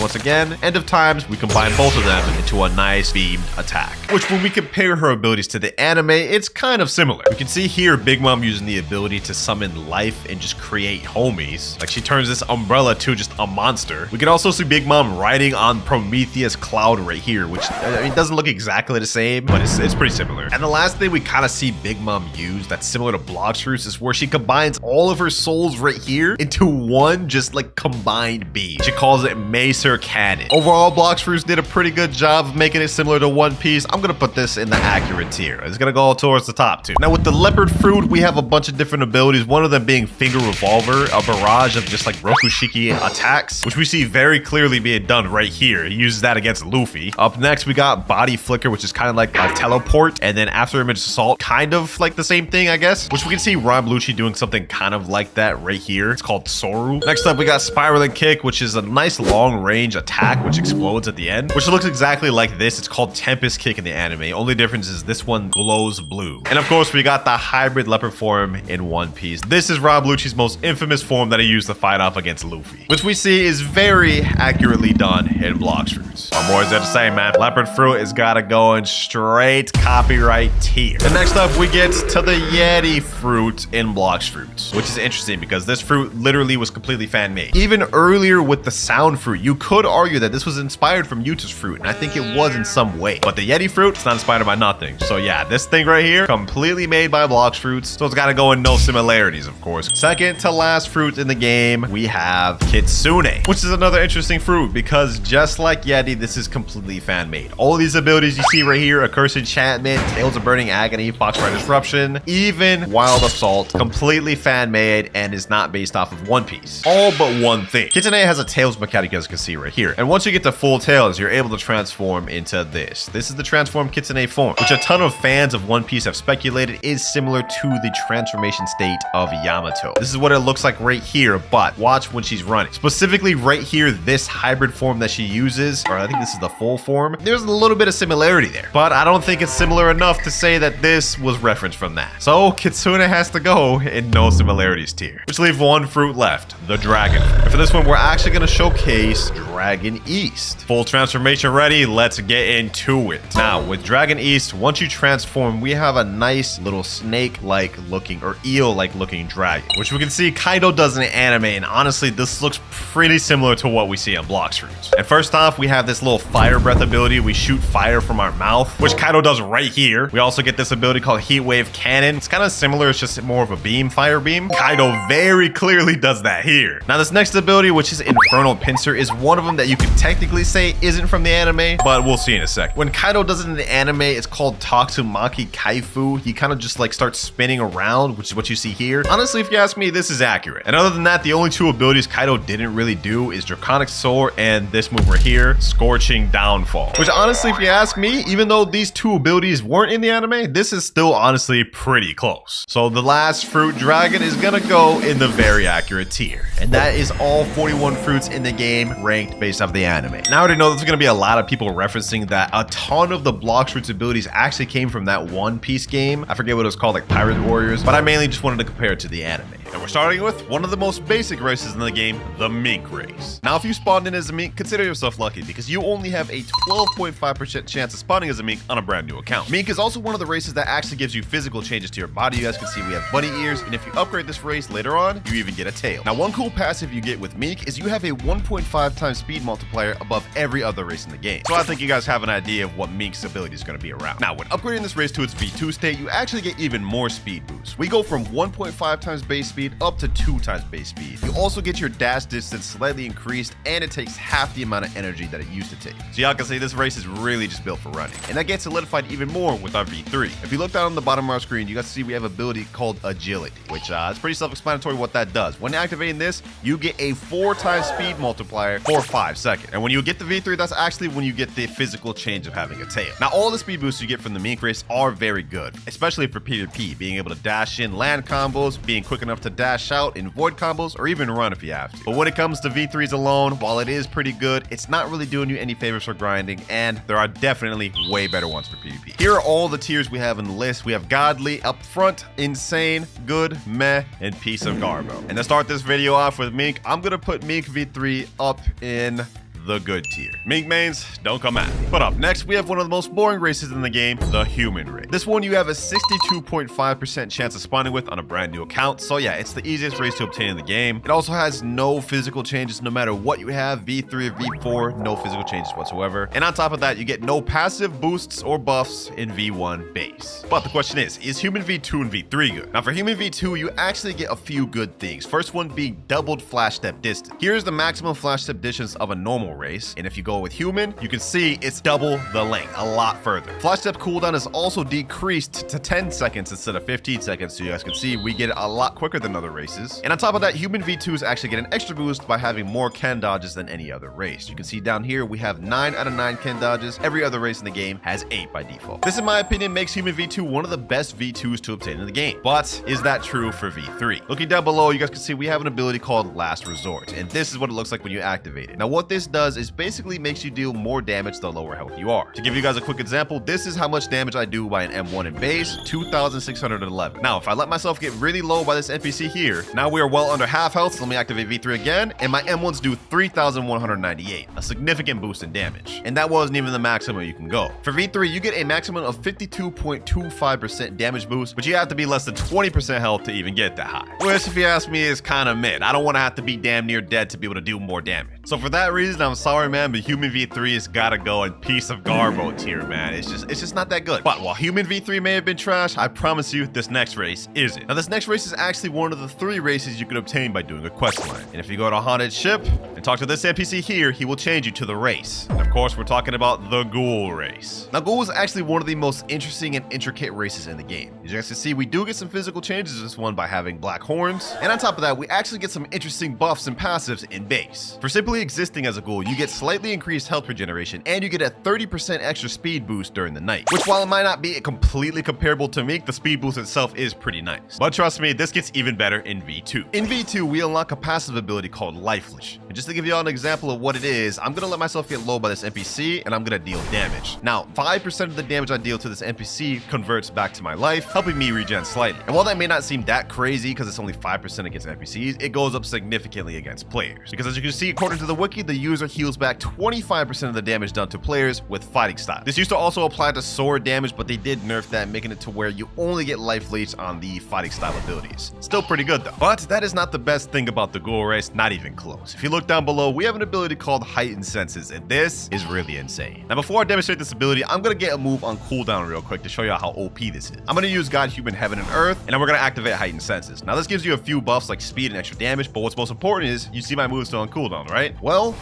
once again. End of Times, we combine both of them into a nice beamed attack, which when we compare her abilities to the anime, it's kind of similar. We can see here Big Mom using the ability to summon life and just create homies. Like she turns this umbrella to just a monster. We can also see Big Mom riding on Prometheus Cloud right here, which I mean, doesn't look exactly the same, but it's pretty similar. And the last thing we kind of see Big Mom use that's similar to Blox Fruits is where she combines all of her souls right here into one just like combined beam. She calls it Macer Cannon. Overall, Blox Fruits did a pretty good job of making it similar to One Piece. I'm gonna put this in the accurate tier. It's gonna go towards the top too. Now with the leopard fruit, we have a bunch of different abilities. One of them being Finger Revolver, a barrage of just like Rokushiki attacks, which we see very clearly being done right here. He uses that against Luffy. Up next, we got Body Flicker, which is kind of like a teleport, and then After Image Assault, kind of like the same thing, I guess, which we can see Ron Lucci doing something kind of like that right here. It's called Soru. Next up, we got Spiraling Kick, which is a nice long range attack, which explodes at the end, which looks exactly like this. It's called Tempest Kick in the anime. Only difference is this one glows blue. And of course, we got the hybrid leopard form in One Piece. This is Rob Lucci's most infamous form that he used to fight off against Luffy, which we see is very accurately done in Blox Fruits. What more is there to say, man? Leopard fruit has got to go in straight copyright tier. And next up, we get to the Yeti fruit in Blox Fruits, which is interesting because this fruit literally was completely fan-made. Even earlier with the sound fruit, you could argue that this was inspired from Yuta's fruit, and I think it was in some way. But the Yeti fruit, it's not inspired by nothing. So yeah, this thing right here, completely made by Blox Fruits, so it's got to go in no similarities, of course. Second to last fruit in the game, we have Kitsune, which is another interesting fruit because just like Yeti, this is completely fan-made. All these abilities you see right here, Accursed Enchantment, Tales of Burning Agony, Foxfire Disruption, even Wild Assault, completely fan-made and is not based off of One Piece. All but one thing. Kitsune has a Tails mechanic, as you can see right here. And once you get to full Tails, you're able to transform into this. This is the transformed Kitsune form, which a ton of fans of One Piece have speculated is similar to the transformation state of Yamato. This is what it looks like right here, but watch when she's running. Specifically right here, this hybrid form that she uses, or I think this is the full form, there's a little bit of similarity there, but I don't think it's similar enough to say that this was referenced from that. So Kitsune has to go in no similarities tier, which leaves one fruit left, the dragon fruit. And for this one, we're actually going to showcase Dragon East. Full transformation ready, let's get into it. Now with Dragon East, once you you transform, we have a nice little snake-like looking or eel-like looking dragon, which we can see Kaido does in the anime. And honestly, this looks pretty similar to what we see on Blox fruits. And first off, we have this little fire breath ability. We shoot fire from our mouth, which Kaido does right here. We also get this ability called Heat Wave Cannon. It's kind of similar. It's just more of a beam, fire beam. Kaido very clearly does that here. Now, this next ability, which is Infernal Pincer, is one of them that you could technically say isn't from the anime, but we'll see in a sec. When Kaido does it in the anime, it's called Tatsumaki Kaifu. He kind of just like starts spinning around, which is what you see here. Honestly, if you ask me, this is accurate. And other than that, the only two abilities Kaido didn't really do is Draconic Soar and this move right here, Scorching Downfall. Which honestly, if you ask me, even though these two abilities weren't in the anime, this is still honestly pretty close. So the last fruit dragon is gonna go in the very accurate tier. And that is all 41 fruits in the game ranked based off the anime. Now I already know there's gonna be a lot of people referencing that a ton of the Blox fruits abilities actually came from that One Piece game. I forget what it was called, like Pirate Warriors, but I mainly just wanted to compare it to the anime. And we're starting with one of the most basic races in the game, the mink race. Now, if you spawned in as a mink, consider yourself lucky because you only have a 12.5% chance of spawning as a mink on a brand new account. Mink is also one of the races that actually gives you physical changes to your body. You guys can see we have bunny ears, and if you upgrade this race later on, you even get a tail. Now, one cool passive you get with mink is you have a 1.5 times speed multiplier above every other race in the game. So I think you guys have an idea of what mink's ability is going to be around. Now, when upgrading this race to its V2 state, you actually get even more speed boosts. We go from 1.5 times base speed up to 2 times base speed. You also get your dash distance slightly increased, and it takes half the amount of energy that it used to take. So y'all can see this race is really just built for running, and that gets solidified even more with our V3. If you look down on the bottom of our screen, you guys see we have an ability called Agility, which it's pretty self-explanatory what that does. When activating this, you get a 4 times speed multiplier for 5 seconds. And when you get the V3, that's actually when you get the physical change of having a tail. Now, all the speed boosts you get from the mink race are very good, especially for PvP, being able to dash in land combos, being quick enough to dash out in void combos, or even run if you have to. But when it comes to V3s alone, while it is pretty good, it's not really doing you any favors for grinding, and there are definitely way better ones for PvP. Here are all the tiers we have in the list. We have Godly, Up Front, Insane, Good, Meh, and Piece of Garbo. And to start this video off with Mink, I'm gonna put Mink V3 up in the good tier. Mink mains, don't come at me. But up next, we have one of the most boring races in the game, the human race. This one you have a 62.5% chance of spawning with on a brand new account. So yeah, it's the easiest race to obtain in the game. It also has no physical changes no matter what you have, V3 or V4, no physical changes whatsoever. And on top of that, you get no passive boosts or buffs in V1 base. But the question is human V2 and V3 good? Now for human V2, you actually get a few good things. First one being doubled flash step distance. Here's the maximum flash step distance of a normal race, and if you go with human, you can see it's double the length, a lot further. Flash step cooldown is also decreased to 10 seconds instead of 15 seconds, so you guys can see we get it a lot quicker than other races. And on top of that, human V2s actually get an extra boost by having more Ken dodges than any other race. You can see down here we have 9 out of 9 Ken dodges. Every other race in the game has 8 by default. This, in my opinion, makes human V2 one of the best V2s to obtain in the game. But is that true for V3? Looking down below, you guys can see we have an ability called Last Resort, and this is what it looks like when you activate it. Now what this does is basically makes you deal more damage the lower health you are. To give you guys a quick example, this is how much damage I do by an M1 in base, 2,611. Now, if I let myself get really low by this NPC here, now we are well under half health, so let me activate V3 again, and my M1s do 3,198, a significant boost in damage. And that wasn't even the maximum you can go. For V3, you get a maximum of 52.25% damage boost, but you have to be less than 20% health to even get that high. Which, if you ask me, is kind of mid. I don't want to have to be damn near dead to be able to do more damage. So for that reason, I'm sorry, man, but human V3 has gotta go in Piece of Garbo tier, man. It's just not that good. But while human V3 may have been trash, I promise you this next race isn't. Now this next race is actually one of the 3 races you can obtain by doing a quest line. And if you go to a haunted ship and talk to this NPC here, he will change you to the race. And of course, we're talking about the Ghoul race. Now Ghoul is actually one of the most interesting and intricate races in the game. As you guys can see, we do get some physical changes in this one by having black horns. And on top of that, we actually get some interesting buffs and passives in base. For simply existing as a ghoul, you get slightly increased health regeneration, and you get a 30% extra speed boost during the night, which, while it might not be completely comparable to Mink, the speed boost itself is pretty nice. But trust me, this gets even better in V2. In V2, we unlock a passive ability called Lifeless. And just to give you all an example of what it is, I'm gonna let myself get low by this NPC, and I'm gonna deal damage. Now, 5% of the damage I deal to this NPC converts back to my life, helping me regen slightly. And while that may not seem that crazy because it's only 5% against NPCs, it goes up significantly against players. Because as you can see, according to the wiki, the user also heals back 25% of the damage done to players with fighting style. This used to also apply to sword damage, but they did nerf that, making it to where you only get life leech on the fighting style abilities. Still pretty good though. But that is not the best thing about the ghoul race, not even close. If you look down below, we have an ability called Heightened Senses, and this is really insane. Now before I demonstrate this ability, I'm gonna get a move on cooldown real quick to show you how OP this is. I'm gonna use God, Human, Heaven, and Earth, and then we're gonna activate Heightened Senses. Now this gives you a few buffs like speed and extra damage, but what's most important is you see my move still on cooldown, right? Well,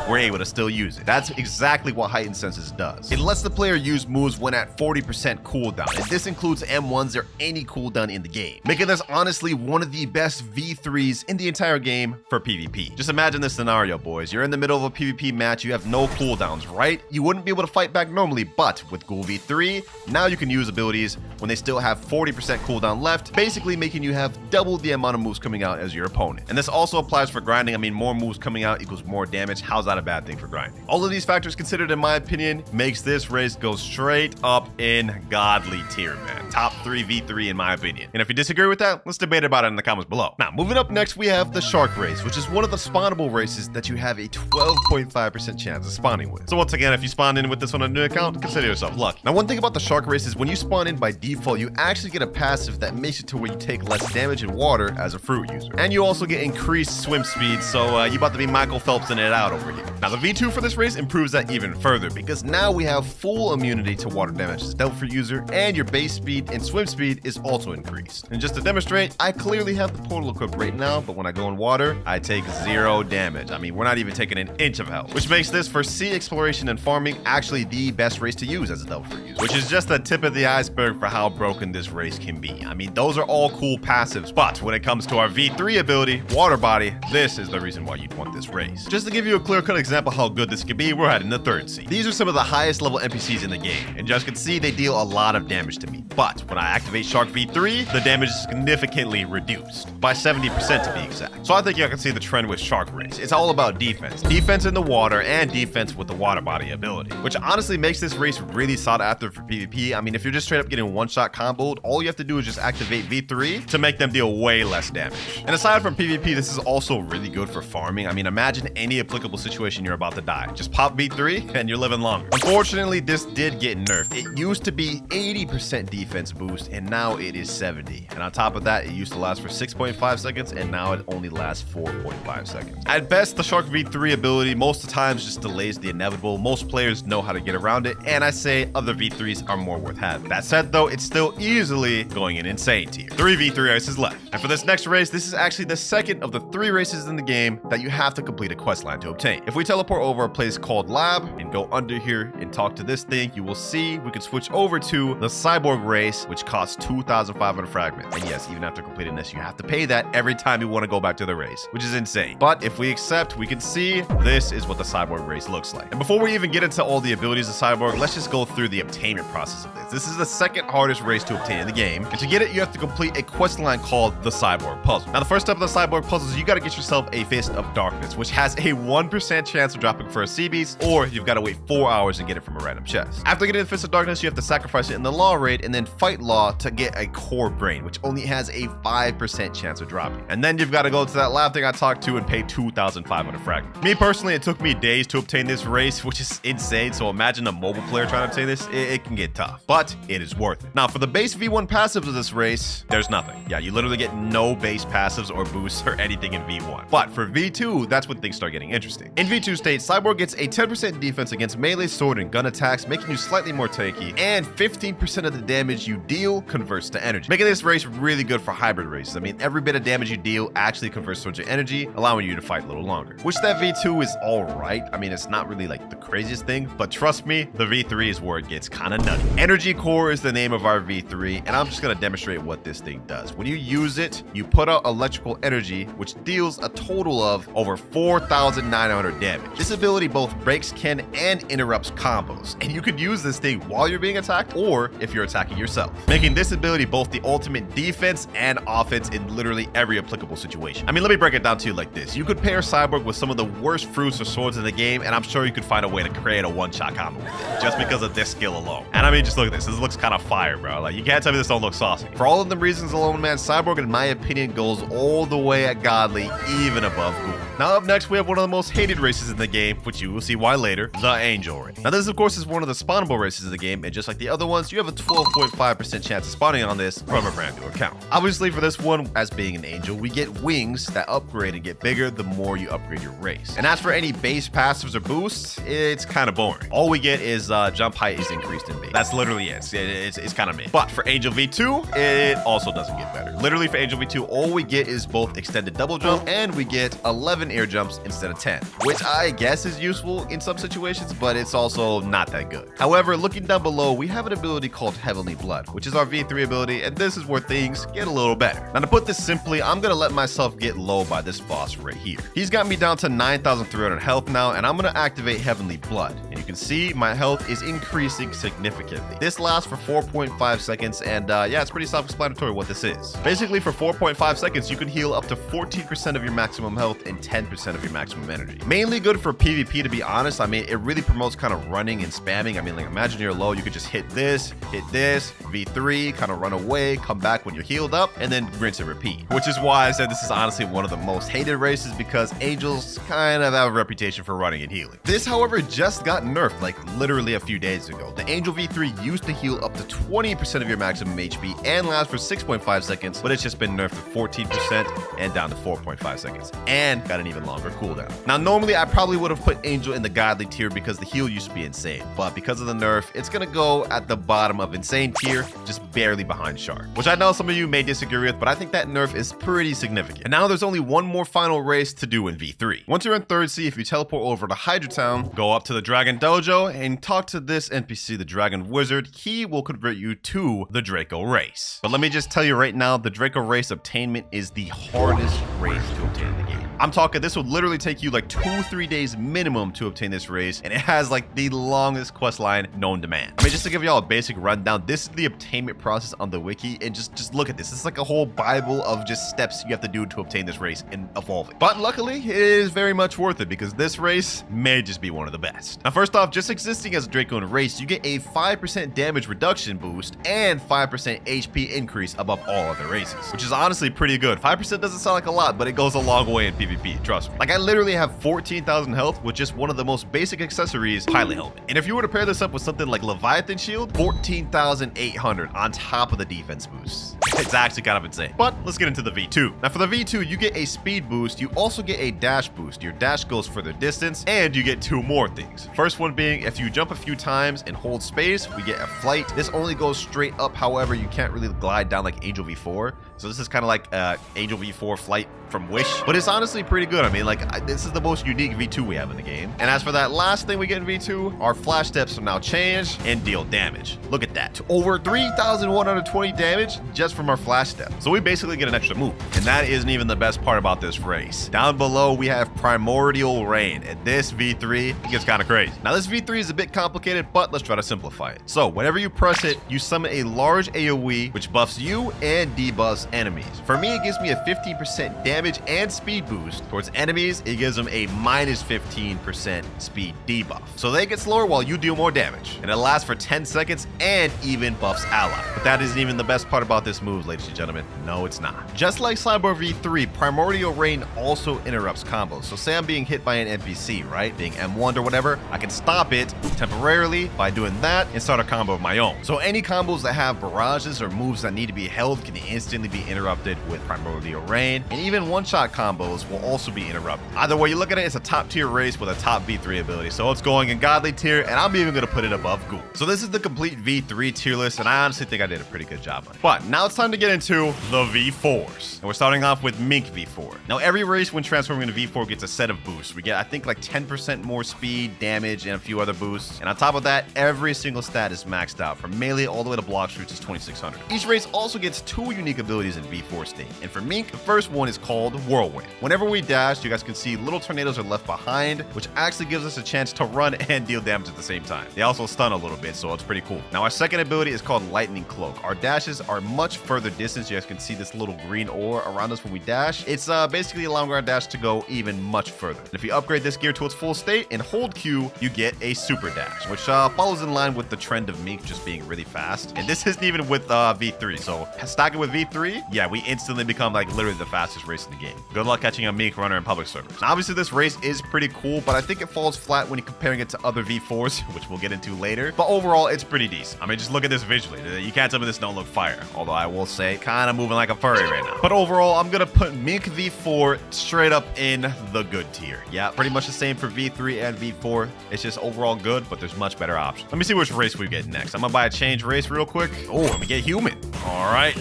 we're able to still use it. That's exactly what Heightened Senses does. It lets the player use moves when at 40% cooldown, and this includes M1s or any cooldown in the game, making this honestly one of the best V3s in the entire game for PvP. Just imagine this scenario, boys. You're in the middle of a PvP match, you have no cooldowns, right? You wouldn't be able to fight back normally, but with Ghoul V3, now you can use abilities when they still have 40% cooldown left, basically making you have double the amount of moves coming out as your opponent. And this also applies for grinding. I mean, more moves coming out equals more damage. How's that a bad thing for grinding? All of these factors considered, in my opinion, makes this race go straight up in godly tier, man. Top 3 V3 in my opinion. And if you disagree with that, let's debate about it in the comments below. Now, moving up next, we have the Shark race, which is one of the spawnable races that you have a 12.5% chance of spawning with. So once again, if you spawn in with this on a new account, consider yourself lucky. Now, one thing about the Shark race is when you spawn in by default, you actually get a passive that makes it to where you take less damage in water as a fruit user. And you also get increased swim speed, so you about to be Michael Phelpsing it out over here. Now, the V2 for this race improves that even further, because now we have full immunity to water damage as a devil fruit user, and your base speed and swim speed is also increased. And just to demonstrate, I clearly have the portal equipped right now, but when I go in water, I take 0 damage. I mean, we're not even taking an inch of health, which makes this for sea exploration and farming actually the best race to use as a devil fruit user, which is just the tip of the iceberg for how broken this race can be. I mean, those are all cool passives, but when it comes to our V3 ability, Water Body, this is the reason why you'd want this race. Just to give you a clear-cut example how good this could be, we're heading to 3rd sea. These are some of the highest level NPCs in the game, and you guys can see they deal a lot of damage to me. But when I activate Shark V3, the damage is significantly reduced, by 70% to be exact. So I think y'all can see the trend with Shark race. It's all about defense. Defense in the water and defense with the Water Body ability, which honestly makes this race really sought after for PvP. I mean, if you're just straight up getting one-shot comboed, all you have to do is just activate V3 to make them deal way less damage. And aside from PvP, this is also really good for farming. I mean, imagine any applicable situation you're about to die. Just pop V3 and you're living longer. Unfortunately, this did get nerfed. It used to be 80% defense boost, and now it is 70. And on top of that, it used to last for 6.5 seconds, and now it only lasts 4.5 seconds. At best, the Shark V3 ability most of the times just delays the inevitable. Most players know how to get around it, and I say other V3s are more worth having. That said though, it's still easily going in insane tier. 3 V3 races left. And for this next race, this is actually the second of the 3 races in the game that you have to complete a quest line to obtain. If we teleport over a place called Lab and go under here and talk to this thing, you will see we can switch over to the Cyborg race, which costs 2,500 fragments. And yes, even after completing this, you have to pay that every time you want to go back to the race, which is insane. But if we accept, we can see this is what the Cyborg race looks like. And before we even get into all the abilities of Cyborg, let's just go through the obtainment process of this. This is the second hardest race to obtain in the game, and to get it, you have to complete a quest line called the Cyborg Puzzle. Now, the first step of the Cyborg Puzzle is you got to get yourself a Fist of Darkness, which has a 1% chance of dropping for a sea beast, or you've got to wait 4 hours and get it from a random chest. After getting the Fist of Darkness, you have to sacrifice it in the Law raid and then fight Law to get a Core Brain, which only has a 5% chance of dropping. And then you've got to go to that lab thing I talked to and pay 2,500 fragments. Me personally, it took me days to obtain this race, which is insane. So imagine a mobile player trying to obtain this. It can get tough, but it is worth it. Now, for the base V1 passives of this race, there's nothing. Yeah, you literally get no base passives or boosts or anything in V1. But for V2, that's when things start getting interesting. In V2 state, Cyborg gets a 10% defense against melee, sword, and gun attacks, making you slightly more tanky, and 15% of the damage you deal converts to energy, making this race really good for hybrid races. I mean, every bit of damage you deal actually converts towards your energy, allowing you to fight a little longer, which that V2 is all right. I mean, it's not really like the craziest thing, but trust me, the V3 is where it gets kind of nutty. Energy Core is the name of our V3, and I'm just going to demonstrate what this thing does. When you use it, you put out electrical energy, which deals a total of over 4,900 damage. This ability both breaks, can, and interrupts combos, and you could use this thing while you're being attacked or if you're attacking yourself, making this ability both the ultimate defense and offense in literally every applicable situation. I mean, let me break it down to you like this. You could pair Cyborg with some of the worst fruits or swords in the game, and I'm sure you could find a way to create a one-shot combo with it, just because of this skill alone. And I mean, just look at this. This looks kind of fire, bro. Like, you can't tell me this don't look saucy. For all of the reasons alone, man, Cyborg, in my opinion, goes all the way at godly, even above Ghoul. Now, up next, we have one of the most hated races in the game, which you will see why later, the Angel race. Now this of course is one of the spawnable races in the game, and just like the other ones, you have a 12.5% chance of spawning on this from a brand new account. Obviously for this one, as being an Angel, we get wings that upgrade and get bigger the more you upgrade your race. And as for any base passives or boosts, it's kind of boring. All we get is jump height is increased in base. That's literally it. It's kind of mid. But for Angel V2, it also doesn't get better. Literally for Angel V2, all we get is both extended double jump and we get 11 air jumps instead of 10, which I guess is useful in some situations, but it's also not that good. However, looking down below, we have an ability called Heavenly Blood, which is our V3 ability, and this is where things get a little better. Now to put this simply, I'm gonna let myself get low by this boss right here. He's got me down to 9,300 health now, and I'm gonna activate Heavenly Blood. And you can see my health is increasing significantly. This lasts for 4.5 seconds, and yeah, it's pretty self-explanatory what this is. Basically, for 4.5 seconds, you can heal up to 14% of your maximum health and 10% of your maximum energy. Mainly good for PvP, to be honest. I mean, it really promotes kind of running and spamming. I mean, like, imagine you're low, you could just hit this, V3, kind of run away, come back when you're healed up, and then rinse and repeat. Which is why I said this is honestly one of the most hated races, because Angels kind of have a reputation for running and healing. This, however, just got nerfed like literally a few days ago. The Angel V3 used to heal up to 20% of your maximum HP and last for 6.5 seconds, but it's just been nerfed to 14% and down to 4.5 seconds, and got an even longer cooldown. Now, normally I probably would have put Angel in the godly tier because the heal used to be insane, but because of the nerf, it's gonna go at the bottom of insane tier, just barely behind Shark, which I know some of you may disagree with, but I think that nerf is pretty significant. And now there's only one more final race to do in V3. Once you're in 3rd Sea, if you teleport over to Hydra Town, go up to the Dragon Dojo and talk to this NPC, the Dragon Wizard. He will convert you to the Draco race. But let me just tell you right now, the Draco race obtainment is the hardest race to obtain in the game. I'm talking, this would literally take you like 2-3 days minimum to obtain this race, and it has like the longest quest line known to man. I mean, just to give y'all a basic rundown, this is the obtainment process on the wiki, and just look at this. It's like a whole bible of just steps you have to do to obtain this race and evolve it. But luckily, it is very much worth it, because this race may just be one of the best. Now, first off, just existing as a Draco in a race, you get a 5% damage reduction boost and 5% HP increase above all other races, which is honestly pretty good. 5% doesn't sound like a lot, but it goes a long way in PvP, trust me. Like, I literally have 14,000 health with just one of the most basic accessories, Pilot Helmet. And if you were to pair this up with something like Leviathan Shield, 14,800 on top of the defense boost. It's actually kind of insane. But let's get into the V2. Now for the V2, you get a speed boost. You also get a dash boost. Your dash goes further distance, and you get 2 more things. First one being, if you jump a few times and hold space, we get a flight. This only goes straight up. However, you can't really glide down like Angel V4. So this is kind of like Angel V4 flight from Wish, but it's honestly pretty good. I mean, like, this is the most unique V2 we have in the game. And as for that last thing we get in V2, our flash steps are now changed and deal damage. Look at that, over 3,120 damage just from our flash step. So we basically get an extra move, and that isn't even the best part about this race. Down below, we have Primordial Rain, and this V3 gets kind of crazy. Now this V3 is a bit complicated, but let's try to simplify it. So whenever you press it, you summon a large AoE, which buffs you and debuffs enemies. For me, it gives me a 15% damage and speed boost. Towards enemies, it gives them a minus 15% speed debuff. So they get slower while you deal more damage. And it lasts for 10 seconds and even buffs allies. But that isn't even the best part about this move, ladies and gentlemen. No, it's not. Just like Cyber V3, Primordial Rain also interrupts combos. So say I'm being hit by an NPC, right? Being M1 or whatever, I can stop it temporarily by doing that and start a combo of my own. So any combos that have barrages or moves that need to be held can instantly be interrupted with Primordial Rain. And even one-shot combos will also be interrupted. Either way you look at it, it's a top-tier race with a top V3 ability. So it's going in godly tier, and I'm even going to put it above Ghoul. So this is the complete V3 tier list, and I honestly think I did a pretty good job on it. But now it's time to get into the V4s. And we're starting off with Mink V4. Now every race when transforming into V4 gets a set of boosts. We get, I think, like 10% more speed, damage, and a few other boosts. And on top of that, every single stat is maxed out, from melee all the way to Blox, which is 2,600. Each race also gets 2 unique abilities in V4 state. And for Mink, the first one is called Whirlwind. Whenever we dash, you guys can see little tornadoes are left behind, which actually gives us a chance to run and deal damage at the same time. They also stun a little bit, so it's pretty cool. Now our second ability is called Lightning Cloak. Our dashes are much further distance. You guys can see this little green ore around us when we dash. It's basically allowing our dash to go even much further. And if you upgrade this gear to its full state and hold Q, you get a super dash, which follows in line with the trend of Mink just being really fast. And this isn't even with V3, so stacking with V3, yeah, we instantly become like literally the fastest race race in the game. Good luck catching a meek runner in public servers. Now, obviously, this race is pretty cool, but I think it falls flat when you're comparing it to other V4s, which we'll get into later. But overall, it's pretty decent. I mean, just look at this visually. You can't tell me this don't look fire. Although I will say, kind of moving like a furry right now. But overall, I'm gonna put Mink V4 straight up in the good tier. Yeah, pretty much the same for V3 and V4. It's just overall good, but there's much better options. Let me see which race we get next. I'm gonna buy a change race real quick. Oh, let me get human. All right.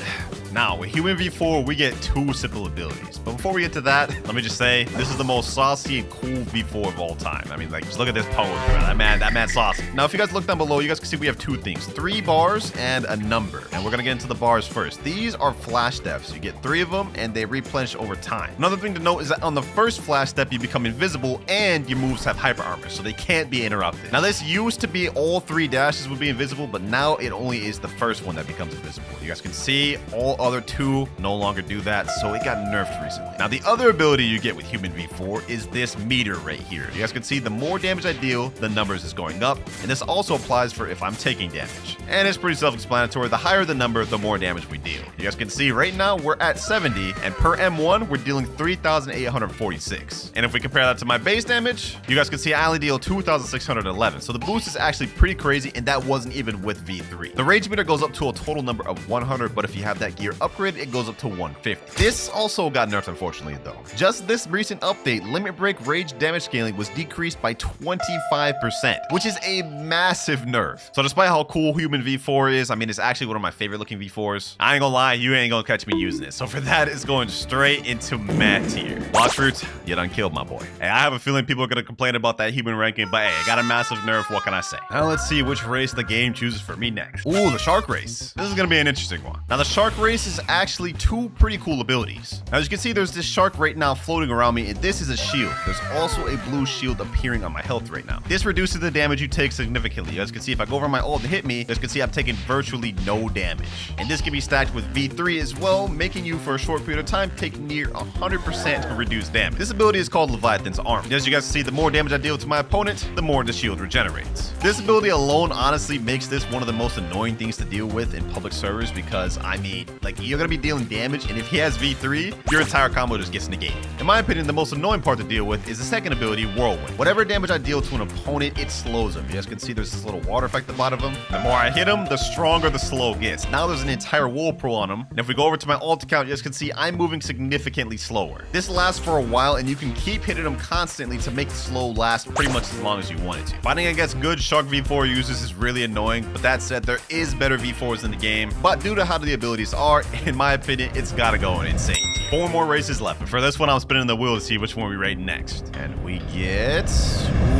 Now, with Human V4, we get 2 simple abilities. But before we get to that, let me just say, this is the most saucy and cool V4 of all time. I mean, like, just look at this pose, bro. That man's saucy. Now, if you guys look down below, you guys can see we have 2 things. 3 bars and a number. And we're gonna get into the bars first. These are flash steps. You get 3 of them, and they replenish over time. Another thing to note is that on the first flash step, you become invisible, and your moves have hyper armor, so they can't be interrupted. Now, this used to be all 3 dashes would be invisible, but now it only is the first one that becomes invisible. You guys can see all other 2 no longer do that, so it got nerfed recently. Now, the other ability you get with Human V4 is this meter right here. You guys can see the more damage I deal, the numbers is going up, and this also applies for if I'm taking damage. And it's pretty self-explanatory. The higher the number, the more damage we deal. You guys can see right now we're at 70, and per M1, we're dealing 3,846. And if we compare that to my base damage, you guys can see I only deal 2,611. So the boost is actually pretty crazy, and that wasn't even with V3. The rage meter goes up to a total number of 100, but if you have that gear upgrade, it goes up to 150. This also got nerfed, unfortunately, though. Just this recent update, limit break rage damage scaling was decreased by 25%, which is a massive nerf. So despite how cool Human V4 is, I mean, it's actually one of my favorite looking V4s. I ain't gonna lie, you ain't gonna catch me using it. So for that, it's going straight into mad tier. Blox Fruits, you done killed my boy. Hey, I have a feeling people are gonna complain about that human ranking, but hey, I got a massive nerf, what can I say? Now let's see which race the game chooses for me next. Ooh, the shark race. This is gonna be an interesting one. Now the shark race is actually 2 pretty cool abilities. Now, as you can see, there's this shark right now floating around me, and this is a shield. There's also a blue shield appearing on my health right now. This reduces the damage you take significantly. You guys can see if I go over my ult to hit me, you guys can see I'm taking virtually no damage. And this can be stacked with V3 as well, making you for a short period of time take near 100% reduced damage. This ability is called Leviathan's Arm. As you guys see, the more damage I deal to my opponent, the more the shield regenerates. This ability alone honestly makes this one of the most annoying things to deal with in public servers because, I mean, like, you're gonna be dealing damage, and if he has V3, your entire combo just gets negated. In my opinion, the most annoying part to deal with is the second ability, Whirlwind. Whatever damage I deal to an opponent, it slows him. You guys can see there's this little water effect at the bottom of him. The more I hit him, the stronger the slow gets. Now there's an entire whirlpool on him, and if we go over to my ult account, you guys can see I'm moving significantly slower. This lasts for a while, and you can keep hitting him constantly to make the slow last pretty much as long as you want it to. Fighting against good Shark V4 users is really annoying, but that said, there is better V4s in the game, but due to how the abilities are, in my opinion, it's gotta go insane. 4 more races left, and for this one, I'm spinning the wheel to see which one we rate next. And we get...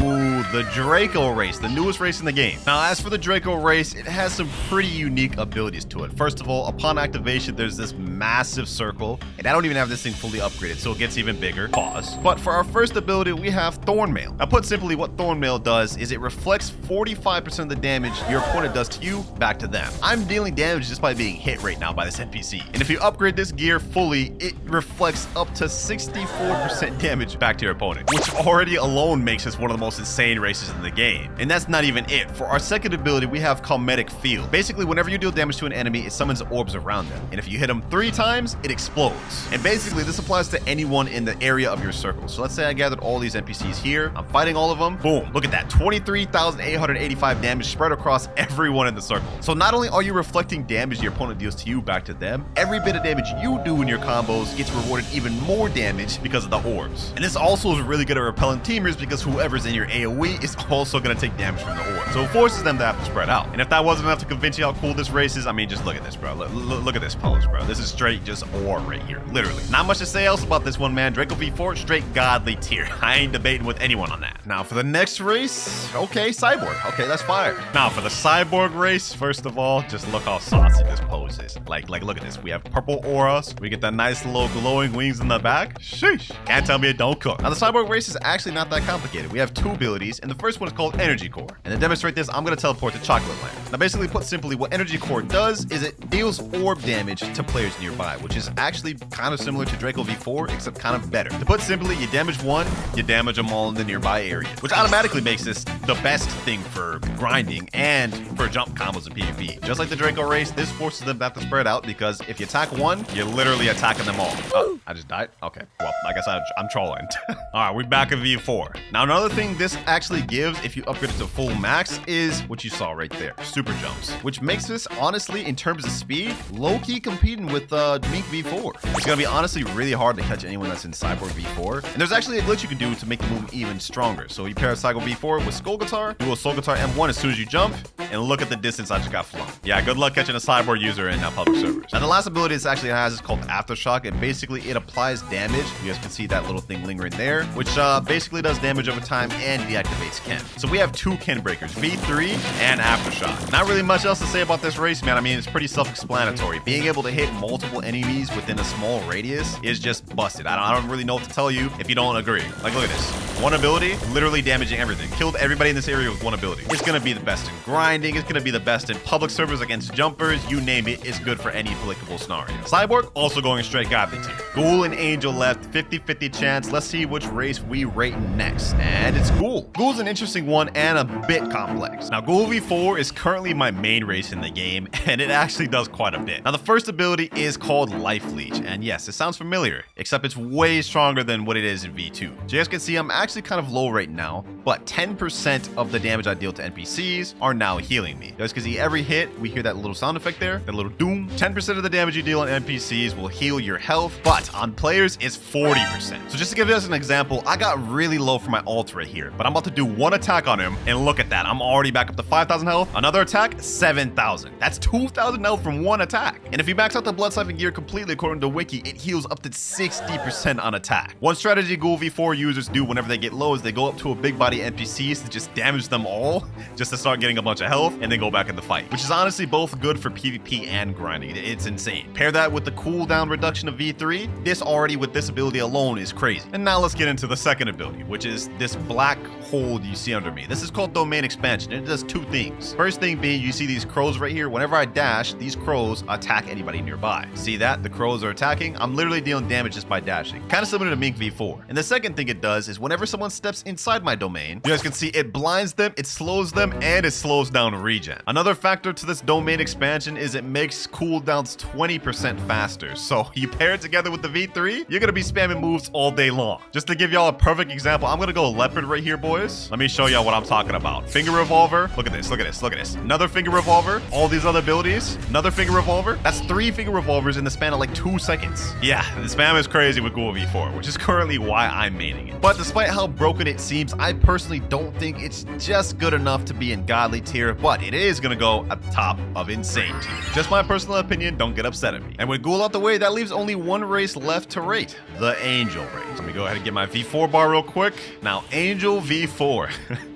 ooh, the Draco race, the newest race in the game. Now, as for the Draco race, it has some pretty unique abilities to it. First of all, upon activation, there's this massive circle, and I don't even have this thing fully upgraded, so it gets even bigger. Pause. But for our first ability, we have Thornmail. Now, put simply, what Thornmail does is it reflects 45% of the damage your opponent does to you back to them. I'm dealing damage just by being hit right now by this NPC. And if you upgrade this gear fully, it reflects up to 64% damage back to your opponent, which already alone makes this one of the most insane races in the game. And that's not even it. For our second ability, we have Calmetic Field. Basically, whenever you deal damage to an enemy, it summons orbs around them. And if you hit them 3 times, it explodes. And basically, this applies to anyone in the area of your circle. So let's say I gathered all these NPCs here. I'm fighting all of them. Boom. Look at that. 23,885 damage spread across everyone in the circle. So not only are you reflecting damage your opponent deals to you back to them, every bit of damage you do in your combos gets rewarded even more damage because of the orbs. And this also is really good at repelling teamers because whoever's in your AoE is also going to take damage from the orb. So it forces them to have to spread out. And if that wasn't enough to convince you how cool this race is, I mean, just look at this, bro. Look at this pose, bro. This is straight just ore right here. Literally. Not much to say else about this one, man. Draco V4, straight godly tier. I ain't debating with anyone on that. Now, for the next race, okay, Cyborg. Okay, that's fire. Now, for the Cyborg race, first of all, just look how saucy this pose is. Like, look at this. We have purple auras. We get that nice little glowing wings in the back. Sheesh. Can't tell me it don't cook. Now, the Cyborg race is actually not that complicated. We have 2 abilities, and the first one is called Energy Core. And to demonstrate this, I'm going to teleport to Chocolate Land. Now basically put simply, what Energy Core does is it deals orb damage to players nearby, which is actually kind of similar to Draco V4, except kind of better. To put simply, you damage one, you damage them all in the nearby area, which automatically makes this the best thing for grinding and for jump combos in PvP. Just like the Draco race, this forces them to have to spread out, because if you attack one, you're literally attacking them all. Oh, I just died? Okay, well, I guess I'm trolling. All right, we're back in V4. Now, another thing this actually gives if you upgrade it to full max is what you saw right there, super jumps, which makes this, honestly, in terms of speed, low-key competing with Mink V4. It's gonna be honestly really hard to catch anyone that's in Cyborg V4, and there's actually a glitch you can do to make the move even stronger. So you pair Cyborg V4 with Skull Guitar, do a Soul Guitar M1 as soon as you jump, and look at the distance I just got flung. Yeah, good luck catching a Cyborg user in public servers. Now, the last ability this actually has is called Aftershock, and basically it applies damage. You guys can see that little thing lingering there, which basically does damage over time and deactivates Ken. So we have two Ken breakers, V3 and Aftershock. Not really much else to say about this race, man. I mean, it's pretty self-explanatory. Being able to hit multiple enemies within a small radius is just busted. I don't really know what to tell you if you don't agree. Like, look at this. One ability, literally damaging everything. Killed everybody in this area with one ability. It's gonna be the best in grinding. It's gonna be the best in public servers against jumpers. You name it, it's good for any applicable scenario. Cyborg, also going straight godly tier. Ghoul and Angel left, 50-50 chance. Let's see which race we rate next. And it's Ghoul. Ghoul's an interesting one and a bit complex. Now, Ghoul V4 is currently my main race in the game, and it actually does quite a bit. Now, the first ability is called Life Leech, and yes, it sounds familiar, except it's way stronger than what it is in V2. So you guys can see I'm actually kind of low right now, but 10% of the damage I deal to NPCs are now healing me. You guys can see every hit, we hear that little sound effect there, that little doom. 10% of the damage you deal on NPCs will heal your health, but on players it's 40%. So just to give you guys an example, I got really low for my ult right here, but I'm about to do one attack on him, and look at that, I'm already back up to 5,000 health. Another attack, 7,000. That's 2,000 health from one attack. And if you max out the Blood Siphon gear completely according to Wiki, it heals up to 60% on attack. One strategy Ghoul V4 users do whenever they get low is they go up to a big body NPCs to just damage them all, just to start getting a bunch of health, and then go back in the fight, which is honestly both good for PvP and grinding. It's insane. Pair that with the cooldown reduction of V3, this already with this ability alone is crazy. And now let's get into the second ability, which is this black hole you see under me. This is called Domain Expansion. It does two things. First thing being, you see these crows right here. Whenever I dash, these crows attack anybody nearby. See that? The crows are attacking. I'm literally dealing damage just by dashing. Kind of similar to Mink V4. And the second thing it does is whenever someone steps inside my domain, you guys can see it blinds them, it slows them, and it slows down regen. Another factor to this Domain Expansion is it makes cooldowns 20% faster. So you pair it together with the V3, you're gonna be spamming moves all day long. Just to give y'all a perfect example, I'm gonna go Leopard right here, boys. Let me show y'all what I'm talking about. Finger Revolver. Look at this, look at this, look at this. Another Finger Revolver. All these other abilities. Another Finger Revolver. That's 3 Finger Revolvers in the span of like 2 seconds. Yeah, the spam is crazy with Ghoul V4, which is currently why I'm maining it. But despite how broken it seems, I personally don't think it's just good enough to be in godly tier, but it is gonna go at the top of insane tier. Just my personal opinion, don't get upset at me. And with Ghoul out the way, that leaves only one race left to rate, the Angel race. Let me go ahead and get my V4 bar real quick. Now, Angel V4,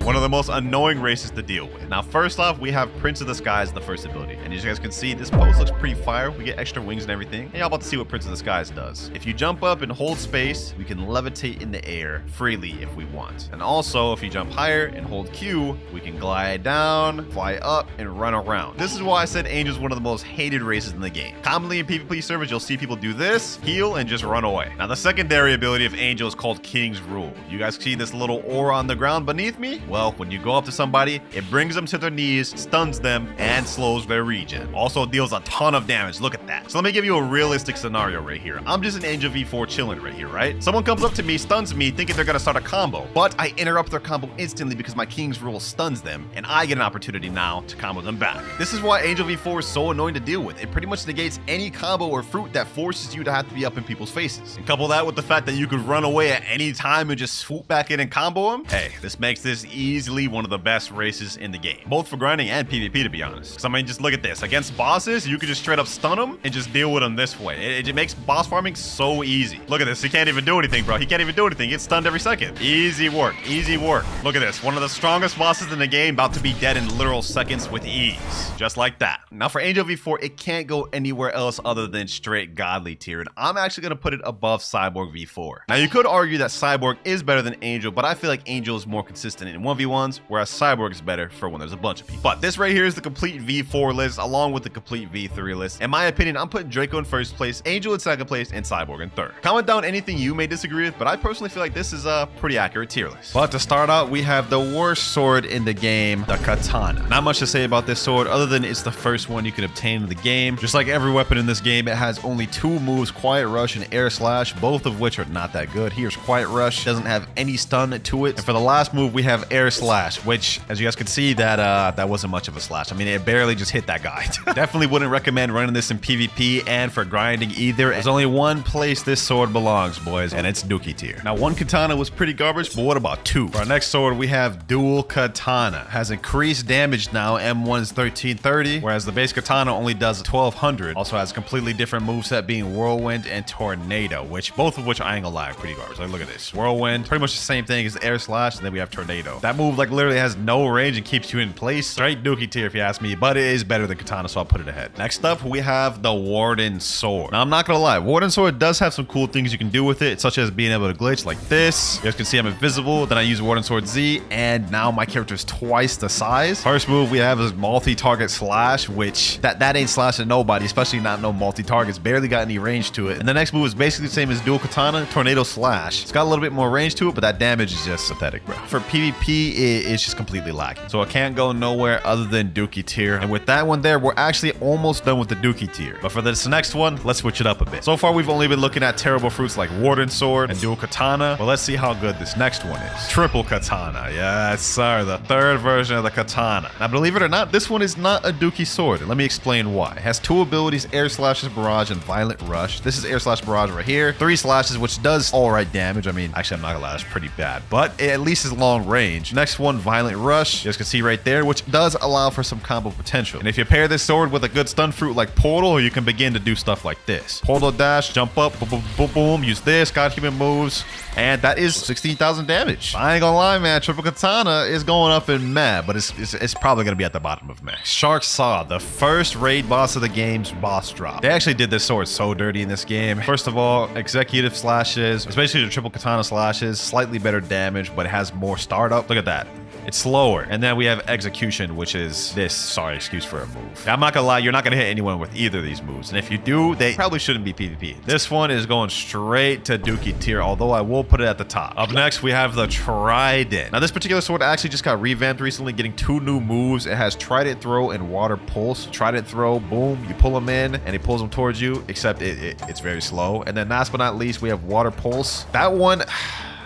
one of the most annoying races to deal with. Now, first off, we have Prince of the Skies, the first ability. And as you guys can see, this pose looks pretty fire. We get extra wings and everything. And y'all about to see what Prince of the Skies does. If you jump up and hold space, we can levitate in the air freely if we want. And also, if you jump higher and hold Q, we can glide down, fly up, and run around. This is why I said Angel is one of the most hated races in the game. Commonly in PvP servers, you'll see people do this, heal, and just run away. Now, the secondary ability of Angel is called King's Rule. You guys see this little aura on the ground beneath me? Well, when you go up to somebody, it brings them to their knees, stuns them, and slows their regen. Also deals a ton of damage. Look at that. So let me give you a realistic scenario right here. I'm just an Angel V4 chilling right here, right? Someone comes up to me, stuns me, thinking they're gonna start a combo, but I interrupt their combo instantly because my King's Rule stuns them, and I get an opportunity now to combo them back. This is why Angel V4 is so annoying to deal with. It pretty much negates any combo or fruit that forces you to have to be up in people's faces. And couple that with the fact that you could run away at any time and just swoop back in and combo them. Hey, this makes this easily one of the best races in the game, both for grinding and PvP, to be honest. So I mean, just look at this. Against bosses, you could just straight up stun them and just deal with them this way. It makes boss farming so easy. Look at this. He can't even do anything, bro. He can't even do anything. He gets stunned every second. Easy work. Easy work. Look at this. One of the strongest bosses in the game about to be dead in literal seconds with ease. Just like that. Now for Angel V4, it can't go anywhere else other than straight godly tier, and I'm actually going to put it above Cyborg V4. Now you could argue that Cyborg is better than Angel, but I feel like Angel is more consistent in 1v1s, whereas Cyborg is better for when there's a bunch of people. But this right here is the complete V4 list along with the complete V3 list. In my opinion, I'm putting Draco in first place, Angel in second place, and Cyborg in third. Comment down anything you may disagree with, but I personally feel like this is a pretty accurate tier list. But to start out, we have the worst sword in the game, the Katana. Not much to say about this sword other than it's the first one you can obtain in the game. Just like every weapon in this game, it has only two moves, Quiet Rush and Air Slash, both of which are not that good. Here's Quiet Rush, doesn't have any stun to it. And for the last move, we have Air Slash, which, as you guys can see, that wasn't much of a slash. I mean, it barely just hit that guy. Definitely wouldn't recommend running this in PvP and for grinding either. There's only one place this sword belongs, boys, and it's Dookie tier. Now, one Katana was pretty garbage, but what about two? For our next sword, we have Dual Katana. Has increased damage now, M1's 1330, whereas the base Katana only does 1200. Also has completely different moveset being Whirlwind and Tornado, both of which I ain't gonna lie, are pretty garbage. Like, look at this. Whirlwind, pretty much the same thing as Air Slash, and then we have Tornado. That move, like, literally has no range and keeps you in place. Straight Dookie tier if you ask me, but it is better than Katana, so I'll put it ahead. Next up, we have the Warden Sword. Now, I'm not gonna lie, Warden Sword does have some cool things you can do with it, such as being able to glitch like this. You guys can see I'm invisible, then I use Warden Sword Z, and now my character is twice the size. First move we have is multi-target slash, which that ain't slashing nobody, especially not no multi-targets. Barely got any range to it. And the next move is basically the same as Dual Katana, Tornado Slash. It's got a little bit more range to it, but that damage is just pathetic, bro. For PvP, it's just completely lacking. So it can't go nowhere other than Dookie tier. And with that one there, we're actually almost done with the Dookie tier. But for this next one, let's switch it up a bit. So far, we've only been looking at terrible fruits like Warden Sword and Dual Katana. Well, let's see how good this next one is. Triple Katana. Yes, sir. The third version of the Katana. Now, believe it or not, this one is not a Dookie sword. And let me explain why. It has two abilities, Air Slashes, Barrage, and Violent Rush. This is Air Slash Barrage right here. 3 slashes, which does all right damage. I mean, actually, I'm not gonna lie, that's pretty bad. But it at least is long range. Next one, Violent Rush. You guys can see right there, which does allow for some combo potential. And if you pair this sword with a good stun fruit like Portal, you can begin to do stuff like this. Portal dash, jump up, boom, boom, boom, boom. Use this, got human moves. And that is 16,000 damage. I ain't gonna lie, man. Triple Katana is going up in meh, but it's probably gonna be at the bottom of meh. Shark Saw, the first raid boss of the game's boss drop. They actually did this sword so dirty in this game. First of all, executive slashes, especially the Triple Katana slashes, slightly better damage, but it has more startup. Look at that. It's slower. And then we have execution, which is this. Sorry, excuse for a move. Now, I'm not gonna lie, you're not gonna hit anyone with either of these moves. And if you do, they probably shouldn't be PvP. This one is going straight to Dookie tier, although I will put it at the top. Up next, we have the Trident. Now, this particular sword actually just got revamped recently, getting 2 new moves. It has Trident Throw and Water Pulse. Trident Throw, boom, you pull him in, and he pulls him towards you, except it's very slow. And then last but not least, we have Water Pulse. That one...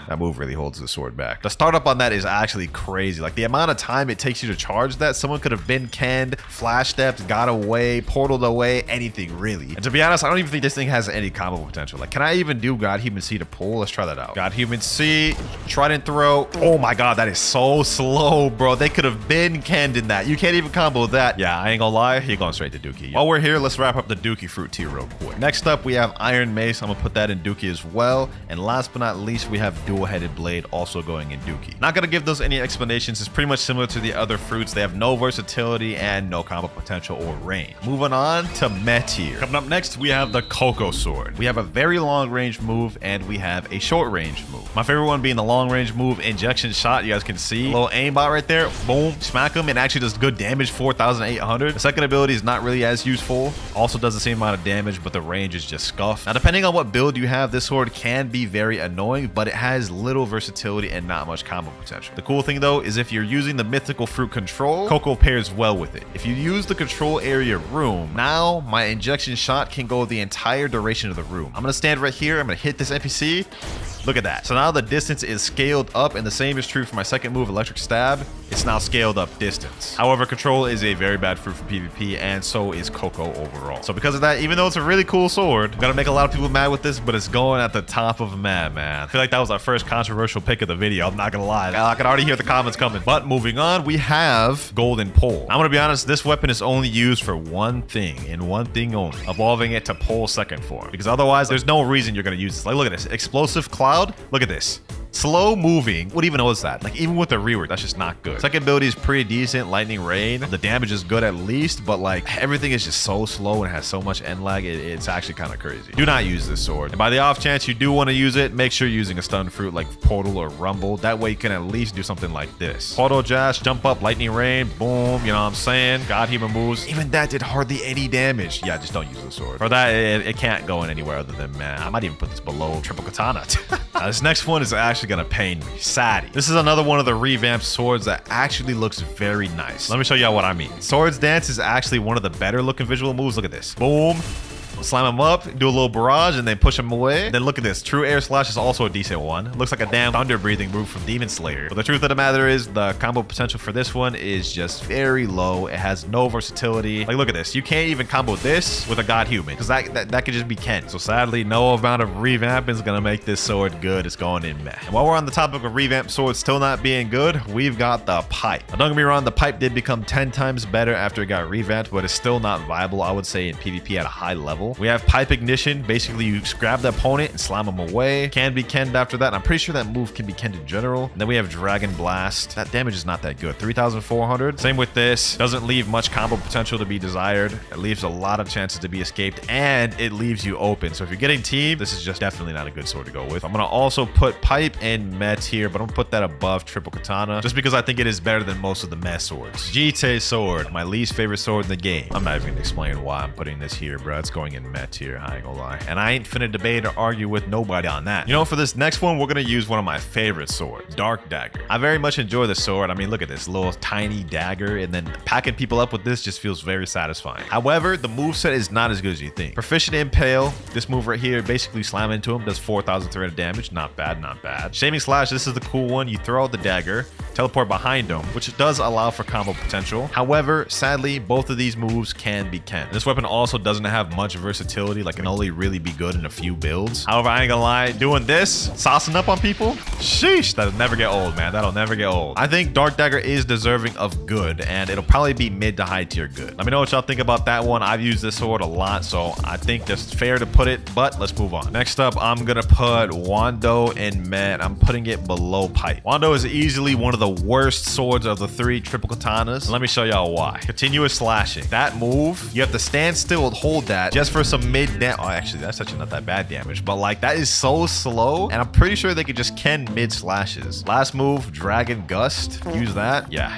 That move really holds the sword back. The startup on that is actually crazy. Like, the amount of time it takes you to charge that, someone could have been canned, flash stepped, got away, portaled away, anything really. And to be honest, I don't even think this thing has any combo potential. Like, can I even do God Human C to pull? Let's try that out. God Human C, Trident Throw. Oh my god, that is so slow, bro. They could have been canned in that. You can't even combo that. Yeah, I ain't gonna lie, you're going straight to Dookie. While we're here, let's wrap up the Dookie fruit tier real quick. Next up, we have Iron Mace. I'm gonna put that in Dookie as well. And last but not least, we have Dual-Headed Blade also going in Dookie. Not gonna give those any explanations. It's pretty much similar to the other fruits. They have no versatility and no combo potential or range. Moving on to Meh tier. Coming up next, we have the Coco Sword. We have a very long range move and we have a short range move. My favorite one being the long range move, Injection Shot. You guys can see a little aimbot right there. Boom, smack him, and actually does good damage, 4,800. The second ability is not really as useful. Also does the same amount of damage, but the range is just scuffed. Now, depending on what build you have, this sword can be very annoying, but it has little versatility and not much combo potential. The cool thing though is if you're using the mythical fruit control, Coco pairs well with it. If you use the control area room, now my injection shot can go the entire duration of the room. I'm gonna stand right here, I'm gonna hit this NPC. Look at that. So now the distance is scaled up, and the same is true for my second move, Electric Stab. It's now scaled up distance. However, control is a very bad fruit for PvP, and so is Coco overall. So because of that, even though it's a really cool sword, I'm gonna make a lot of people mad with this, but it's going at the top of mad, man. I feel like that was our first controversial pick of the video. I'm not gonna lie. I can already hear the comments coming. But moving on, we have Golden Pole. I'm gonna be honest, this weapon is only used for one thing, and one thing only. Evolving it to Pole second form. Because otherwise, there's no reason you're gonna use this. Like, look at this. Explosive Cloud. Look at this. Slow moving. What even was that? Like, even with the rework, that's just not good. Second ability is pretty decent. Lightning Rain. The damage is good at least, but like everything is just so slow and has so much end lag. It's actually kind of crazy. Do not use this sword. And by the off chance you do want to use it, make sure you're using a stun fruit like Portal or Rumble. That way you can at least do something like this. Portal Dash, jump up, Lightning Rain, boom. You know what I'm saying? God Human moves. Even that did hardly any damage. Yeah, just don't use the sword. For that, it can't go in anywhere other than, man, I might even put this below Triple Katana. This next one is actually gonna pain me. Saddy. This is another one of the revamped swords that actually looks very nice. Let me show y'all what I mean. Swords Dance is actually one of the better looking visual moves. Look at this. Boom. Slam him up, do a little barrage, and then push him away. Then look at this. True Air Slash is also a decent one. Looks like a damn thunder breathing move from Demon Slayer. But the truth of the matter is the combo potential for this one is just very low. It has no versatility. Like, look at this. You can't even combo this with a God Human because that could just be Ken. So sadly, no amount of revamping is gonna make this sword good. It's going in meh. And while we're on the topic of revamped swords still not being good, we've got the pipe. Now, don't get me wrong, the pipe did become 10 times better after it got revamped, but it's still not viable, I would say, in PvP at a high level. We have Pipe Ignition. Basically, you grab the opponent and slam them away. Can be kenned after that. And I'm pretty sure that move can be kenned in general. And then we have Dragon Blast. That damage is not that good. 3,400. Same with this. Doesn't leave much combo potential to be desired. It leaves a lot of chances to be escaped, and it leaves you open. So if you're getting team, this is just definitely not a good sword to go with. I'm going to also put Pipe and Met here, but I'm going to put that above Triple Katana just because I think it is better than most of the Met swords. Jite Sword, my least favorite sword in the game. I'm not even going to explain why I'm putting this here, bro. It's going in Met here. I ain't gonna lie. And I ain't finna debate or argue with nobody on that. You know, for this next one, we're gonna use one of my favorite swords, Dark Dagger. I very much enjoy the sword. I mean, look at this little tiny dagger, and then packing people up with this just feels very satisfying. However, the moveset is not as good as you think. Proficient Impale, this move right here, basically slam into him, does 4,300 damage. Not bad, not bad. Shaming Slash, this is the cool one. You throw out the dagger, teleport behind him, which does allow for combo potential. However, sadly, both of these moves can be Ken. This weapon also doesn't have much versatility, like can only really be good in a few builds. However, I ain't gonna lie, doing this, saucing up on people, sheesh, that'll never get old, man. That'll never get old. I think Dark Dagger is deserving of good, and it'll probably be mid to high tier good. Let me know what y'all think about that one. I've used this sword a lot, so I think that's fair to put it, but let's move on. Next up, I'm gonna put Wando and Met. I'm putting it below Pipe. Wando is easily one of the worst swords of the 3 triple katanas. And let me show y'all why. Continuous slashing. That move, you have to stand still and hold that just for some mid damage. Oh, actually, that's actually not that bad damage, but like that is so slow, and I'm pretty sure they could just ken mid slashes. Last move, Dragon Gust. Use that. Yeah.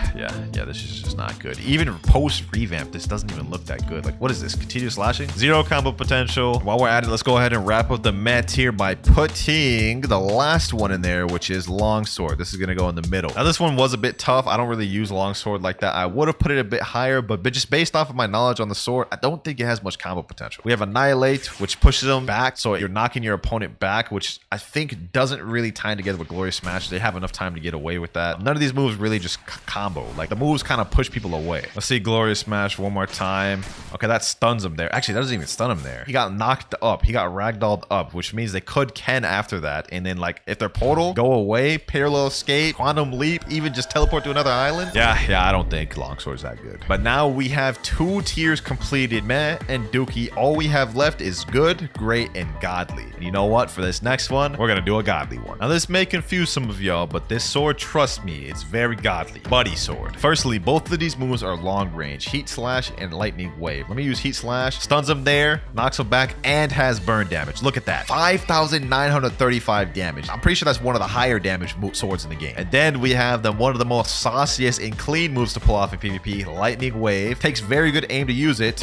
This is just not good. Even post revamp, this doesn't even look that good. Like, what is this? Continuous slashing? Zero combo potential. While we're at it, let's go ahead and wrap up the Met tier by putting the last one in there, which is Longsword. This is gonna go in the middle. Now, this one was a bit tough. I don't really use Longsword like that. I would have put it a bit higher, but just based off of my knowledge on the sword, I don't think it has much combo potential. We have Annihilate, which pushes them back, so you're knocking your opponent back, which I think doesn't really tie together with Glorious Smash. They have enough time to get away with that. None of these moves really just combo. Like, the moves kind of push people away. Let's see Glorious Smash one more time. Okay, that stuns him there. Actually, that doesn't even stun him there. He got knocked up. He got ragdolled up, which means they could Ken after that. And then, like, if their portal, go away, parallel escape, quantum leap, even just teleport to another island. Yeah, I don't think Longsword's that good. But now we have 2 tiers completed, Meh and Dookie. All we have left is good, great, and godly. And you know what? For this next one, we're gonna do a godly one. Now, this may confuse some of y'all, but this sword, trust me, it's very godly. Buddy Sword. Firstly, both of these moves are long range. Heat Slash and Lightning Wave. Let me use Heat Slash. Stuns him there, knocks him back, and has burn damage. Look at that. 5,935 damage. I'm pretty sure that's one of the higher damage swords in the game. And then we have one of the most sauciest and clean moves to pull off in PvP, Lightning Wave. Takes very good aim to use it,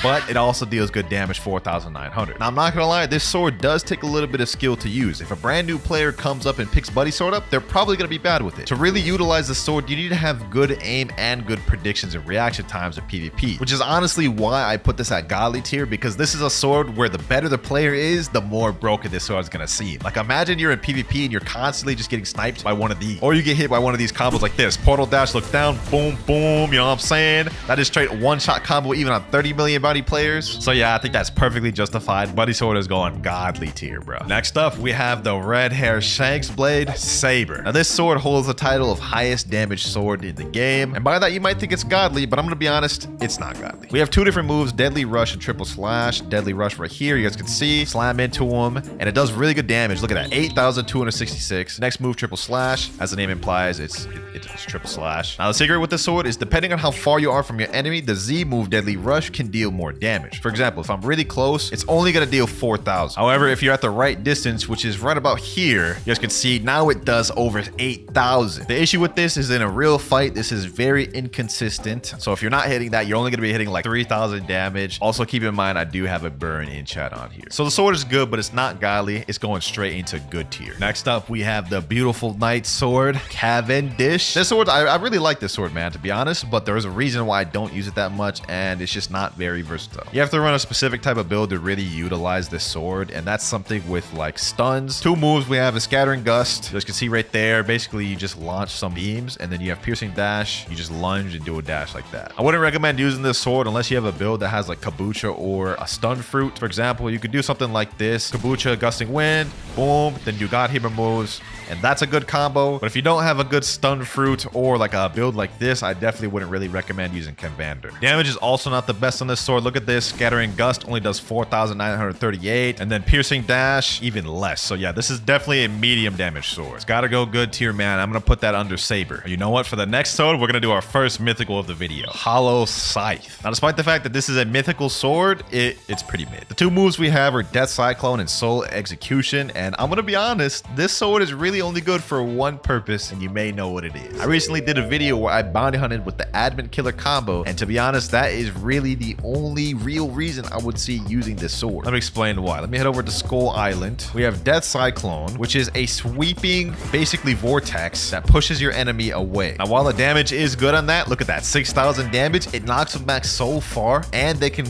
but it also deals good damage, 4,900. Now, I'm not gonna lie, this sword does take a little bit of skill to use. If a brand new player comes up and picks Buddy Sword up, they're probably gonna be bad with it. To really utilize the sword, you need to have good aim and good predictions and reaction times in PvP, which is honestly why I put this at godly tier, because this is a sword where the better the player is, the more broken this sword is gonna seem. Like, imagine you're in PvP and you're constantly just getting sniped by one of these, or you get hit by one of these combos like this. Portal dash, look down, boom, boom, you know what I'm saying? That is straight one-shot combo even on 30 million body players. So yeah, I think that's perfectly justified. Buddy sword is going godly tier, bro. Next up, we have the red hair Shanks blade Saber. Now this sword holds the title of highest damage sword in the game, and by that you might think it's godly, but I'm gonna be honest, it's not godly. We have two different moves, deadly rush and triple slash. Deadly rush right here, you guys can see, slam into him, and it does really good damage. Look at that, 8,266. Next move, triple slash. As the name implies, it's triple slash. Now the secret with this sword is depending on how far you are from your enemy, the Z move deadly rush can deal more damage. For example, if I'm really close, it's only gonna deal 4,000. However, if you're at the right distance, which is right about here, you guys can see now it does over 8,000. The issue with this is in a real fight, this is very inconsistent. So if you're not hitting that, you're only gonna be hitting like 3,000 damage. Also keep in mind, I do have a burn in chat on here. So the sword is good, but it's not godly. It's going straight into good tier. Next up, we have the beautiful knight sword, Cavendish. This sword, I really like this sword, man, to be honest, but there is a reason why I don't use it that much, and it's just not very versatile. You have to run a specific type of build to really utilize this sword, and that's something with like stuns. Two moves we have is scattering gust. You guys can see right there, basically you just launch some beams, and then you have piercing dash. You just lunge and do a dash like that. I wouldn't recommend using this sword unless you have a build that has like kabucha or a stun fruit. For example, you could do something like this, kabucha, gusting wind, boom, then you got hammer moves, and that's a good combo. But if you don't have a good stun fruit or like a build like this, I definitely wouldn't really recommend using Convander. Damage is also not the best on this sword. Look at this, scattering gust only does 4,938, and then piercing dash even less. So yeah, this is definitely a medium damage sword. It's gotta go good tier, man. I'm gonna put that under Saber. You know what? For the next sword, we're gonna do our first mythical of the video, Hollow Scythe. Now, despite the fact that this is a mythical sword, it's pretty mid. The two moves we have are Death Cyclone and Soul Execution, and I'm gonna be honest, this sword is really only good for one purpose, and you may know what it is. I recently did a video where I bounty hunted with the admin killer combo, and to be honest, that is really the only real reason I would see using this sword. Let me explain why. Let me head over to Skull Island. We have Death Cyclone, which is a sweeping, basically vortex that pushes your enemy away. Now, while the damage is good on that, look at that, 6,000 damage. It knocks them back so far, and they can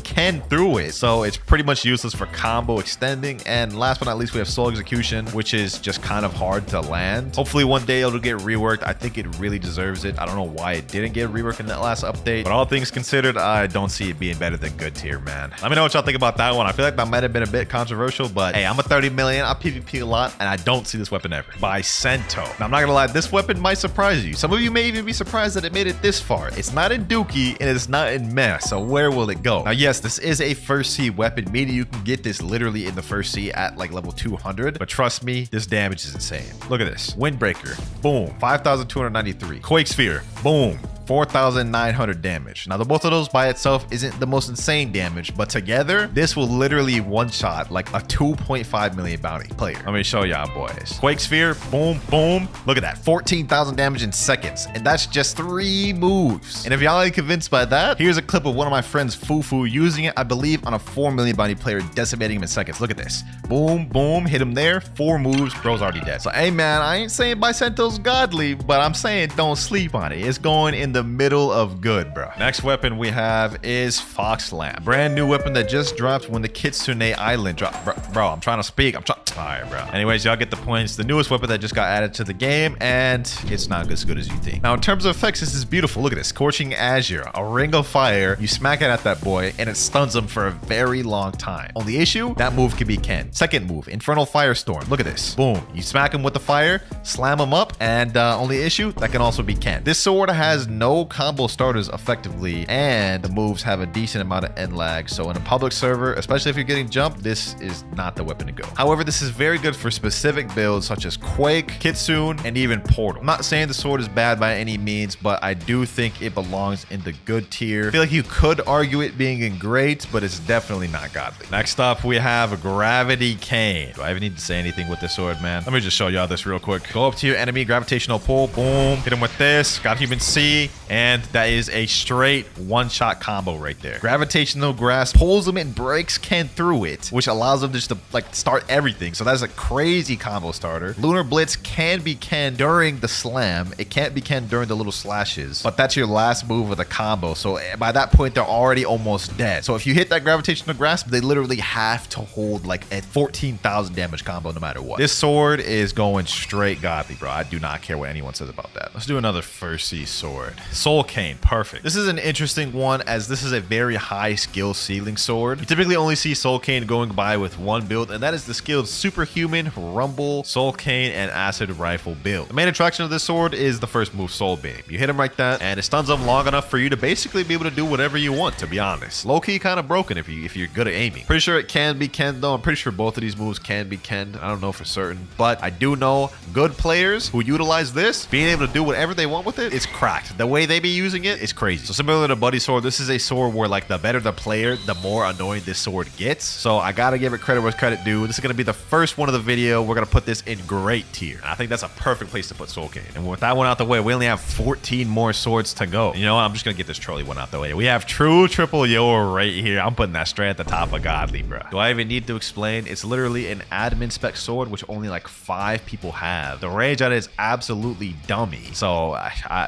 through it. So it's pretty much useless for combo extending. And last but not least, we have Soul Execution, which is just kind of hard to land. Hopefully one day it'll get reworked. I think it really deserves it. I don't know why it didn't get reworked in that last update, but all things considered, I don't see it being better than good tier, man. Let me know what y'all think about that one. I feel like that might have been a bit controversial, but hey, I'm a 30 million. I PvP a lot, and I don't see this weapon ever. By Cento. Now, I'm not gonna lie, this weapon might surprise you. Some of you may even be surprised that it made it this far. It's not in Dookie, and it's not in Mess, so where will it go? Now, yes, this is a first C weapon, meaning you can get this literally in the first C at like level 200, but trust me, this damage is insane. Look at this. Windbreaker, boom, 5,293. Quake Sphere, boom, 4,900 damage. Now, the both of those by itself isn't the most insane damage, but together, this will literally one-shot like a 2.5 million bounty player. Let me show y'all, boys. Quake Sphere, boom, boom. Look at that, 14,000 damage in seconds, and that's just 3 moves. And if y'all ain't convinced by that, here's a clip of one of my friends, Fufu, using it, I believe, on a 4 million bounty player, decimating him in seconds. Look at this. Boom, boom, hit him there, 4 moves, bro's already dead. So, hey, man, I ain't saying Bicento's godly, but I'm saying don't sleep on it. It's going in the middle of good, bro. Next weapon we have is Fox Lamp. Brand new weapon that just dropped when the Kitsune Island dropped. Bro, I'm trying to speak. All right, bro. Anyways, y'all get the points. The newest weapon that just got added to the game, and it's not as good as you think. Now, in terms of effects, this is beautiful. Look at this. Scorching Azure, a ring of fire. You smack it at that boy, and it stuns him for a very long time. Only issue, that move can be Ken. Second move, Infernal Firestorm. Look at this. Boom. You smack him with the fire, slam him up, and only issue, that can also be Ken. This sword has no combo starters effectively, and the moves have a decent amount of end lag. So in a public server, especially if you're getting jumped, this is not the weapon to go. However, this is very good for specific builds such as Quake, Kitsune, and even Portal. I'm not saying the sword is bad by any means, but I do think it belongs in the good tier. I feel like you could argue it being in great, but it's definitely not godly. Next up, we have Gravity Cane. Do I even need to say anything with this sword, man? Let me just show y'all this real quick. Go up to your enemy, gravitational pull, boom, hit him with this, got human C, and that is a straight one-shot combo right there. Gravitational grasp pulls him and breaks Ken through it, which allows him just to like start everything. So that's a crazy combo starter. Lunar Blitz can be Ken during the slam. It can't be Ken during the little slashes, but that's your last move of the combo. So by that point, they're already almost dead. So if you hit that gravitational grasp, they literally have to hold like a 14,000 damage combo no matter what. This sword is going straight godly, bro. I do not care what anyone says about that. Let's do another first C sword. Soul Cane, perfect. This is an interesting one as this is a very high skill ceiling sword. You typically only see Soul Cane going by with one build, and that is the skilled Superhuman, Rumble, Soul Cane, and Acid Rifle build. The main attraction of this sword is the first move, Soul Beam. You hit him like that, and it stuns him long enough for you to basically be able to do whatever you want, to be honest. Low-key kind of broken if you're good at aiming. Pretty sure it can be Ken though. I'm pretty sure both of these moves can be Ken. I don't know for certain, but I do know good players who utilize this, being able to do whatever they want with it, is cracked. The way they be using it is crazy. So similar to Buddy Sword, this is a sword where like the better the player, the more annoying this sword gets. So I gotta give it credit where credit due. This is gonna be the first one of the video. We're gonna put this in great tier. And I think that's a perfect place to put Soul Cane. And with that one out the way, we only have 14 more swords to go. You know what? I'm just gonna get this trolley one out the way. We have True Triple Yor right here. I'm putting that straight at the top of Godly, bro. Do I even need to explain? It's literally an admin spec sword, which only like 5 people have. The range on it is absolutely dummy. So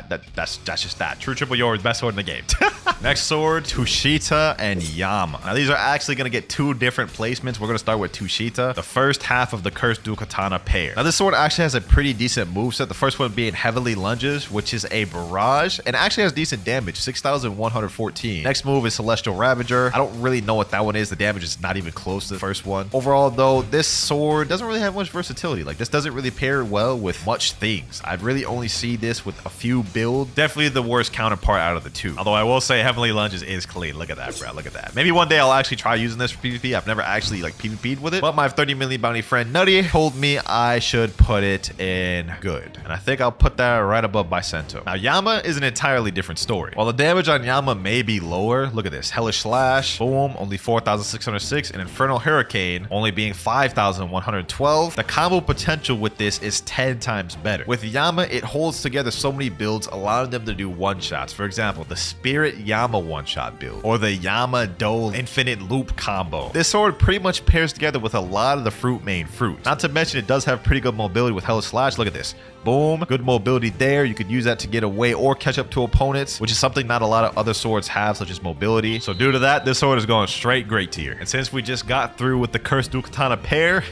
that's just that. True Triple Yor is best sword in the game. Next sword, Tushita and Yama. Now these are actually gonna get 2 different placements. We're gonna start with Tushita, the first half of the Cursed Dual Katana pair. Now this sword actually has a pretty decent moveset. The first one being Heavily Lunges, which is a barrage, and actually has decent damage, 6,114. Next move is Celestial Ravager. I don't really know what that one is. The damage is not even close to the first one. Overall though, this sword doesn't really have much versatility. Like this doesn't really pair well with much things. I really only see this with a few builds. Definitely the worst counterpart out of the 2. Although I will say Heavenly Lunges is clean. Look at that, bro. Look at that. Maybe one day I'll actually try using this for PvP. I've never actually like PvP'd with it, but my 30 million bounty friend Nutty told me I should put it in good. And I think I'll put that right above Bicento. Now Yama is an entirely different story. While the damage on Yama may be lower, look at this. Hellish Slash, boom, only 4,606, and Infernal Hurricane only being 5,112. The combo potential with this is 10 times better. With Yama, it holds together so many builds, allowing them to do one-shots. For example, the Spirit Yama one-shot build, or the Yama Dole Infinite Loop combo. This sword pretty much pairs together with a lot of the fruit main fruit. Not to mention it does have pretty good mobility with Hellish Slash. Look at this. Boom, good mobility there. You could use that to get away or catch up to opponents, which is something not a lot of other swords have, such as mobility. So due to that, this sword is going straight great tier. And since we just got through with the Cursed Dual Katana pair,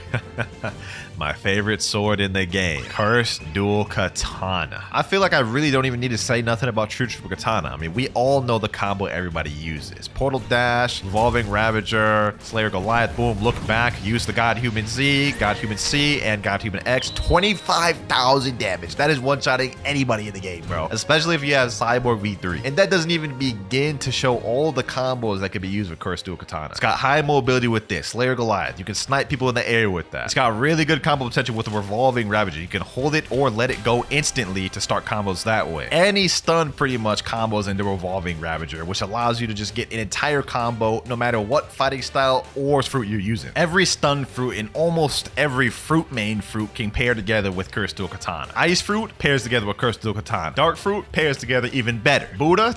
my favorite sword in the game, Cursed Dual Katana. I feel like I really don't even need to say nothing about True Triple Katana. I mean, we all know the combo everybody uses. Portal Dash, Revolving Ravager, Slayer Goliath, boom, look back, use the God Human Z, God Human C, and God Human X. 25,000 damage. That is one-shotting anybody in the game, bro. Especially if you have Cyborg V3. And that doesn't even begin to show all the combos that can be used with Cursed Dual Katana. It's got high mobility with this, Slayer Goliath. You can snipe people in the air with that. It's got really good combo potential with the Revolving Ravager. You can hold it or let it go instantly to start combos that way. Any stun pretty much combos into Revolving Ravager, which allows you to just get an entire combo no matter what fighting style or fruit you're using. Every stun fruit and almost every fruit main fruit can pair together with Cursed Dual Katana. Ice fruit pairs together with Cursed Dual Katana. Dark fruit pairs together even better. Buddha,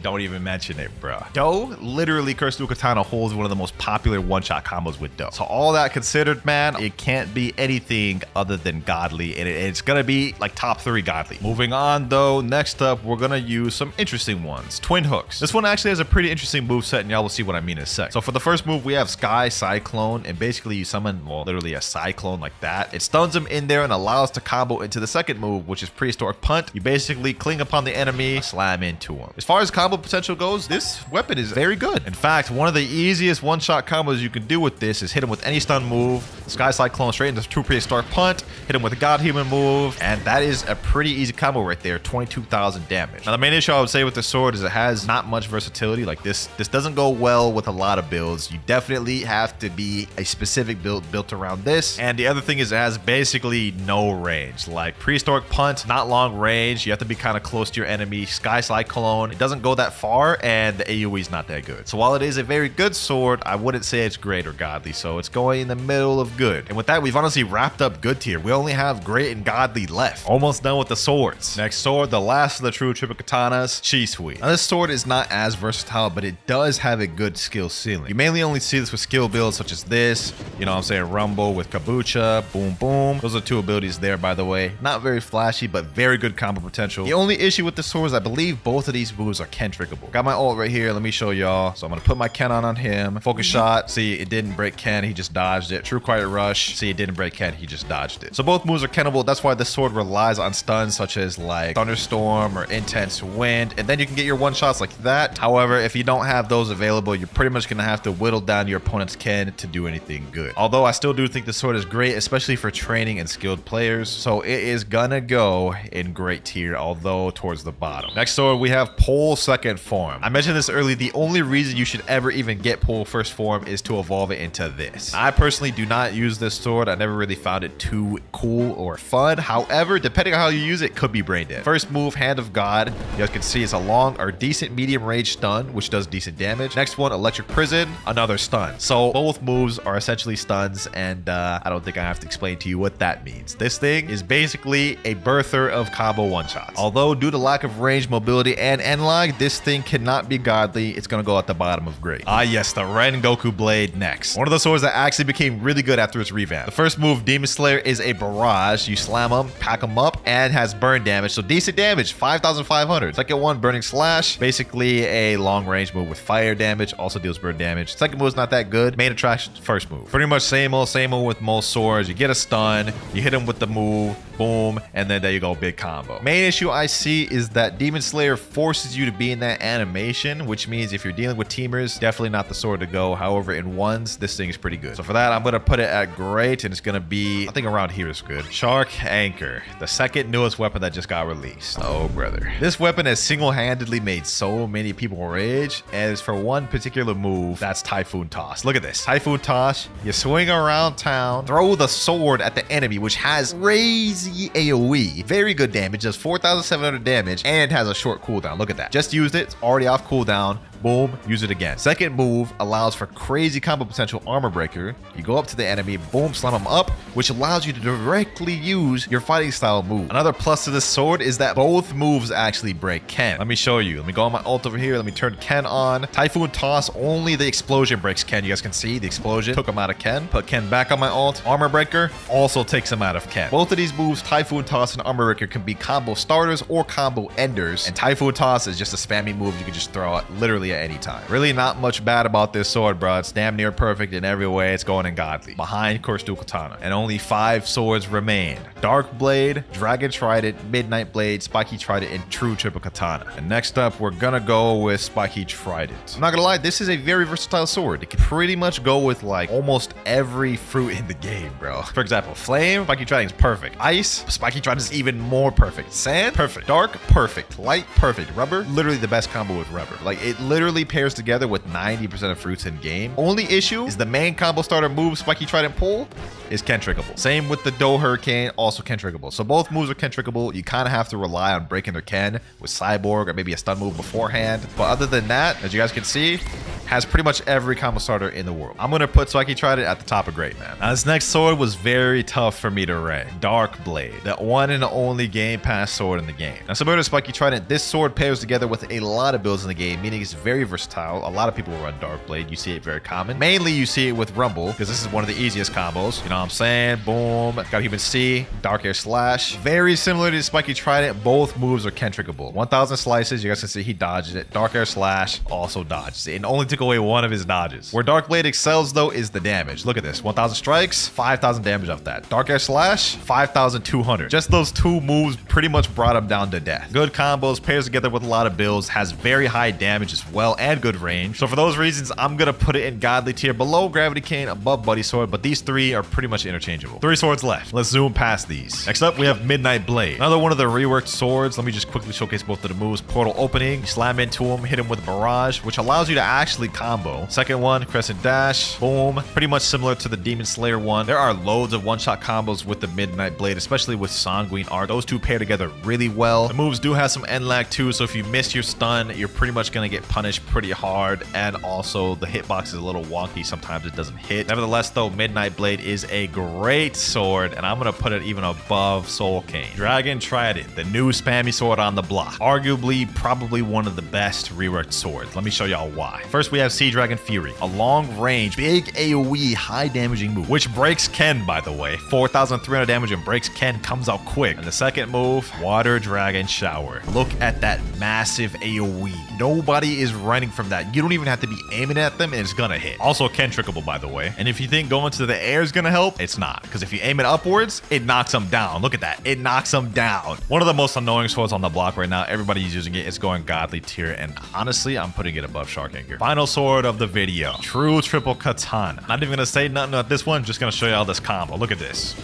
don't even mention it, bro. Do, literally Cursed Dual Katana holds one of the most popular one-shot combos with Do. So all that considered, man, it can't be anything other than godly, and it's gonna be like top 3 godly. Moving on though, next up, we're gonna use some interesting ones. Twin Hooks. This one actually has a pretty interesting moveset, and y'all will see what I mean in a sec. So for the first move, we have Sky Cyclone, and basically you summon, well, literally a cyclone like that. It stuns him in there and allows to combo into the second move, which is Prehistoric Punt. You basically cling upon the enemy, slam into him. As far as combo potential goes, this weapon is very good. In fact, one of the easiest one-shot combos you can do with this is hit him with any stun move, Sky Cyclone straight into True Prehistoric Punt, hit him with a God Human move, and that is a pretty easy combo right there, 22,000 damage. Now the main issue I would say with the sword is it has not much versatility. Like this doesn't go well with a lot of builds. You definitely have to be a specific build built around this. And the other thing is it has basically no range. Like Prehistoric Punt, not long range. You have to be kind of close to your enemy. Sky Cyclone, it doesn't go that far, and the AoE is not that good. So while it is a very good sword, I wouldn't say it's great or godly. So it's going in the middle of good. And with that, we've honestly wrapped up good tier. We only have great and godly left. Almost done with the swords. Next sword, the last of the True Triple Katanas, Shisui. Now this sword is not as versatile, but it does have a good skill ceiling. You mainly only see this with skill builds such as this, you know what I'm saying, Rumble with Kabucha, boom, boom. Those are 2 abilities there, by the way. Not very flashy, but very good combo potential. The only issue with the sword is I believe both of these moves are Ken-trickable. Got my ult right here. Let me show y'all. So I'm gonna put my Ken on him. Focus shot. See, it didn't break Ken. He just dodged it. True Quiet Rush. See, it didn't break Ken. He just dodged it. So both moves are Kenable. That's why this sword relies on stuns such as like Thunderstorm or Intense Wind. And then you can get your one shots like that. However, if you don't have those available, you're pretty much gonna have to whittle down your opponent's Ken to do anything good. Although I still do think the sword is great, especially for training and skilled players. So it is gonna go in great tier, although towards the bottom. Next sword, we have Pole Second Form. I mentioned this earlier. The only reason you should ever even get Pole First Form is to evolve it into this. I personally do not use this sword. I never really found it too cool or fun. However, depending on how you use it, could be brain dead. First move, Hand of God. You guys can see it's a long or decent medium range stun, which does decent damage. Next one, Electric Prison, another stun. So both moves are essentially stuns, and I don't think I have to explain to you what that means. This thing is basically a birther of combo one-shots. Although due to lack of range, mobility, and N-Log, this thing cannot be godly. It's gonna go at the bottom of great. Ah yes, the Ren Goku Blade next. One of the swords that actually became really good after its revamp. The first move, Demon Slayer, is a barrage. You slam them, pack them up, and has burn damage. So decent damage, 5,500. Second one, Burning Slash. Basically a long range move with fire damage. Also deals burn damage. Second move is not that good. Main attraction, first move. Pretty much same old with most swords. You get a stun, you hit him with the move, boom, and then there you go, big combo. Main issue I see is that Demon Slayer forces you to be in that animation, which means if you're dealing with teamers, definitely not the sword to go. However, in ones, this thing is pretty good. So for that, I'm gonna put it at great, and it's gonna be, I think around here is good. Shark Anchor, the second newest weapon that just got released. Oh brother, this weapon has single-handedly made so many people rage, as for one particular move, that's Typhoon Toss. Look at this, Typhoon Toss. You swing around town, throw the sword at the enemy, which has crazy AoE, very good damage, does 4,700 damage, and has a short cooldown. Look at that. Just used it, it's already off cooldown. Boom, use it again. Second move allows for crazy combo potential, Armor Breaker. You go up to the enemy, boom, slam them up, which allows you to directly use your fighting style move. Another plus to this sword is that both moves actually break Ken. Let me show you. Let me go on my ult over here. Let me turn Ken on. Typhoon Toss, only the explosion breaks Ken. You guys can see the explosion took him out of Ken. Put Ken back on my ult. Armor Breaker also takes him out of Ken. Both of these moves, Typhoon Toss and Armor Breaker, can be combo starters or combo enders. And Typhoon Toss is just a spammy move you can just throw out literally at any time. Really not much bad about this sword, bro. It's damn near perfect in every way. It's going in godly. Behind Course Dual Katana. And only 5 swords remain. Dark Blade, Dragon Trident, Midnight Blade, Spiky Trident, and True Triple Katana. And next up, we're gonna go with Spiky Trident. I'm not gonna lie, this is a very versatile sword. It can pretty much go with like almost every fruit in the game, bro. For example, Flame, Spiky Trident is perfect. Ice, Spiky Trident is even more perfect. Sand, perfect. Dark, perfect. Light, perfect. Rubber, literally the best combo with rubber. Like it literally pairs together with 90% of fruits in game. Only issue is the main combo starter move, Spiky Trident Pull, is Ken-trickable. Same with the Do Hurricane, also Ken-trickable. So both moves are Ken-trickable. You kind of have to rely on breaking their Ken with Cyborg or maybe a stun move beforehand. But other than that, as you guys can see, has pretty much every combo starter in the world. I'm gonna put Spiky Trident at the top of great, man. Now this next sword was very tough for me to rank. Dark Blade, the one and only Game Pass sword in the game. Now similar to Spiky Trident, this sword pairs together with a lot of builds in the game, meaning it's very versatile. A lot of people run Dark Blade. You see it very common. Mainly you see it with Rumble, because this is one of the easiest combos. You know what I'm saying? Boom. Got Human C, Dark Air Slash. Very similar to Spiky Trident. Both moves are Ken-trickable. 1,000 slices. You guys can see he dodges it. Dark Air Slash also dodges it. And only took away one of his dodges. Where Dark Blade excels though is the damage. Look at this. 1,000 strikes, 5,000 damage off that. Dark Air Slash, 5,200. Just those 2 moves pretty much brought him down to death. Good combos, pairs together with a lot of builds, has very high damage as well and good range. So for those reasons, I'm gonna put it in godly tier, below Gravity Cane, above Buddy Sword, but these 3 are pretty much interchangeable. 3 swords left. Let's zoom past these. Next up, we have Midnight Blade. Another one of the reworked swords. Let me just quickly showcase both of the moves. Portal Opening, you slam into him, hit him with Barrage, which allows you to actually combo. Second one, Crescent Dash, boom. Pretty much similar to the Demon Slayer one. There are loads of one-shot combos with the Midnight Blade, especially with Sanguine Art. Those 2 pair together really well. The moves do have some end lag too, so if you miss your stun, you're pretty much gonna get punished pretty hard, and also the hitbox is a little wonky. Sometimes it doesn't hit. Nevertheless though, Midnight Blade is a great sword, and I'm gonna put it even above Soul Cane. Dragon Trident, the new spammy sword on the block. Arguably, probably one of the best reworked swords. Let me show y'all why. First, we we have Sea Dragon Fury, a long range, big AoE, high damaging move, which breaks Ken, by the way. 4,300 damage and breaks Ken, comes out quick. And the second move, Water Dragon Shower. Look at that massive AoE. Nobody is running from that. You don't even have to be aiming at them and it's gonna hit. Also Ken trickable, by the way. And if you think going to the air is gonna help, it's not. Because if you aim it upwards, it knocks them down. Look at that. It knocks them down. One of the most annoying swords on the block right now. Everybody's using it. It's going godly tier. And honestly, I'm putting it above Shark Anchor. Final sword of the video. True triple katana. Not even gonna say nothing about this one. Just gonna show you all this combo. Look at this.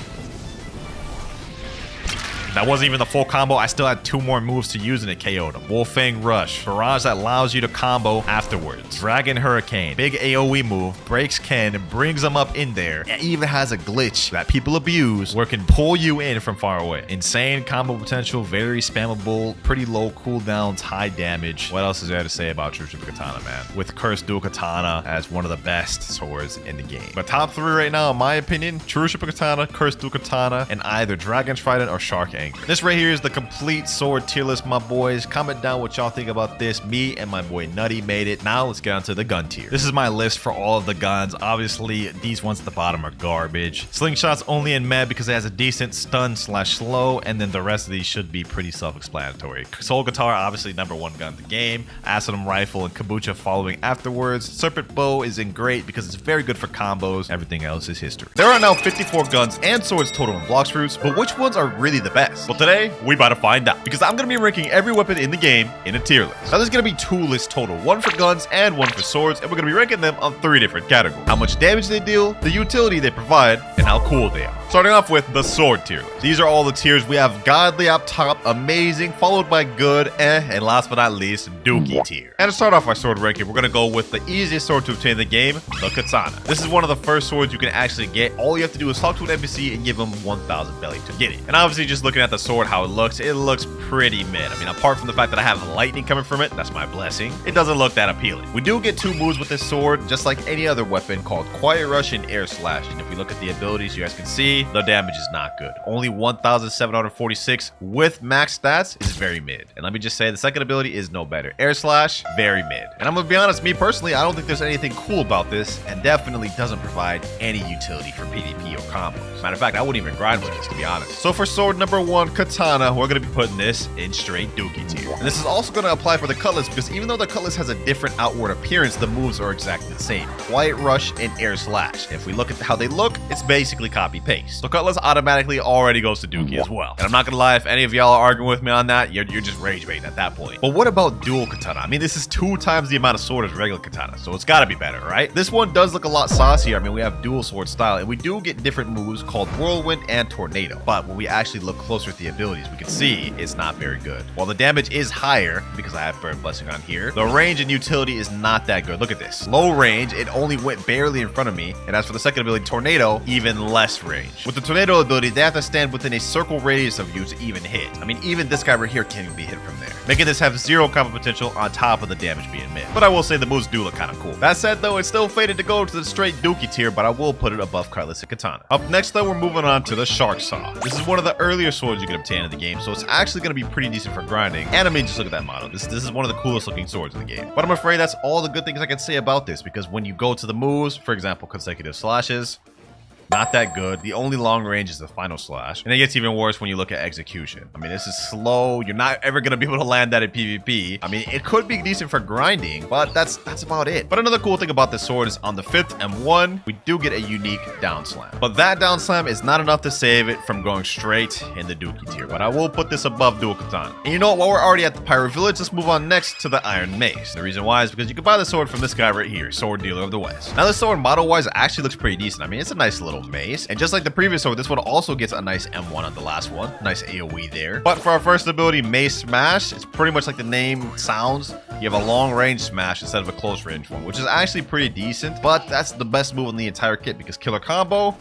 That wasn't even the full combo. I still had 2 more moves to use and it KO'd him. Wolfang Rush. Barrage that allows you to combo afterwards. Dragon Hurricane. Big AoE move. Breaks Ken. Brings him up in there. It even has a glitch that people abuse where it can pull you in from far away. Insane combo potential. Very spammable. Pretty low cooldowns. High damage. What else is there to say about True Triple Katana, man? With Cursed Dual Katana as one of the best swords in the game. But top 3 right now, in my opinion, True Triple Katana, Cursed Dual Katana, and either Dragon Trident or Shark Anchor. This right here is the complete sword tier list, my boys. Comment down what y'all think about this. Me and my boy Nutty made it. Now let's get onto the gun tier. This is my list for all of the guns. Obviously, these ones at the bottom are garbage. Slingshot's only in med because it has a decent stun / slow, and then the rest of these should be pretty self-explanatory. Soul Guitar, obviously #1 gun in the game. Acidum Rifle and Kabucha following afterwards. Serpent Bow is in great because it's very good for combos. Everything else is history. There are now 54 guns and swords total in Blox Fruits, but which ones are really the best? Well, today, we about to find out because I'm going to be ranking every weapon in the game in a tier list. Now, there's going to be 2 lists total, 1 for guns and 1 for swords, and we're going to be ranking them on 3 different categories. How much damage they deal, the utility they provide, and how cool they are. Starting off with the sword tier list. These are all the tiers. We have godly up top, amazing, followed by good, and last but not least, dookie tier. And to start off our sword ranking, we're going to go with the easiest sword to obtain in the game, the katana. This is one of the first swords you can actually get. All you have to do is talk to an NPC and give him 1,000 belly to get it. And obviously, just looking at the sword, how it looks pretty mid. I mean, apart from the fact that I have lightning coming from it, that's my blessing, it doesn't look that appealing. We do get 2 moves with this sword, just like any other weapon, called Quiet Rush and Air Slash. And if we look at the abilities, you guys can see the damage is not good. Only 1,746 with max stats is very mid. And let me just say, the second ability is no better. Air Slash, very mid. And I'm gonna be honest, me personally, I don't think there's anything cool about this, and definitely doesn't provide any utility for PvP or combos. Matter of fact, I wouldn't even grind with this, to be honest. So for sword #1, katana, we're gonna be putting this in straight dookie tier. And this is also gonna apply for the cutlass, because even though the cutlass has a different outward appearance, the moves are exactly the same. Quiet Rush and Air Slash. And if we look at how they look, it's basically copy paste. So cutlass automatically already goes to dookie as well. And I'm not gonna lie, if any of y'all are arguing with me on that, you're just rage baiting at that point. But what about dual katana? I mean, this is 2 times the amount of sword as regular katana, so it's gotta be better, right? This one does look a lot saucier. I mean, we have dual sword style, and we do get different moves called Whirlwind and Tornado. But when we actually look closer at the abilities, we can see it's not very good. While the damage is higher, because I have Burn Blessing on here, the range and utility is not that good. Look at this. Low range, it only went barely in front of me. And as for the second ability, Tornado, even less range. With the Tornado ability, they have to stand within a circle radius of you to even hit. I mean, even this guy right here can't even be hit from there, making this have 0 combo potential on top of the damage being mid. But I will say the moves do look kind of cool. That said though, it's still fated to go to the straight dookie tier, but I will put it above Cutlass and Katana. Up next though, we're moving on to the Shark Saw. This is one of the earlier swords you can obtain in the game, so it's actually going to be pretty decent for grinding. And I mean, just look at that model. This is one of the coolest looking swords in the game. But I'm afraid that's all the good things I can say about this, because when you go to the moves, for example, consecutive slashes, not that good. The only long range is the final slash. And it gets even worse when you look at execution. I mean, this is slow. You're not ever going to be able to land that in PvP. I mean, it could be decent for grinding, but that's about it. But another cool thing about this sword is on the 5th M1, we do get a unique down slam. But that down slam is not enough to save it from going straight in the dookie tier. But I will put this above dual katana. And you know what? While we're already at the Pirate Village, let's move on next to the Iron Mace. The reason why is because you can buy the sword from this guy right here, Sword Dealer of the West. Now, this sword model-wise actually looks pretty decent. I mean, it's a nice little mace. And just like the previous sword, this one also gets a nice M1 on the last one. Nice AoE there. But for our first ability, Mace Smash, it's pretty much like the name sounds. You have a long range smash instead of a close range one, which is actually pretty decent. But that's the best move in the entire kit because Killer Combo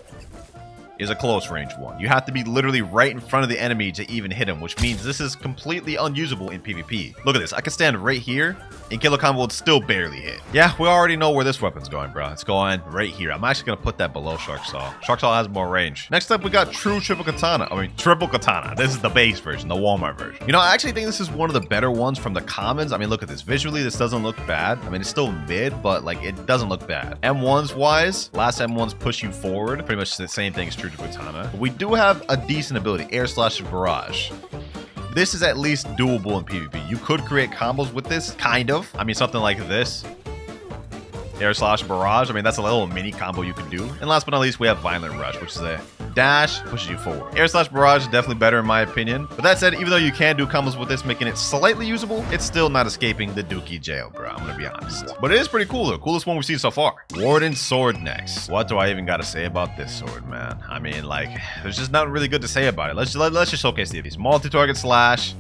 is a close range one. You have to be literally right in front of the enemy to even hit him, which means this is completely unusable in PvP. Look at this. I can stand right here and kill a combo would still barely hit. Yeah, we already know where this weapon's going, bro. It's going right here. I'm actually going to put that below Shark Saw. Shark Saw has more range. Next up, we got True Triple Katana. Triple Katana. This is the base version, the Walmart version. You know, I actually think this is one of the better ones from the commons. I mean, look at this. Visually, this doesn't look bad. I mean, it's still mid, but like it doesn't look bad. M1s wise, last M1s push you forward. Pretty much the same thing as True Triple Katana. But we do have a decent ability, Air Slash Barrage. This is at least doable in PvP. You could create combos with this, kind of. I mean, something like this. Air Slash Barrage. I mean, that's a little mini combo you can do. And last but not least, we have Violent Rush, which is a dash, pushes you forward. Air Slash Barrage is definitely better in my opinion. But that said, even though you can do combos with this, making it slightly usable, it's still not escaping the Dookie jail, bro. I'm gonna be honest. But it is pretty cool, though. Coolest one we've seen so far. Warden Sword next. What do I even gotta say about this sword, man? I mean, like, there's just nothing really good to say about it. Let's just showcase these. Multi-target slash.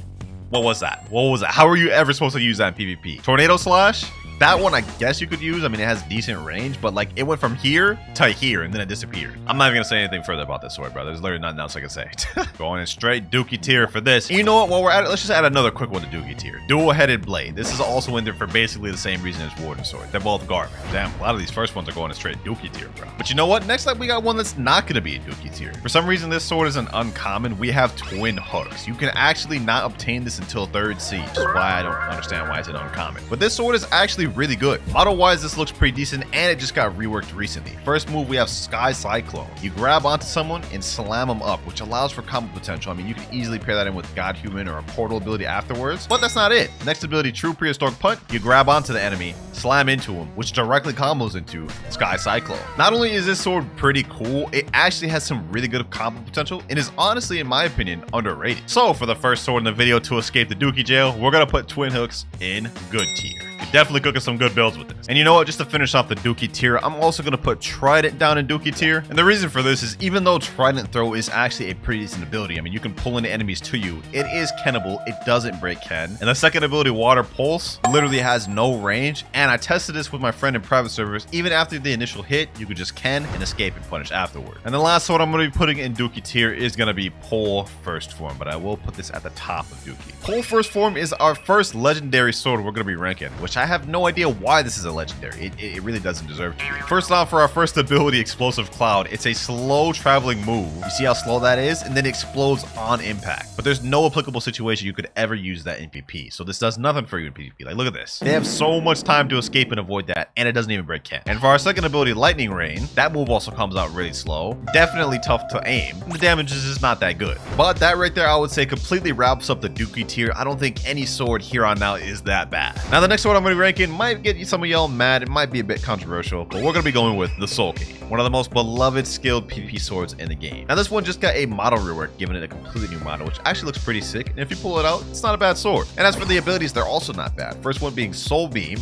What was that? What was that? How are you ever supposed to use that in PvP? Tornado slash? That one, I guess you could use. I mean, it has decent range, but like it went from here to here and then it disappeared. I'm not even gonna say anything further about this sword, bro. There's literally nothing else I can say. Going in straight Dookie tier for this. And you know what? While we're at it, let's just add another quick one to Dookie tier. Dual-headed blade. This is also in there for basically the same reason as Warden sword. They're both garbage. Damn, a lot of these first ones are going in straight Dookie tier, bro. But you know what? Next up, we got one that's not gonna be a Dookie tier. For some reason, this sword is an uncommon. We have twin hooks. You can actually not obtain this until 3rd siege, which is why I don't understand why it's an uncommon. But this sword is actually really good. Model-wise, this looks pretty decent, and it just got reworked recently. First move, we have Sky Cyclone. You grab onto someone and slam them up, which allows for combo potential. I mean, you can easily pair that in with God Human or a portal ability afterwards, but that's not it. Next ability, True Prehistoric Punt. You grab onto the enemy, slam into him, which directly combos into Sky Cyclone. Not only is this sword pretty cool, it actually has some really good combo potential and is honestly, in my opinion, underrated. So for the first sword in the video to escape the Dookie jail, we're gonna put twin hooks in good tier. You're definitely cooking some good builds with this. And you know what? Just to finish off the Dookie tier, I'm also going to put Trident down in Dookie tier. And the reason for this is even though Trident Throw is actually a pretty decent ability, I mean, you can pull in enemies to you. It is Kennable. It doesn't break Ken. And the second ability, Water Pulse, literally has no range. And I tested this with my friend in private servers. Even after the initial hit, you could just Ken and escape and punish afterward. And the last one I'm going to be putting in Dookie tier is going to be Pole First Form, but I will put this at the top of Dookie. Pole First Form is our first legendary sword we're going to be ranking, which I have no idea why this is a legendary. It really doesn't deserve to be. First off, for our first ability, Explosive Cloud, it's a slow traveling move. You see how slow that is? And then it explodes on impact. But there's no applicable situation you could ever use that in PvP. So this does nothing for you in PvP. Like, look at this. They have so much time to escape and avoid that, and it doesn't even break Ken. And for our second ability, Lightning Rain, that move also comes out really slow. Definitely tough to aim. And the damage is just not that good. But that right there, I would say, completely wraps up the Dookie tier. I don't think any sword here on out is that bad. Now, the next sword I'm going to be ranking might get some of y'all mad. It might be a bit controversial, but we're going to be going with the Soul Cane, one of the most beloved skilled PvP swords in the game. Now, this one just got a model rework, giving it a completely new model, which actually looks pretty sick. And if you pull it out, it's not a bad sword. And as for the abilities, they're also not bad. First one being Soul Beam.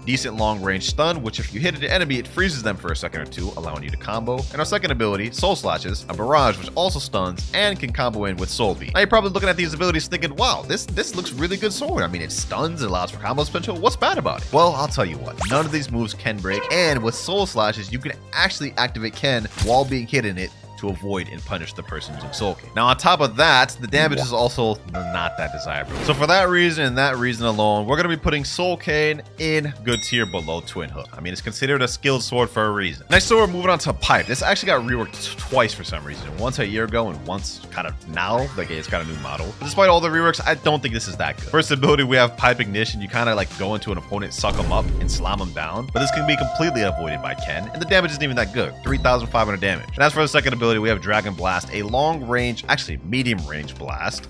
Decent long range stun, which if you hit an enemy, it freezes them for a second or two, allowing you to combo. And our second ability, Soul Slashes, a barrage which also stuns and can combo in with Soul Beam. Now you're probably looking at these abilities thinking, wow, this looks really good sword. I mean, it stuns, it allows for combo potential. What's bad about it? Well, I'll tell you what, none of these moves can break, and with Soul Slashes, you can actually activate Ken while being hit in it to avoid and punish the person using Soul Cane. Now, on top of that, the damage is also not that desirable. So for that reason and that reason alone, we're going to be putting Soul Cane in good tier below Twin Hook. I mean, it's considered a skilled sword for a reason. Next, so we're moving on to Pipe. This actually got reworked twice for some reason. Once a year ago and once kind of now. Like, it's got a new model. But despite all the reworks, I don't think this is that good. First ability, we have Pipe Ignition. You kind of like go into an opponent, suck them up, and slam them down. But this can be completely avoided by Ken, and the damage isn't even that good. 3,500 damage. And as for the second ability, we have Dragon Blast, a long range, actually medium range blast,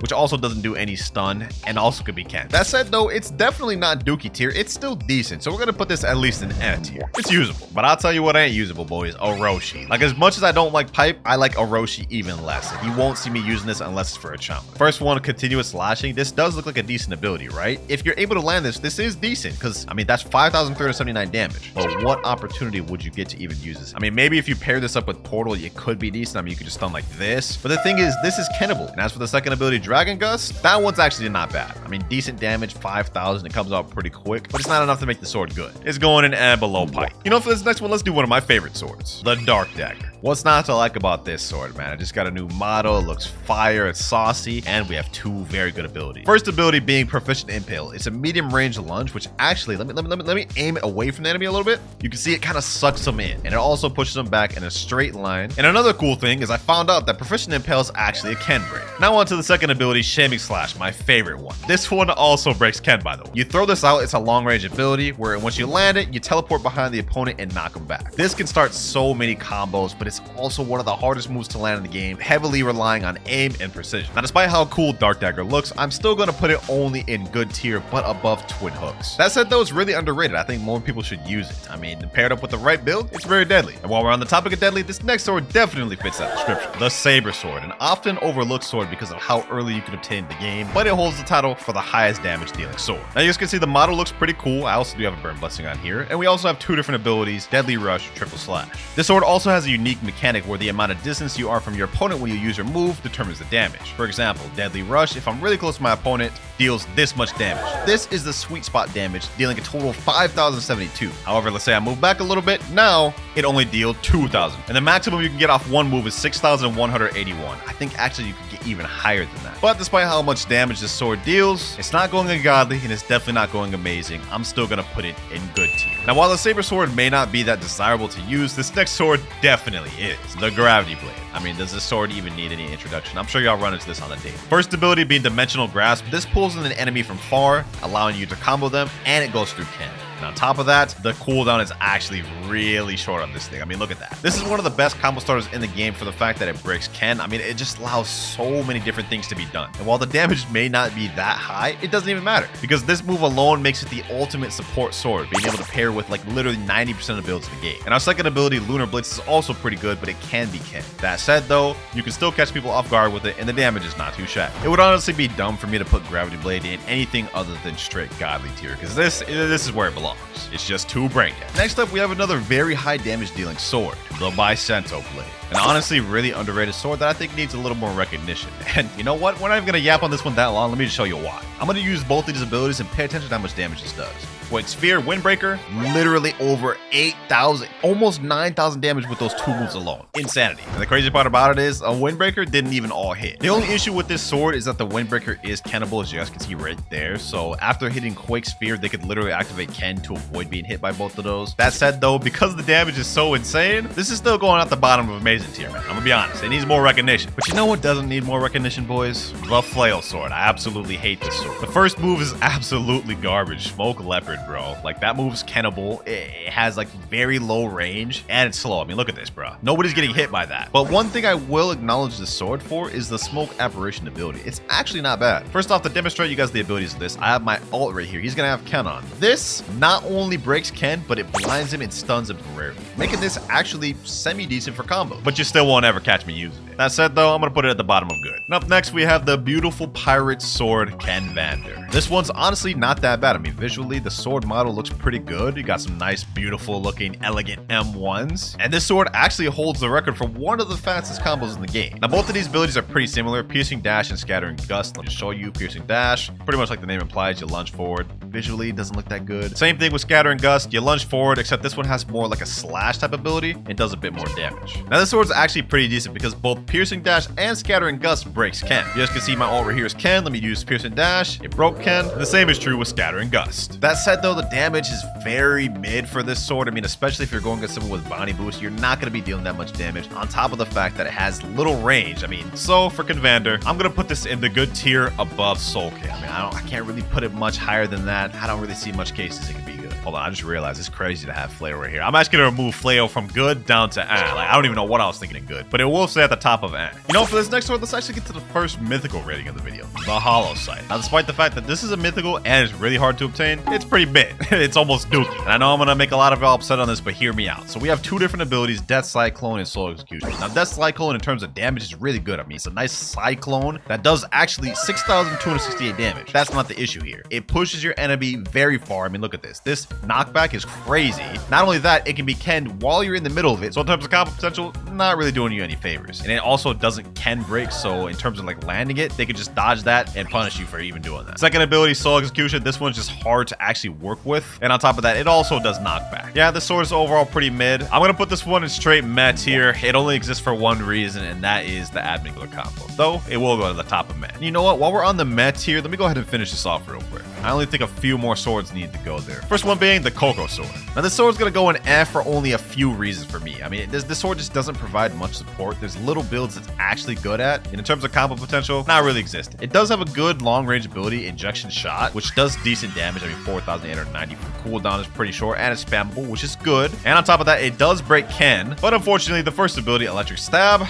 which also doesn't do any stun and also could be Ken. That said though, it's definitely not Dookie tier. It's still decent. So we're going to put this at least in N tier. It's usable, but I'll tell you what ain't usable, boys. Orochi. Like, as much as I don't like Pipe, I like Orochi even less. Like, you won't see me using this unless it's for a challenge. First one, Continuous Slashing. This does look like a decent ability, right? If you're able to land this, this is decent because, I mean, that's 5,379 damage. But what opportunity would you get to even use this? I mean, maybe if you pair this up with Portal, it could be decent. I mean, you could just stun like this. But the thing is, this is Kennable. And as for the second ability, Dragon Gust, that one's actually not bad. I mean, decent damage, 5,000. It comes out pretty quick, but it's not enough to make the sword good. It's going in and below pipe. You know, for this next one, let's do one of my favorite swords, the Dark Dagger. What's not to like about this sword, man? I just got a new model. It looks fire, it's saucy, and we have two very good abilities. First ability being Proficient Impale. It's a medium range lunge, which actually, let me aim it away from the enemy a little bit. You can see it kind of sucks them in, and it also pushes them back in a straight line. And another cool thing is I found out that Proficient Impale is actually a Ken break. Now on to the second ability, Shaming Slash, my favorite one. This one also breaks Ken, by the way. You throw this out, it's a long range ability where once you land it, you teleport behind the opponent and knock them back. This can start so many combos, but it's also one of the hardest moves to land in the game, heavily relying on aim and precision. Now, despite how cool Dark Dagger looks, I'm still going to put it only in good tier, but above Twin Hooks. That said though, it's really underrated. I think more people should use it. I mean, paired up with the right build, it's very deadly. And while we're on the topic of deadly, this next sword definitely fits that description. The Saber Sword, an often overlooked sword because of how early you can obtain the game, but it holds the title for the highest damage dealing sword. Now you guys can see the model looks pretty cool. I also do have a Burn Blessing on here, and we also have two different abilities, Deadly Rush, Triple Slash. This sword also has a unique mechanic where the amount of distance you are from your opponent when you use your move determines the damage. For example, Deadly Rush, if I'm really close to my opponent, deals this much damage. This is the sweet spot damage, dealing a total of 5,072. However, let's say I move back a little bit, now it only deals 2,000. And the maximum you can get off one move is 6,181. I think actually you could get even higher than that. But despite how much damage this sword deals, it's not going ungodly and it's definitely not going amazing. I'm still gonna put it in good tier. Now while the Saber Sword may not be that desirable to use, this next sword definitely is. The Gravity Blade. I mean, does this sword even need any introduction? I'm sure y'all run into this on the daily. First ability being Dimensional Grasp. This pulls in an enemy from far, allowing you to combo them, and it goes through Ken. And on top of that, the cooldown is actually really short on this thing. I mean, look at that. This is one of the best combo starters in the game for the fact that it breaks Ken. I mean, it just allows so many different things to be done. And while the damage may not be that high, it doesn't even matter because this move alone makes it the ultimate support sword, being able to pair with like literally 90% of builds in the game. And our second ability, Lunar Blitz, is also pretty good, but it can be Ken. That said though, you can still catch people off guard with it and the damage is not too shabby. It would honestly be dumb for me to put Gravity Blade in anything other than straight godly tier because this is where it belongs. It's just too brain dead. Next up, we have another very high damage dealing sword, the Bicento Blade. An honestly really underrated sword that I think needs a little more recognition. And you know what? We're not even going to yap on this one that long. Let me just show you why. I'm going to use both of these abilities and pay attention to how much damage this does. Point Sphere, Windbreaker, literally over 8,000, almost 9,000 damage with those two moves alone. Insanity. And the crazy part about it is a Windbreaker didn't even all hit. The only issue with this sword is that the Windbreaker is Kennable, as you guys can see right there. So after hitting Quake Sphere, they could literally activate Ken to avoid being hit by both of those. That said though, because the damage is so insane, this is still going at the bottom of amazing tier, man. I'm gonna be honest, it needs more recognition. But you know what doesn't need more recognition, boys? The Flail Sword. I absolutely hate this sword. The first move is absolutely garbage. Smoke Leopard, bro. Like that move's Kennable. It has like very low range and it's slow. I mean, look at this, bro. Nobody's getting hit by that. But one thing I will acknowledge this sword for is the Smoke Apparition ability. It's actually not bad. First off, to demonstrate you guys the abilities of this, I have my ult right here. He's gonna have Ken on. This not only breaks Ken, but it blinds him and stuns him temporarily, making this actually semi-decent for combo. But you still won't ever catch me using it. That said though, I'm gonna put it at the bottom of good. And up next, we have the beautiful pirate sword, Ken Vander. This one's honestly not that bad. I mean, visually, the sword model looks pretty good. You got some nice, beautiful looking, elegant M1s. And this sword actually holds the record for one of the fastest combos in the game. Now, both of these abilities are pretty similar, Piercing Dash and Scattering Gust. Let me show you Piercing Dash. Pretty much like the name implies, you lunge forward. Visually, it doesn't look that good. Same thing with Scattering Gust. You lunge forward, except this one has more like a slash type ability. It does a bit more damage. Now, this sword's actually pretty decent because both Piercing Dash and Scattering Gust breaks Ken. You guys can see my ult right here is Ken. Let me use Piercing Dash. It broke Ken. The same is true with Scattering Gust. That said though, the damage is very mid for this sword. I mean, especially if you're going against someone with Bounty Boost, you're not going to be dealing that much damage on top of the fact that it has little range. I mean, so for Ken Vander, I'm going to put this in the good tier above Soul King. I mean, I can't really put it much higher than that. I don't really see much cases it could be good. Hold on, I just realized it's crazy to have Flail right here. I'm actually going to remove Flail from good down to Like, I don't even know what I was thinking of good, but it will stay at the top of You know, for this next sword, let's actually get to the first mythical rating of the video, the Hollow Sight. Now, despite the fact that this is a mythical and it's really hard to obtain, it's pretty big. It's almost dookie. And I know I'm going to make a lot of y'all upset on this, but hear me out. So we have two different abilities, Death Cyclone and Soul Execution. Now, Death Cyclone in terms of damage is really good. I mean, it's a nice cyclone that does actually 6,268 damage. That's not the issue here. It pushes your enemy very far. I mean, look at this. This knockback is crazy. Not only that, it can be kenned while you're in the middle of it. So in terms of combo potential, not really doing you any favors. And it also doesn't ken break. So in terms of like landing it, they can just dodge that and punish you for even doing that. Second ability, Soul Execution. This one's just hard to actually work with. And on top of that, it also does knockback. Yeah, this sword is overall pretty mid. I'm going to put this one in straight meh tier. It only exists for one reason, and that is the admin combo. Though, it will go to the top of meh. And you know what? While we're on the meh tier, let me go ahead and finish this off real quick. I only think a few more swords need to go there. First one being the Coco sword. Now, this sword's going to go in F for only a few reasons for me. I mean, this sword just doesn't provide much support. There's little builds it's actually good at. And in terms of combo potential, not really existing. It does have a good long-range ability, Injection Shot, which does decent damage. I mean, 4,890 for cooldown is pretty short, and it's spammable, which is good. And on top of that, it does break Ken. But unfortunately, the first ability, Electric Stab,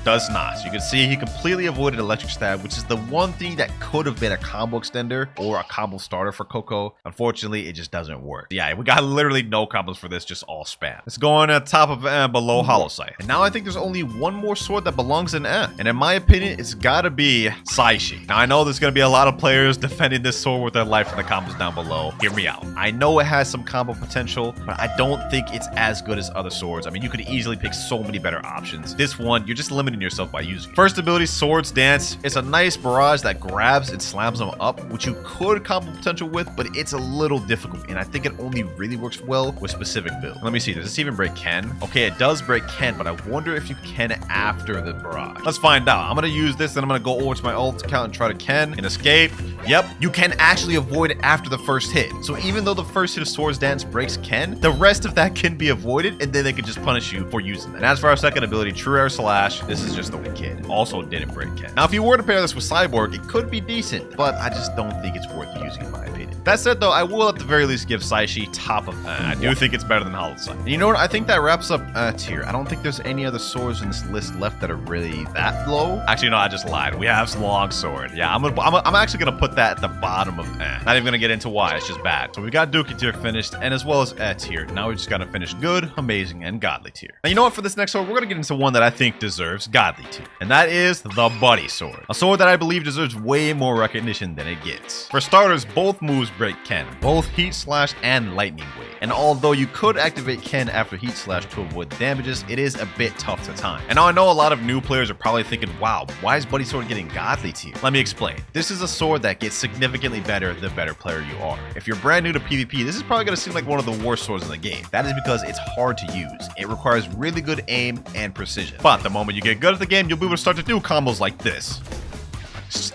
does not. So you can see he completely avoided Electric Stab, which is the one thing that could have been a combo extender or a combo starter for Coco. Unfortunately, it just doesn't work. Yeah, we got literally no combos for this, just all spam. Let's go on top of below Hollow Sight. And now I think there's only one more sword that belongs in N. And in my opinion, it's gotta be Saishi. Now I know there's gonna be a lot of players defending this sword with their life in the combos down below. Hear me out. I know it has some combo potential, but I don't think it's as good as other swords. I mean, you could easily pick so many better options. This one, you're just limiting yourself by using it. First ability, Swords Dance. It's a nice barrage that grabs and slams them up, which you could combo potential with, but it's a little difficult, and I think it only really works well with specific builds. Let me see, does this even break Ken? Okay, it does break Ken, but I wonder if you can after the barrage. Let's find out. I'm gonna use this, and I'm gonna go over to my ult account and try to Ken and escape. Yep, you can actually avoid it after the first hit. So even though the first hit of Swords Dance breaks Ken, the rest of that can be avoided, and then they can just punish you for using that. And as for our second ability, True Air Slash, this is just the kid. Also didn't break Ken. Now, if you were to pair this with Cyborg, it could be decent, but I just don't think it's worth using in my opinion. That said, though, I will at the very least give Saishi top of I do think it's better than Hollow Sight. And you know what? I think that wraps up tier. I don't think there's any other swords in this list left that are really that low. Actually, no, I just lied. We have Long Sword. Yeah, I'm actually gonna put that at the bottom of Not even gonna get into why. It's just bad. So we got Dookie tier finished, and as well as tier. Now we just gotta finish good, amazing, and godly tier. Now, you know what? For this next sword, we're gonna get into one that I think deserves godly tier, and that is the Buddy Sword. A sword that I believe deserves way more recognition than it gets. For starters, both moves break Ken, both Heat Slash and Lightning Wave. And although you could activate Ken after Heat Slash to avoid the damages, it is a bit tough to time. And now I know a lot of new players are probably thinking, wow, why is Buddy Sword getting godly tier? Let me explain. This is a sword that gets significantly better the better player you are. If you're brand new to PvP, this is probably going to seem like one of the worst swords in the game. That is because it's hard to use. It requires really good aim and precision. But the moment you get good at the game, you'll be able to start to do combos like this.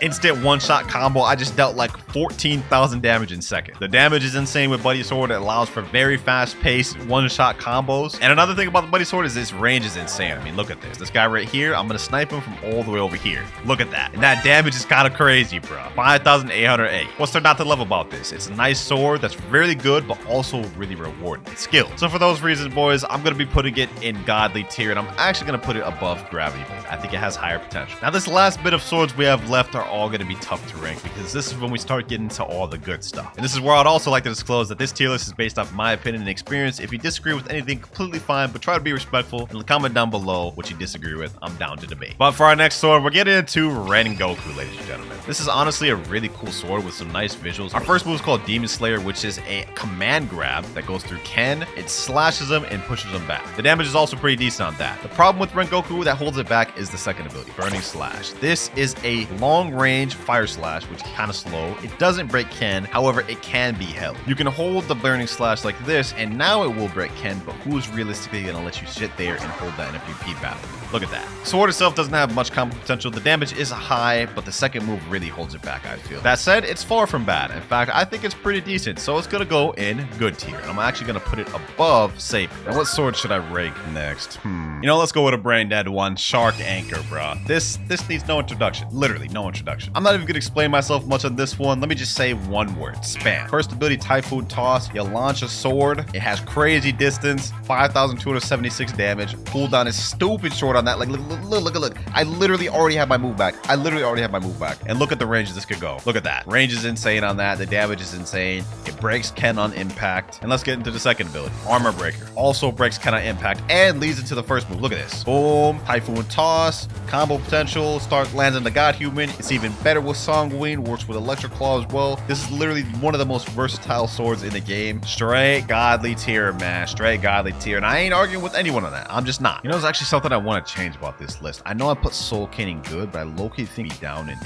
Instant one-shot combo. I just dealt like 14,000 damage in seconds. The damage is insane with Buddy Sword. It allows for very fast-paced one-shot combos. And another thing about the Buddy Sword is its range is insane. I mean, look at this. This guy right here, I'm gonna snipe him from all the way over here. Look at that. And that damage is kind of crazy, bro. 5,808. What's there not to love about this? It's a nice sword that's really good, but also really rewarding. It's skill. So for those reasons, boys, I'm gonna be putting it in godly tier, and I'm actually gonna put it above Gravity Blade. I think it has higher potential. Now, this last bit of swords we have left are all going to be tough to rank because this is when we start getting to all the good stuff. And this is where I'd also like to disclose that this tier list is based off my opinion and experience. If you disagree with anything, completely fine, but try to be respectful and comment down below what you disagree with. I'm down to debate. But for our next sword, we're getting into Rengoku, ladies and gentlemen. This is honestly a really cool sword with some nice visuals. Our first move is called Demon Slayer, which is a command grab that goes through Ken. It slashes him and pushes him back. The damage is also pretty decent on that. The problem with Rengoku that holds it back is the second ability, Burning Slash. This is a long-range fire slash, which is kind of slow. It doesn't break Ken, however, it can be held. You can hold the Burning Slash like this, and now it will break Ken, but who's realistically going to let you sit there and hold that in a PvP battle? Look at that. Sword itself doesn't have much combo potential. The damage is high, but the second move really holds it back, I feel. That said, it's far from bad. In fact, I think it's pretty decent, so it's going to go in good tier. And I'm actually going to put it above Saber. Now, what sword should I rank next? You know, let's go with a brain dead one. Shark Anchor, bro. This needs no introduction. Literally, no introduction. I'm not even going to explain myself much on this one. Let me just say one word. Spam. First ability, Typhoon Toss. You launch a sword. It has crazy distance. 5,276 damage. Cooldown is stupid short on that. Like, look. I literally already have my move back. And look at the ranges this could go. Look at that. Range is insane on that. The damage is insane. It breaks Ken on impact. And let's get into the second ability. Armor Breaker. Also breaks Ken on impact and leads into the first move. Look at this. Boom. Typhoon Toss. Combo potential. Start lands on the God Human. It's even better with Sanguine. Works with WinterKloudz as well. This is literally one of the most versatile swords in the game. Straight godly tier, man. Straight godly tier. And I ain't arguing with anyone on that. I'm just not. You know, there's actually something I want to change about this list. I know I put Soul Caning good, but I low-key think he down in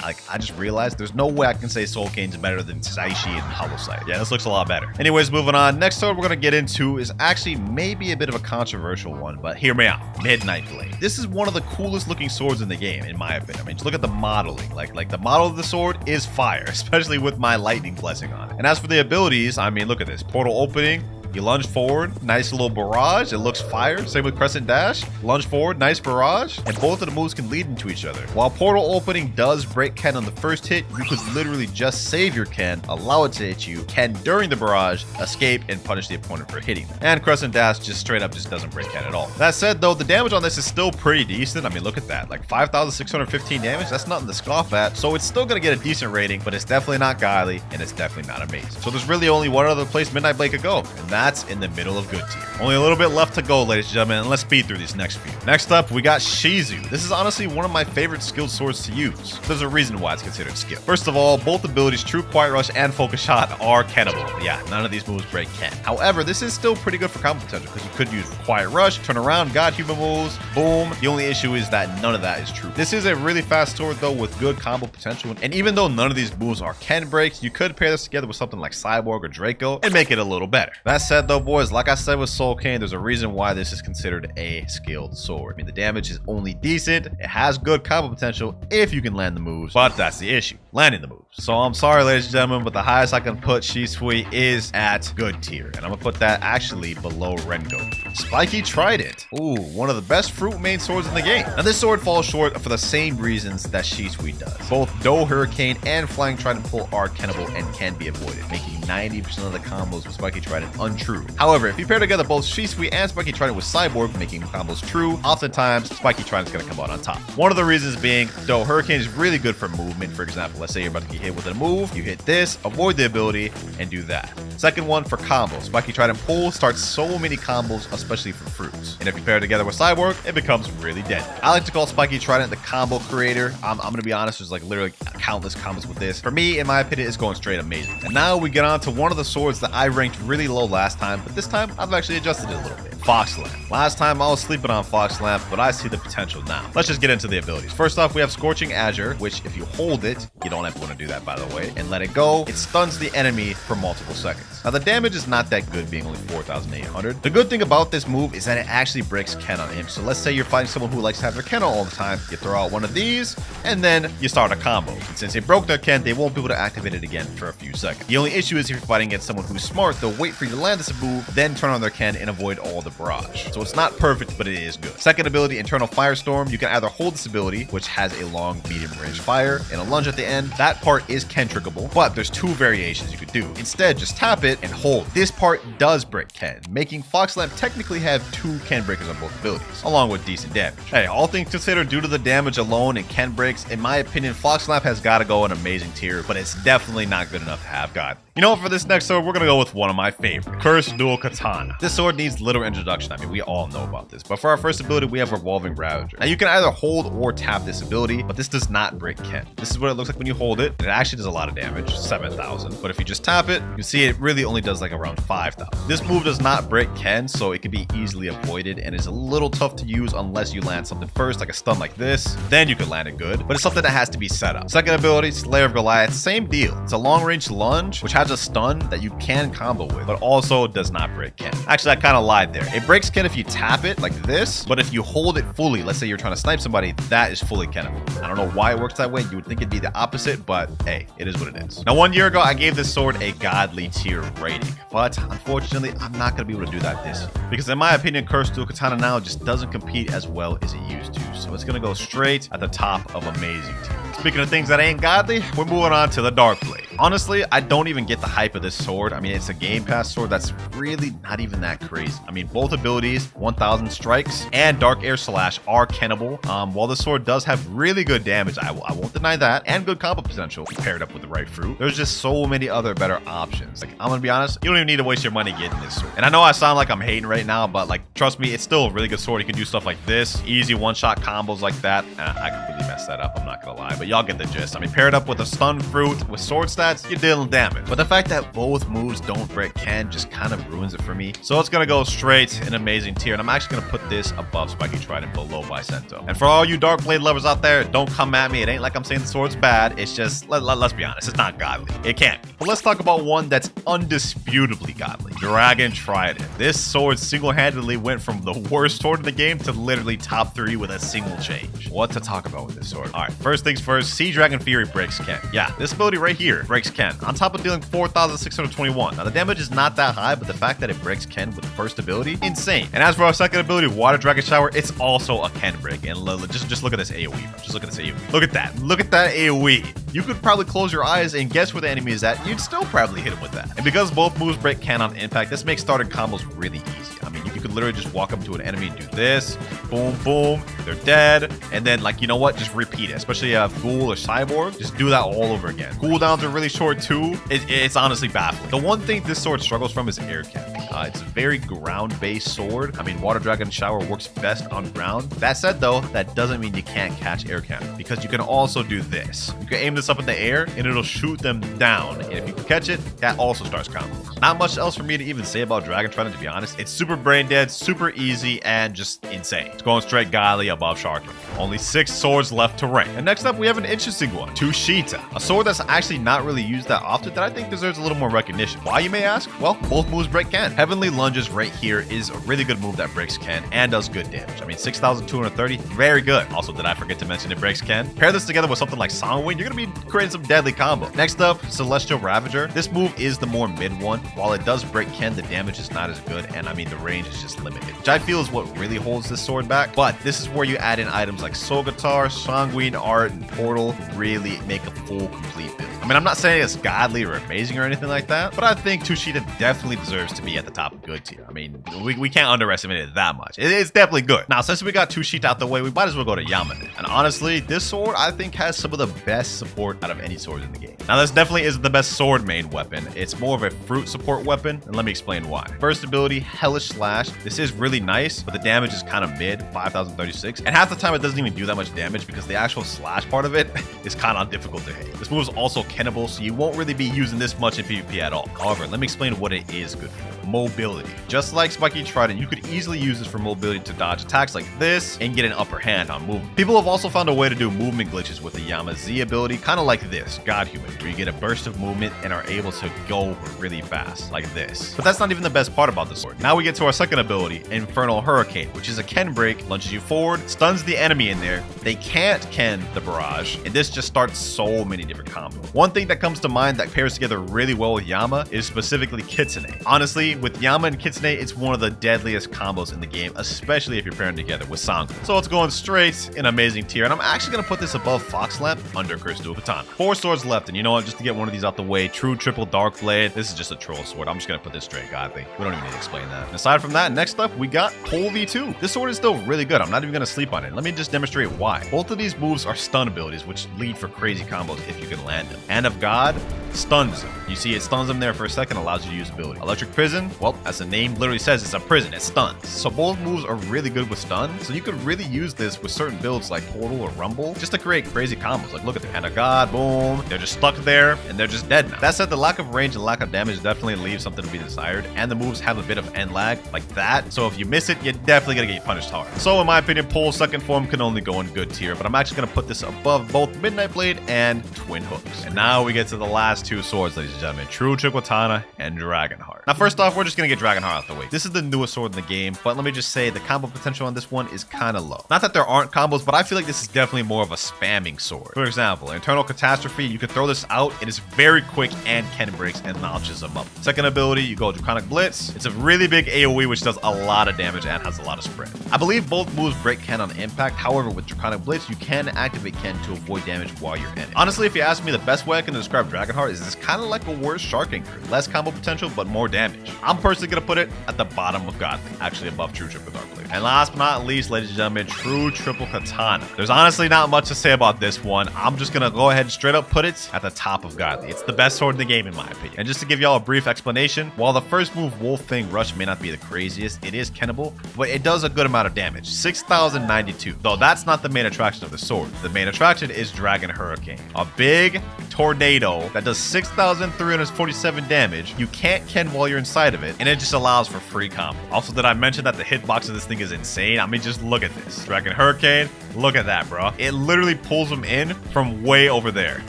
Like, I just realized there's no way I can say Soul Cane's better than Saishi and Hollow Sight. Yeah, this looks a lot better. Anyways, moving on. Next sword we're going to get into is actually maybe a bit of a controversial one, but hear me out. Midnight Blade. This is one of the coolest looking swords in the game, in my opinion. I mean, just look at the modeling. Like the model of the sword is fire, especially with my lightning blessing on it. And as for the abilities, I mean, look at this. Portal opening. You lunge forward, nice little barrage. It looks fire. Same with Crescent Dash. Lunge forward, nice barrage. And both of the moves can lead into each other. While Portal Opening does break Ken on the first hit, you could literally just save your Ken, allow it to hit you, Ken during the barrage, escape, and punish the opponent for hitting them. And Crescent Dash just straight up just doesn't break Ken at all. That said, though, the damage on this is still pretty decent. I mean, look at that. Like 5,615 damage. That's nothing to scoff at. So it's still going to get a decent rating, but it's definitely not godly, and it's definitely not amazing. So there's really only one other place Midnight Blade could go, and that's in the middle of good tier. Only a little bit left to go, ladies and gentlemen, and let's speed through these next few. Next up, we got Shizu. This is honestly one of my favorite skilled swords to use. There's a reason why it's considered skill. First of all, both abilities, True Quiet Rush and Focus Shot, are Kennable. Yeah, none of these moves break Ken. However, this is still pretty good for combo potential because you could use Quiet Rush, turn around, God Human moves, boom. The only issue is that none of that is true. This is a really fast sword though with good combo potential, and even though none of these moves are Ken breaks, you could pair this together with something like Cyborg or Draco and make it a little better. That said though, boys, like I said with Soul Cane, there's a reason why this is considered a skilled sword. I mean, the damage is only decent. It has good combo potential if you can land the moves, but that's the issue, landing the moves. So I'm sorry, ladies and gentlemen, but the highest I can put Shisui is at good tier, and I'm gonna put that actually below Rengoku. Spiky Trident. Ooh, one of the best fruit main swords in the game. Now this sword falls short for the same reasons that Shisui does. Both Do Hurricane and Flying Trident pull are Kennable and can be avoided, making 90% of the combos with Spiky Trident untrue. However, if you pair together both Shisui and Spiky Trident with Cyborg, making combos true, oftentimes Spiky Trident is going to come out on top. One of the reasons being, though Hurricane is really good for movement. For example, let's say you're about to get hit with a move, you hit this, avoid the ability, and do that. Second one for combos. Spiky Trident pull starts so many combos, especially for fruits. And if you pair it together with Cyborg, it becomes really deadly. I like to call Spiky Trident the combo creator. I'm going to be honest, there's like literally countless combos with this. For me, in my opinion, it's going straight amazing. And now we get on to one of the swords that I ranked really low last time, but this time I've actually adjusted it a little bit. Fox Lamp. Last time I was sleeping on Fox Lamp, but I see the potential now. Let's just get into the abilities. First off, we have Scorching Azure, which if you hold it, you don't ever want to do that by the way, and let it go, it stuns the enemy for multiple seconds. Now the damage is not that good, being only 4,800. The good thing about this move is that it actually breaks Ken on him. So let's say you're fighting someone who likes to have their Ken all the time, you throw out one of these, and then you start a combo. And since it broke their Ken, they won't be able to activate it again for a few seconds. The only issue is if you're fighting against someone who's smart, they'll wait for you to land this move, then turn on their Ken and avoid all the barrage. So it's not perfect, but it is good. Second ability, Internal Firestorm. You can either hold this ability, which has a long medium range fire, and a lunge at the end. That part is Ken triggable, but there's two variations you could do. Instead, just tap it and hold. This part does break Ken, making Fox Lamp technically have two Ken breakers on both abilities, along with decent damage. Hey, all things considered, due to the damage alone and Ken breaks, in my opinion, Fox Lamp has got to go an amazing tier, but it's definitely not good enough to have God. You know what, for this next sword, we're gonna go with one of my favorites, Cursed Dual Katana. This sword needs little introduction. I mean, we all know about this, but for our first ability, we have Revolving Ravager. Now you can either hold or tap this ability, but this does not break Ken. This is what it looks like when you hold it. It actually does a lot of damage, 7,000, but if you just tap it, you can see it really only does like around 5,000. This move does not break Ken, so it can be easily avoided and is a little tough to use unless you land something first, like a stun like this. Then you can land it good, but it's something that has to be set up. Second ability, Slayer of Goliath, same deal. It's a long range lunge, which has a stun that you can combo with, but also does not break Ken. Actually, I kind of lied there. It breaks Ken if you tap it like this, but if you hold it fully, let's say you're trying to snipe somebody, that is fully Kennable. I don't know why it works that way. You would think it'd be the opposite, but hey, it is what it is. Now, 1 year ago, I gave this sword a godly tier rating, but unfortunately, I'm not going to be able to do that this year because in my opinion, Cursed Dual Katana now just doesn't compete as well as it used to. So it's going to go straight at the top of amazing tier. Speaking of things that ain't godly, we're moving on to the Dark Blade. Honestly, I don't even get the hype of this sword. I mean, it's a Game Pass sword that's really not even that crazy. I mean, both abilities, 1000 strikes and Dark Air Slash are kennable. While the sword does have really good damage, I won't deny that, and good combo potential paired up with the right fruit, there's just so many other better options. Like, I'm gonna be honest, you don't even need to waste your money getting this sword. And I know I sound like I'm hating right now, but like, trust me, it's still a really good sword. You can do stuff like this, easy one-shot combos like that. I completely messed that up, I'm not gonna lie, but y'all get the gist. I mean, paired up with a stun fruit with sword stats, you're dealing damage. But the fact that both moves don't break Ken just kind of ruins it for me. So it's gonna go straight in amazing tier, and I'm actually gonna put this above Spiky Trident, below Bicento. And for all you Dark Blade lovers out there, don't come at me. It ain't like I'm saying the sword's bad. It's just, let's be honest, it's not godly. It can't be. But let's talk about one that's undisputably godly. Dragon Trident. This sword single-handedly went from the worst sword in the game to literally top 3 with a single change. What to talk about with this sword? All right, first things first, Sea Dragon Fury breaks Ken. Yeah, this ability right here breaks Ken, on top of dealing 4,621. Now, the damage is not that high, but the fact that it breaks Ken with the first ability, insane. And as for our second ability, Water Dragon Shower, it's also a Ken break. And just look at this AoE, bro. Just look at this AoE. Look at that. Look at that AoE. You could probably close your eyes and guess where the enemy is at. You'd still probably hit him with that. And because both moves break Ken on impact, this makes starting combos really easy. I mean, you could literally just walk up to an enemy and do this. Boom, boom. They're dead. And then, like, you know what? Just repeat it. Especially if you have Ghoul or Cyborg. Just do that all over again. Cooldowns are really short too. It's honestly baffling. The one thing this sword struggles from is air camping. It's a very ground-based sword. I mean, Water Dragon Shower works best on ground. That said, though, that doesn't mean you can't catch air camping, because you can also do this. You can aim this up in the air, and it'll shoot them down. And if you can catch it, that also starts combos. Not much else for me to even say about Dragon Trident, to be honest. It's super brain dead, super easy, and just insane. It's going straight godly above Sharky. Only 6 swords left to rank. And next up, we have an interesting one, Tushita, a sword that's actually not really used that often that I think deserves a little more recognition. Why, you may ask? Well, both moves break Ken. Heavenly Lunges right here is a really good move that breaks Ken and does good damage. I mean, 6,230, very good. Also, did I forget to mention it breaks Ken? Pair this together with something like Songwind, you're gonna be creating some deadly combo. Next up, Celestial Ravager. This move is the more mid one. While it does break Ken, the damage is not as good, and I mean, the range is just limited, which I feel is what really holds this sword back. But this is where you add in items like Soul Guitar, Sanguine Art, and Portal, really make a full, complete build. I mean, I'm not saying it's godly or amazing or anything like that, but I think Tushita definitely deserves to be at the top of good tier. I mean, we can't underestimate it that much. It's definitely good. Now, since we got Tushita out the way, we might as well go to Yamane. And honestly, this sword, I think, has some of the best support out of any sword in the game. Now, this definitely isn't the best sword main weapon. It's more of a fruit support weapon, and let me explain why. First ability, Hellish Slash. This is really nice, but the damage is kind of mid, 5,036. And half the time, it doesn't even do that much damage because the actual slash part of it is kind of difficult to hit. This move is also kennable, so you won't really be using this much in PvP at all. However, let me explain what it is good for. Mobility. Just like Spiky Trident, you could easily use this for mobility to dodge attacks like this and get an upper hand on movement. People have also found a way to do movement glitches with the Yama Z ability, kind of like this, God Human, where you get a burst of movement and are able to go really fast, like this. But that's not even the best part about this sword. Now we get to our second ability, Infernal Hurricane, which is a Ken break, lunges you forward, stuns the enemy in there. They can't Ken the barrage, and this just starts so many different combos. One thing that comes to mind that pairs together really well with Yama is specifically Kitsune. Honestly, with Yama and Kitsune, it's one of the deadliest combos in the game, especially if you're pairing together with Sangu. So it's going straight in amazing tier, and I'm actually going to put this above Fox Lamp, under Curse Dual Katana. 4 swords left, and you know what, just to get one of these out the way, true triple Dark Blade. This is just a troll sword. I'm just going to put this straight godly. We don't even need to explain that. And aside from that, next up, we got Pole V2. This sword is still really good. I'm not even going to sleep on it. Let me just demonstrate why. Both of these moves are stun abilities, which lead for crazy combos if you can land them. Hand of God stuns them. You see, it stuns them there for a second, allows you to use ability. Electric Prison, well, as the name literally says, it's a prison. It stuns. So both moves are really good with stun. So you could really use this with certain builds like Portal or Rumble, just to create crazy combos. Like, look at the Hand of God, boom. They're just stuck there, and they're just dead now. That said, the lack of range and lack of damage definitely leaves something to be desired, and the moves have a bit of end lag, like that. So if you miss it, you're definitely gonna get punished hard. So in my opinion, Pole's second form can only go in good tier, but I'm actually gonna put this above both Midnight Blade and Twin Hooks. And now we get to the last 2 swords, ladies and gentlemen, True Triple Katana and Dragonheart. Now, first off, we're just gonna get Dragonheart out the way. This is the newest sword in the game, but let me just say the combo potential on this one is kind of low. Not that there aren't combos, but I feel like this is definitely more of a spamming sword. For example, Internal Catastrophe, you can throw this out, it is very quick and Ken breaks and launches them up. Second ability, you go Draconic Blitz. It's a really big AoE, which does a lot of damage and has a lot of spread. I believe both moves break Ken on impact. However, with Draconic Blitz, you can activate Ken to avoid damage while you're in it. Honestly, if you ask me, the best way I can describe Dragonheart is it's kind of like a worse Shark Anchor. Less combo potential, but more damage. I'm personally going to put it at the bottom of Godly, actually above True Triple Dark Blade. And last but not least, ladies and gentlemen, True Triple Katana. There's honestly not much to say about this one. I'm just going to go ahead and straight up put it at the top of Godly. It's the best sword in the game in my opinion. And just to give y'all a brief explanation, while the first move, Wolf Fang Rush, may not be the craziest, it is kennable, but it does a good amount of damage, 6,092. Though that's not the main attraction of the sword. The main attraction is Dragon Hurricane, a big tornado that does 6,347 damage. You can't ken while you're inside of it, and it just allows for free combo. Also, did I mention that the hitbox of this thing is insane? I mean, just look at this. Dragon Hurricane, look at that, bro. It literally pulls them in from way over there.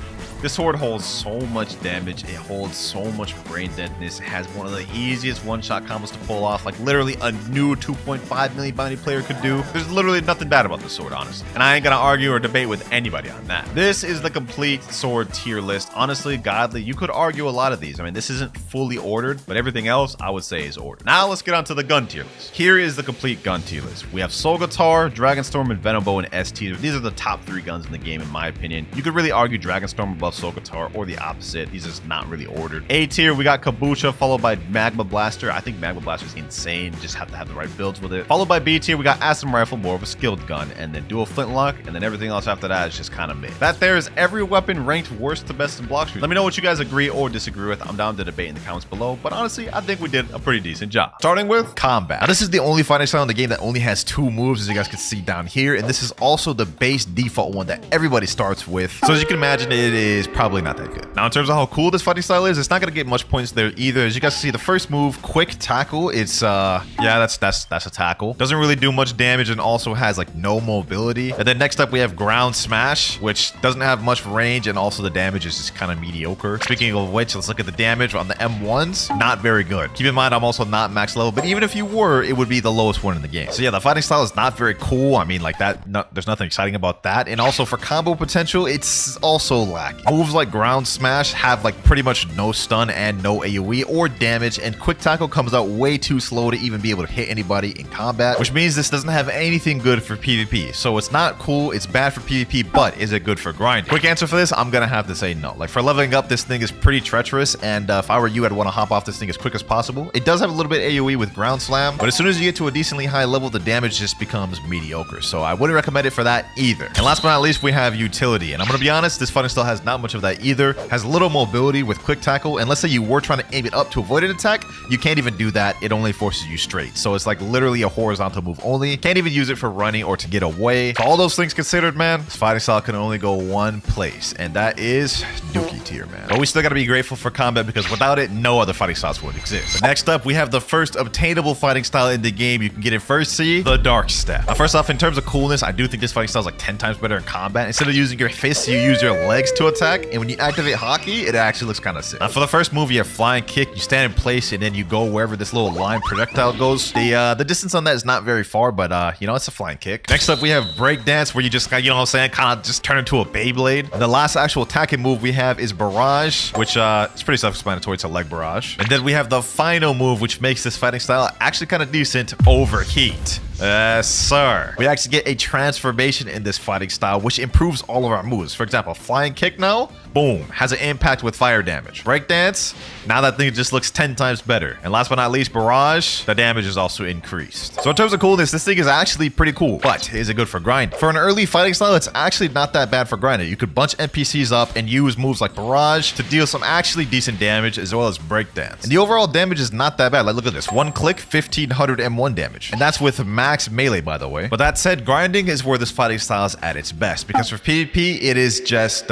This sword holds so much damage. It holds so much brain deadness. It has one of the easiest one-shot combos to pull off, like literally a new 2.5 million bounty player could do. There's literally nothing bad about this sword, honestly. And I ain't gonna argue or debate with anybody on that. This is the complete sword tier list. Honestly, Godly, you could argue a lot of these. I mean, this isn't fully ordered, but everything else I would say is ordered. Now let's get on to the gun tier list. Here is the complete gun tier list. We have Soul Guitar, Dragonstorm, and Venom Bow in S tier. These are the top 3 guns in the game, in my opinion. You could really argue Dragonstorm above Soul Guitar, or the opposite. These is not really ordered. A tier, we got Kabucha, followed by Magma Blaster. I think Magma Blaster is insane. Just have to have the right builds with it. Followed by B tier, we got Acid Rifle, more of a skilled gun, and then Dual Flintlock, and then everything else after that is just kind of mid. That there is every weapon ranked worst to best in Blox. Let me know what you guys agree or disagree with. I'm down to debate in the comments below, but honestly, I think we did a pretty decent job. Starting with combat. Now, this is the only fighting style in the game that only has 2 moves, as you guys can see down here, and this is also the base default one that everybody starts with. So as you can imagine, it is probably not that good. Now, in terms of how cool this fighting style is, it's not gonna get much points there either. As you guys see, the first move, Quick Tackle, it's yeah, that's a tackle. Doesn't really do much damage and also has like no mobility. And then next up we have Ground Smash, which doesn't have much range, and also the damage is just kind of mediocre. Speaking of which, let's look at the damage on the M1s. Not very good. Keep in mind, I'm also not max level, but even if you were, it would be the lowest one in the game. So yeah, the fighting style is not very cool. I mean, like that, there's nothing exciting about that. And also for combo potential, it's also lacking. Moves like Ground Smash have like pretty much no stun and no AoE or damage, and Quick Tackle comes out way too slow to even be able to hit anybody in combat, which means this doesn't have anything good for PvP. So it's not cool, it's bad for PvP, but is it good for grinding? Quick answer for this, I'm gonna have to say no. Like for leveling up, this thing is pretty treacherous, and if I were you, I'd want to hop off this thing as quick as possible. It does have a little bit AoE with Ground Slam, but as soon as you get to a decently high level, the damage just becomes mediocre. So I wouldn't recommend it for that either. And last but not least, we have Utility, and I'm gonna be honest, this fighting style has not much of that either. Has little mobility with Quick Tackle, and let's say you were trying to aim it up to avoid an attack, you can't even do that. It only forces you straight. So it's like literally a horizontal move only. Can't even use it for running or to get away. So all those things considered, man, this fighting style can only go one place, and that is Dookie tier, man. But we still gotta be grateful for combat, because without it, no other fighting styles would exist. But next up, we have the first obtainable fighting style in the game. You can get in first C, the Dark Step. Now, first off, in terms of coolness, I do think this fighting style is like 10 times better in combat. Instead of using your fists, you use your legs to attack, and when you activate Hockey, it actually looks kind of sick. Now, for the first move, you have Flying Kick. You stand in place, and then you go wherever this little line projectile goes. The distance on that is not very far, but you know, it's a flying kick. Next up, we have Breakdance, where you just, you know what I'm saying, kind of just turn into a Beyblade. And the last actual attacking move we have is Barrage, which it's pretty self-explanatory. It's a leg barrage. And then we have the final move, which makes this fighting style actually kind of decent, Overheat. Sir. We actually get a transformation in this fighting style, which improves all of our moves. For example, Flying Kick now, boom, has an impact with fire damage. Breakdance, now that thing just looks 10 times better. And last but not least, Barrage, the damage is also increased. So in terms of coolness, this thing is actually pretty cool, but is it good for grinding? For an early fighting style, it's actually not that bad for grinding. You could bunch NPCs up and use moves like Barrage to deal some actually decent damage, as well as Breakdance. And the overall damage is not that bad. Like, look at this, one click, 1500 M1 damage. And that's with max melee, by the way. But that said, grinding is where this fighting style is at its best, because for PvP, it is just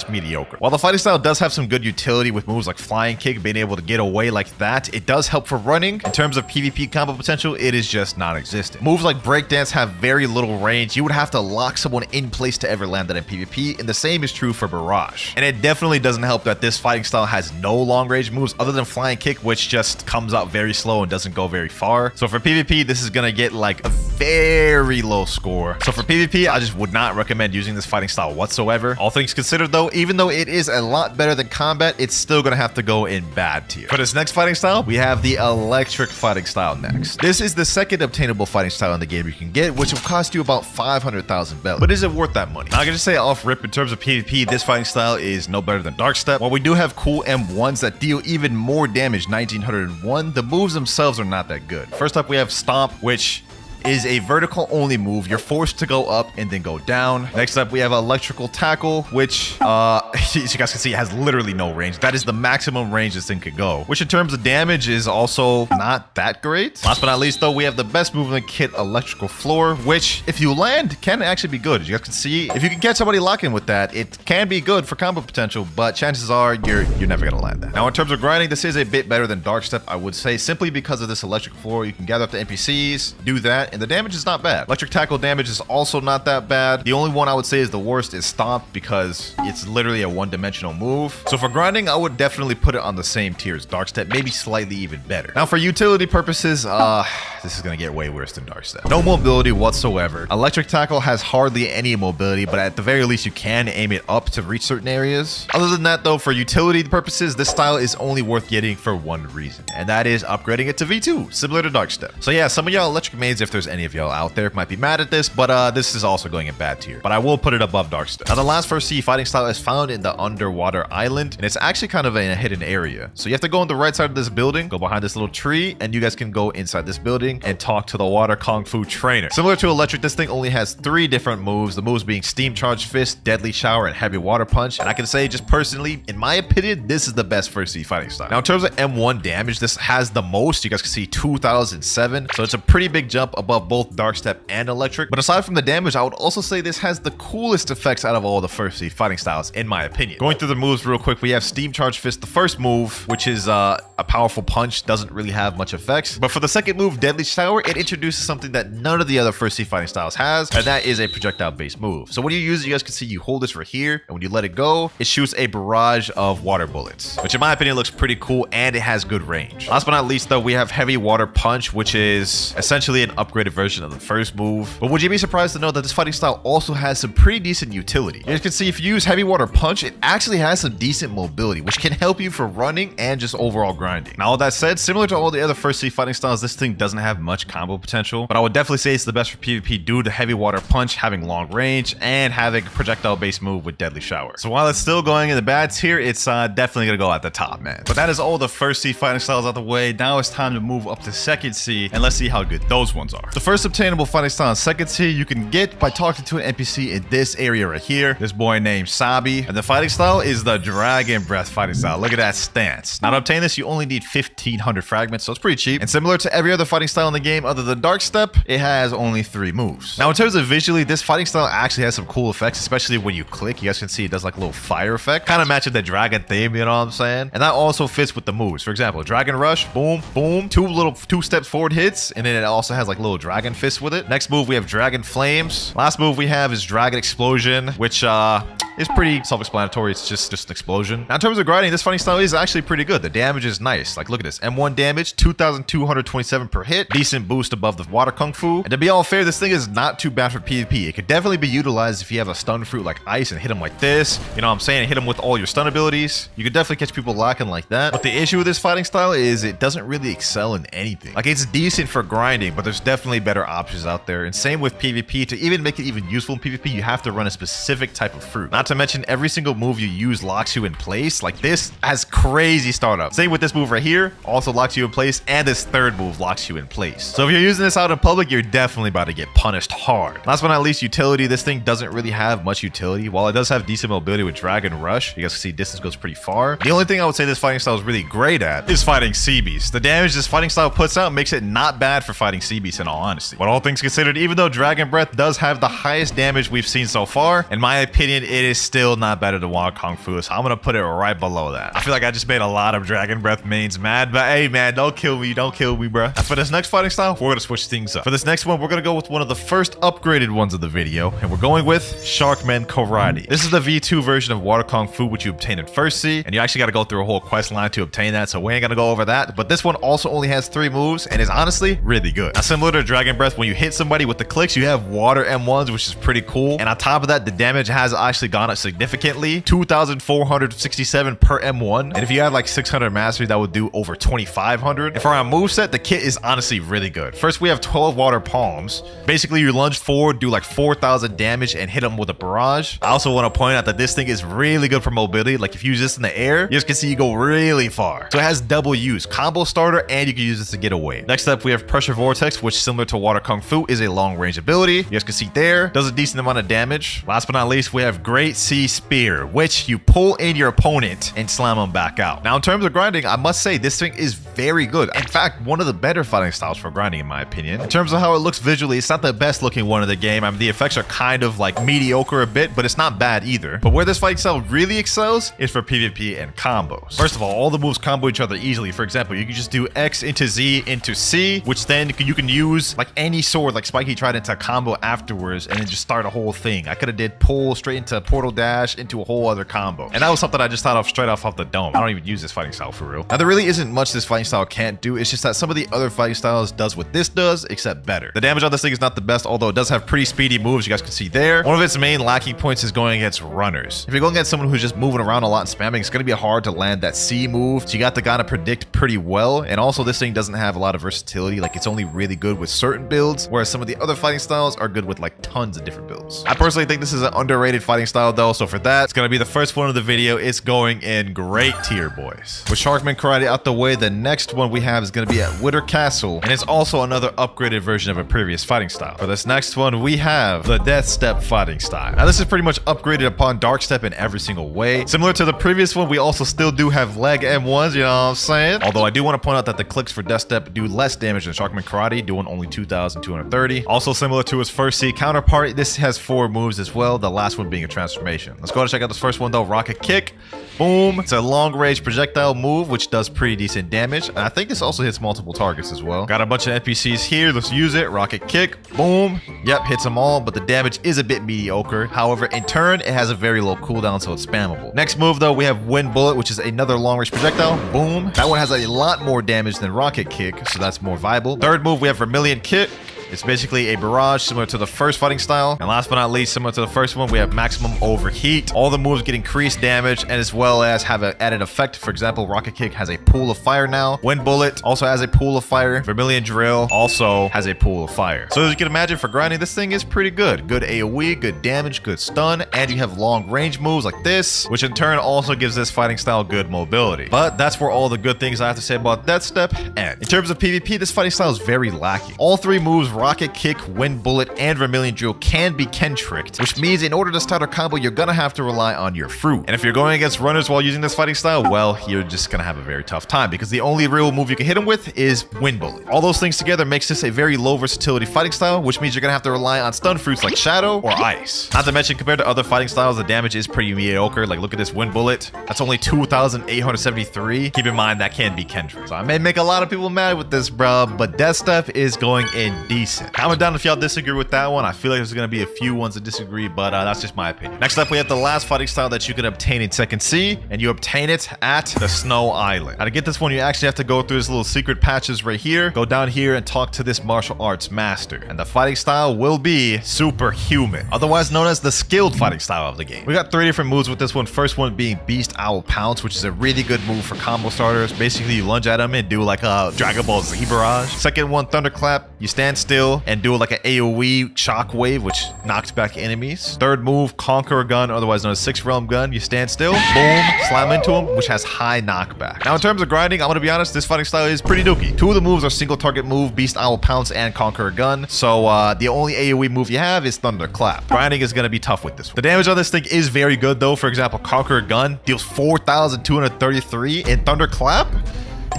mediocre. While the fighting style does have some good utility with moves like Flying Kick, being able to get away like that, it does help for running. In terms of PvP combo potential, it is just non-existent. Moves like Breakdance have very little range. You would have to lock someone in place to ever land that in PvP, and the same is true for Barrage. And it definitely doesn't help that this fighting style has no long range moves other than Flying Kick, which just comes out very slow and doesn't go very far. So for PvP, this is gonna get like a very low score. So for PvP, I just would not recommend using this fighting style whatsoever. All things considered though, even though it is a lot better than combat, it's still gonna have to go in bad tier. For this next fighting style, we have the electric fighting style next. This is the second obtainable fighting style in the game you can get, which will cost you about 500,000 bells. But is it worth that money? Now, I can just say off rip, in terms of PvP, this fighting style is no better than Dark Step. While we do have cool M1s that deal even more damage, 1901, the moves themselves are not that good. First up, we have Stomp, which is a vertical only move. You're forced to go up and then go down. Next up, we have electrical tackle, which as you guys can see, it has literally no range. That is the maximum range this thing could go, which in terms of damage is also not that great. Last but not least though, we have the best move in the kit, electrical floor, which if you land can actually be good. As you guys can see, if you can get somebody locked in with that, it can be good for combo potential, but chances are you're never gonna land that. Now in terms of grinding, this is a bit better than Dark Step, I would say, simply because of this electric floor. You can gather up the NPCs, do that, and the damage is not bad. Electric tackle damage is also not that bad. The only one I would say is the worst is Stomp, because it's literally a one-dimensional move. So for grinding, I would definitely put it on the same tier as Dark Step, maybe slightly even better. Now for utility purposes, this is gonna get way worse than Dark Step. No mobility whatsoever. Electric tackle has hardly any mobility, but at the very least you can aim it up to reach certain areas. Other than that though, for utility purposes, this style is only worth getting for one reason, and that is upgrading it to V2, similar to Dark Step. So yeah, some of y'all electric maids, if there's any of y'all out there, might be mad at this, but this is also going in bad tier, but I will put it above Dark Step. Now the last first sea fighting style is found in the underwater island, and it's actually kind of in a hidden area. So you have to go on the right side of this building, go behind this little tree, and you guys can go inside this building and talk to the water kung fu trainer. Similar to electric, this thing only has 3 different moves, the moves being steam charge fist, deadly shower, and heavy water punch. And I can say, just personally, in my opinion, this is the best first sea fighting style. Now in terms of M1 damage, this has the most. You guys can see 2007, so it's a pretty big jump above both Dark Step and electric. But aside from the damage, I would also say this has the coolest effects out of all the first sea fighting styles, in my opinion. Going through the moves real quick, we have steam charge fist, the first move, which is a powerful punch, doesn't really have much effects. But for the second move, deadly shower, it introduces something that none of the other first sea fighting styles has, and that is a projectile based move. So when you use it, you guys can see you hold this right here, and when you let it go, it shoots a barrage of water bullets, which in my opinion looks pretty cool, and it has good range. Last but not least though, we have heavy water punch, which is essentially an upgraded version of the first move. But would you be surprised to know that this fighting style also has some pretty decent utility? You guys can see if you use heavy water punch, it actually has some decent mobility, which can help you for running and just overall grinding. Now all that said, similar to all the other first sea fighting styles, this thing doesn't have much combo potential, but I would definitely say it's the best for PvP due to heavy water punch having long range and having a projectile based move with deadly shower. So while it's still going in the bad tier, it's definitely gonna go at the top, man. But that is all the first sea fighting styles out the way. Now it's time to move up to second sea, and let's see how good those ones are. The first obtainable fighting style in second sea you can get by talking to an NPC in this area right here. This boy named Sabi, and the fighting style is the Dragon Breath fighting style. Look at that stance. Now to obtain this, you only need 1,500 fragments, so it's pretty cheap. And similar to every other fighting style in the game other than Dark Step, it has only 3 moves. Now in terms of visually, this fighting style actually has some cool effects, especially when you click. You guys can see it does like a little fire effect, kind of matching the dragon theme, you know what I'm saying? And that also fits with the moves. For example, Dragon Rush, boom, boom, 2 steps forward hits, and then it also has like little dragon fists with it. Next move, we have Dragon Flames. Last move we have is Dragon Explosion, which is pretty self-explanatory. It's just an explosion. Now in terms of grinding, this fighting style is actually pretty good. The damage is nice. Like look at this, M1 damage, 2,227 per hit, decent boost above the water kung fu. And to be all fair, this thing is not too bad for PvP. It could definitely be utilized if you have a stun fruit like ice and hit him like this, you know what I'm saying, and hit him with all your stun abilities. You could definitely catch people lacking like that. But the issue with this fighting style is it doesn't really excel in anything. Like it's decent for grinding, but there's definitely better options out there. And same with PvP. To even make it even useful in PvP, you have to run a specific type of fruit. Not to mention every single move you use locks you in place. Like this has crazy startup. Same with this move right here, also locks you in place, and this third move locks you in place. So if you're using this out in public, you're definitely about to get punished hard. Last but not least, utility. This thing doesn't really have much utility. While it does have decent mobility with Dragon Rush, you guys can see distance goes pretty far. The only thing I would say this fighting style is really great at is fighting sea beasts. The damage this fighting style puts out makes it not bad for fighting sea beasts in all honesty. But all things considered, even though Dragon Breath does have the highest damage we've seen so far, in my opinion, it is is still not better than Water Kung Fu, so I'm gonna put it right below that. I feel like I just made a lot of Dragon Breath mains mad, but hey man, don't kill me, bro. And for this next fighting style, we're gonna switch things up. For this next one, we're gonna go with one of the first upgraded ones of the video, and we're going with Sharkman Karate. This is the V2 version of Water Kung Fu, which you obtain in First Sea, and you actually gotta go through a whole quest line to obtain that, so we ain't gonna go over that. But this one also only has 3 moves and is honestly really good. Now, similar to Dragon Breath, when you hit somebody with the clicks, you have water M1s, which is pretty cool. And on top of that, the damage has actually gone up significantly, 2,467 per M1. And if you had like 600 mastery, that would do over 2,500. And for our moveset, the kit is honestly really good. First, we have 12 water palms. Basically, you lunge forward, do like 4,000 damage, and hit them with a barrage. I also want to point out that this thing is really good for mobility. Like if you use this in the air, you just can see you go really far. So it has double use, combo starter, and you can use this to get away. Next up, we have Pressure Vortex, which similar to Water Kung Fu is a long range ability. You guys can see there, does a decent amount of damage. Last but not least, we have Great Sea Spear, which you pull in your opponent and slam them back out. Now, in terms of grinding, I must say this thing is very good. In fact, one of the better fighting styles for grinding, in my opinion. In terms of how it looks visually, it's not the best looking one of the game. I mean, the effects are kind of like mediocre a bit, but it's not bad either. But where this fighting style really excels is for PvP and combos. First of all the moves combo each other easily. For example, you can just do X into Z into C, which then you can use like any sword, like Spiky Trident, to combo afterwards and then just start a whole thing. I could have did pull straight into portal dash into a whole other combo. And that was something I just thought of straight off the dome. I don't even use this fighting style for real. Now, there really isn't much this fighting style can't do. It's just that some of the other fighting styles does what this does, except better. The damage on this thing is not the best, although it does have pretty speedy moves. You guys can see there. One of its main lacking points is going against runners. If you're going against someone who's just moving around a lot and spamming, it's going to be hard to land that C move. So you got to kind of predict pretty well. And also, this thing doesn't have a lot of versatility. Like, it's only really good with certain builds, whereas some of the other fighting styles are good with like tons of different builds. I personally think this is an underrated fighting style though, so for that, it's going to be the first one of the video. It's going in great tier, boys. With Sharkman Karate out the way, the next one we have is going to be at Winter Castle, and it's also another upgraded version of a previous fighting style. For this next one, we have the Death Step fighting style. Now, this is pretty much upgraded upon Dark Step in every single way. Similar to the previous one, we also still do have leg M1s, you know what I'm saying? Although I do want to point out that the clicks for Death Step do less damage than Sharkman Karate, doing only 2,230. Also similar to its First Sea counterpart, this has 4 moves as well, the last one being a transformation. Let's go and check out this first one though. Rocket Kick. Boom. It's a long range projectile move, which does pretty decent damage. And I think this also hits multiple targets as well. Got a bunch of NPCs here. Let's use it. Rocket Kick. Boom. Yep, hits them all, but the damage is a bit mediocre. However, in turn, it has a very low cooldown, so it's spammable. Next move though, we have Wind Bullet, which is another long range projectile. Boom. That one has a lot more damage than Rocket Kick, so that's more viable. Third move, we have Vermilion Kick. It's basically a barrage similar to the first fighting style. And last but not least, similar to the first one, we have Maximum Overheat. All the moves get increased damage and as well as have an added effect. For example, Rocket Kick has a pool of fire now. Wind Bullet also has a pool of fire. Vermilion Drill also has a pool of fire. So as you can imagine, for grinding, this thing is pretty good. Good AoE, good damage, good stun, and you have long range moves like this, which in turn also gives this fighting style good mobility. But that's where all the good things I have to say about Death Step end. In terms of PvP, this fighting style is very lacking. All 3 moves, Rocket Kick, Wind Bullet, and Vermilion Drill, can be Ken-tricked, which means in order to start a combo, you're gonna have to rely on your fruit. And if you're going against runners while using this fighting style, well, you're just gonna have a very tough time because the only real move you can hit them with is Wind Bullet. All those things together makes this a very low versatility fighting style, which means you're gonna have to rely on stun fruits like Shadow or Ice. Not to mention, compared to other fighting styles, the damage is pretty mediocre. Like, look at this Wind Bullet. That's only 2,873. Keep in mind, that can be Ken-tricked. So I may make a lot of people mad with this, bro, but Death Step is going in decent. Comment down if y'all disagree with that one. I feel like there's gonna be a few ones that disagree, but that's just my opinion. Next up, we have the last fighting style that you can obtain in Second Sea, and you obtain it at the Snow Island. Now, to get this one, you actually have to go through this little secret patches right here, go down here and talk to this martial arts master, and the fighting style will be Superhuman, otherwise known as the skilled fighting style of the game. We got 3 different moves with this one. First one being Beast Owl Pounce, which is a really good move for combo starters. Basically, you lunge at them and do like a Dragon Ball Z barrage. Second one, Thunderclap. You stand still and do like an AoE shockwave, which knocks back enemies. Third move, Conqueror Gun, otherwise known as 6th Realm Gun. You stand still, boom, slam into him, which has high knockback. Now, in terms of grinding, I'm gonna be honest, this fighting style is pretty dookie. 2 of the moves are single target move, Beast Owl Pounce and Conqueror Gun. So the only AoE move you have is Thunderclap. Grinding is gonna be tough with this one. The damage on this thing is very good though. For example, Conqueror Gun deals 4,233 in Thunderclap.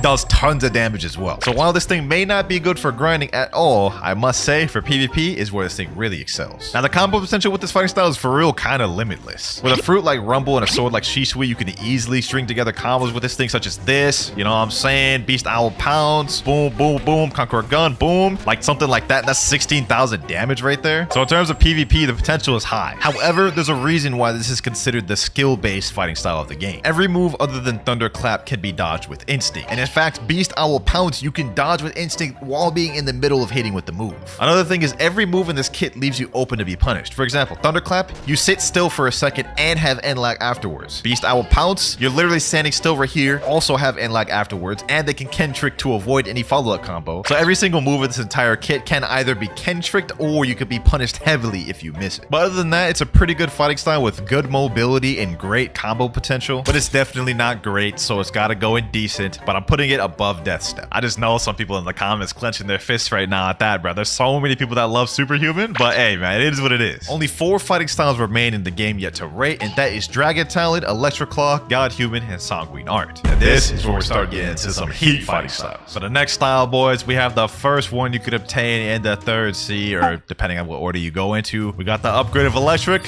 does tons of damage as well. So while this thing may not be good for grinding at all, I must say for PvP is where this thing really excels. Now the combo potential with this fighting style is for real kind of limitless. With a fruit like Rumble and a sword like Shisui, you can easily string together combos with this thing such as this, you know what I'm saying? Beast Owl Pounce, boom, boom, boom, Conqueror Gun, boom. Like something like that, that's 16,000 damage right there. So in terms of PvP, the potential is high. However, there's a reason why this is considered the skill-based fighting style of the game. Every move other than Thunderclap can be dodged with instinct. And in fact, Beast Owl Pounce, you can dodge with instinct while being in the middle of hitting with the move. Another thing is every move in this kit leaves you open to be punished. For example, Thunderclap, you sit still for a second and have end lag afterwards. Beast Owl Pounce, you're literally standing still right here, also have end lag afterwards, and they can Ken Trick to avoid any follow-up combo. So every single move in this entire kit can either be Ken Tricked or you could be punished heavily if you miss it. But other than that, it's a pretty good fighting style with good mobility and great combo potential, but it's definitely not great, so it's gotta go in decent, but I'm putting it above Death Step. I just know some people in the comments clenching their fists right now at that, bro. There's so many people that love Superhuman, but hey, man, it is what it is. Only 4 fighting styles remain in the game yet to rate, and that is Dragon Talent, Electric Claw, God Human, and Sanguine Art. And this is where we start getting into some heat fighting styles. So the next style, boys, we have the first one you could obtain in the 3rd C, or depending on what order you go into. We got the upgrade of Electric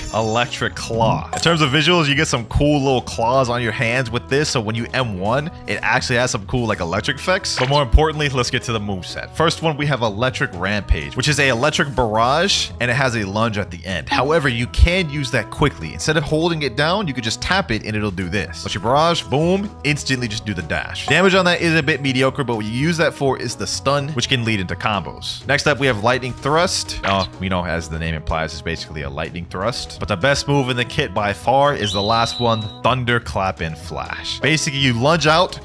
Claw. In terms of visuals, you get some cool little claws on your hands with this, so when you M1, it actually has some cool like electric effects. But more importantly, let's get to the moveset. First one, we have Electric Rampage, which is a electric barrage, and it has a lunge at the end. However, you can use that quickly. Instead of holding it down, you could just tap it and it'll do this. Let your barrage, boom, instantly just do the dash. Damage on that is a bit mediocre, but what you use that for is the stun, which can lead into combos. Next up, we have Lightning Thrust. You know, as the name implies, it's basically a lightning thrust. But the best move in the kit by far is the last one, Thunderclap and Flash. Basically, you lunge out,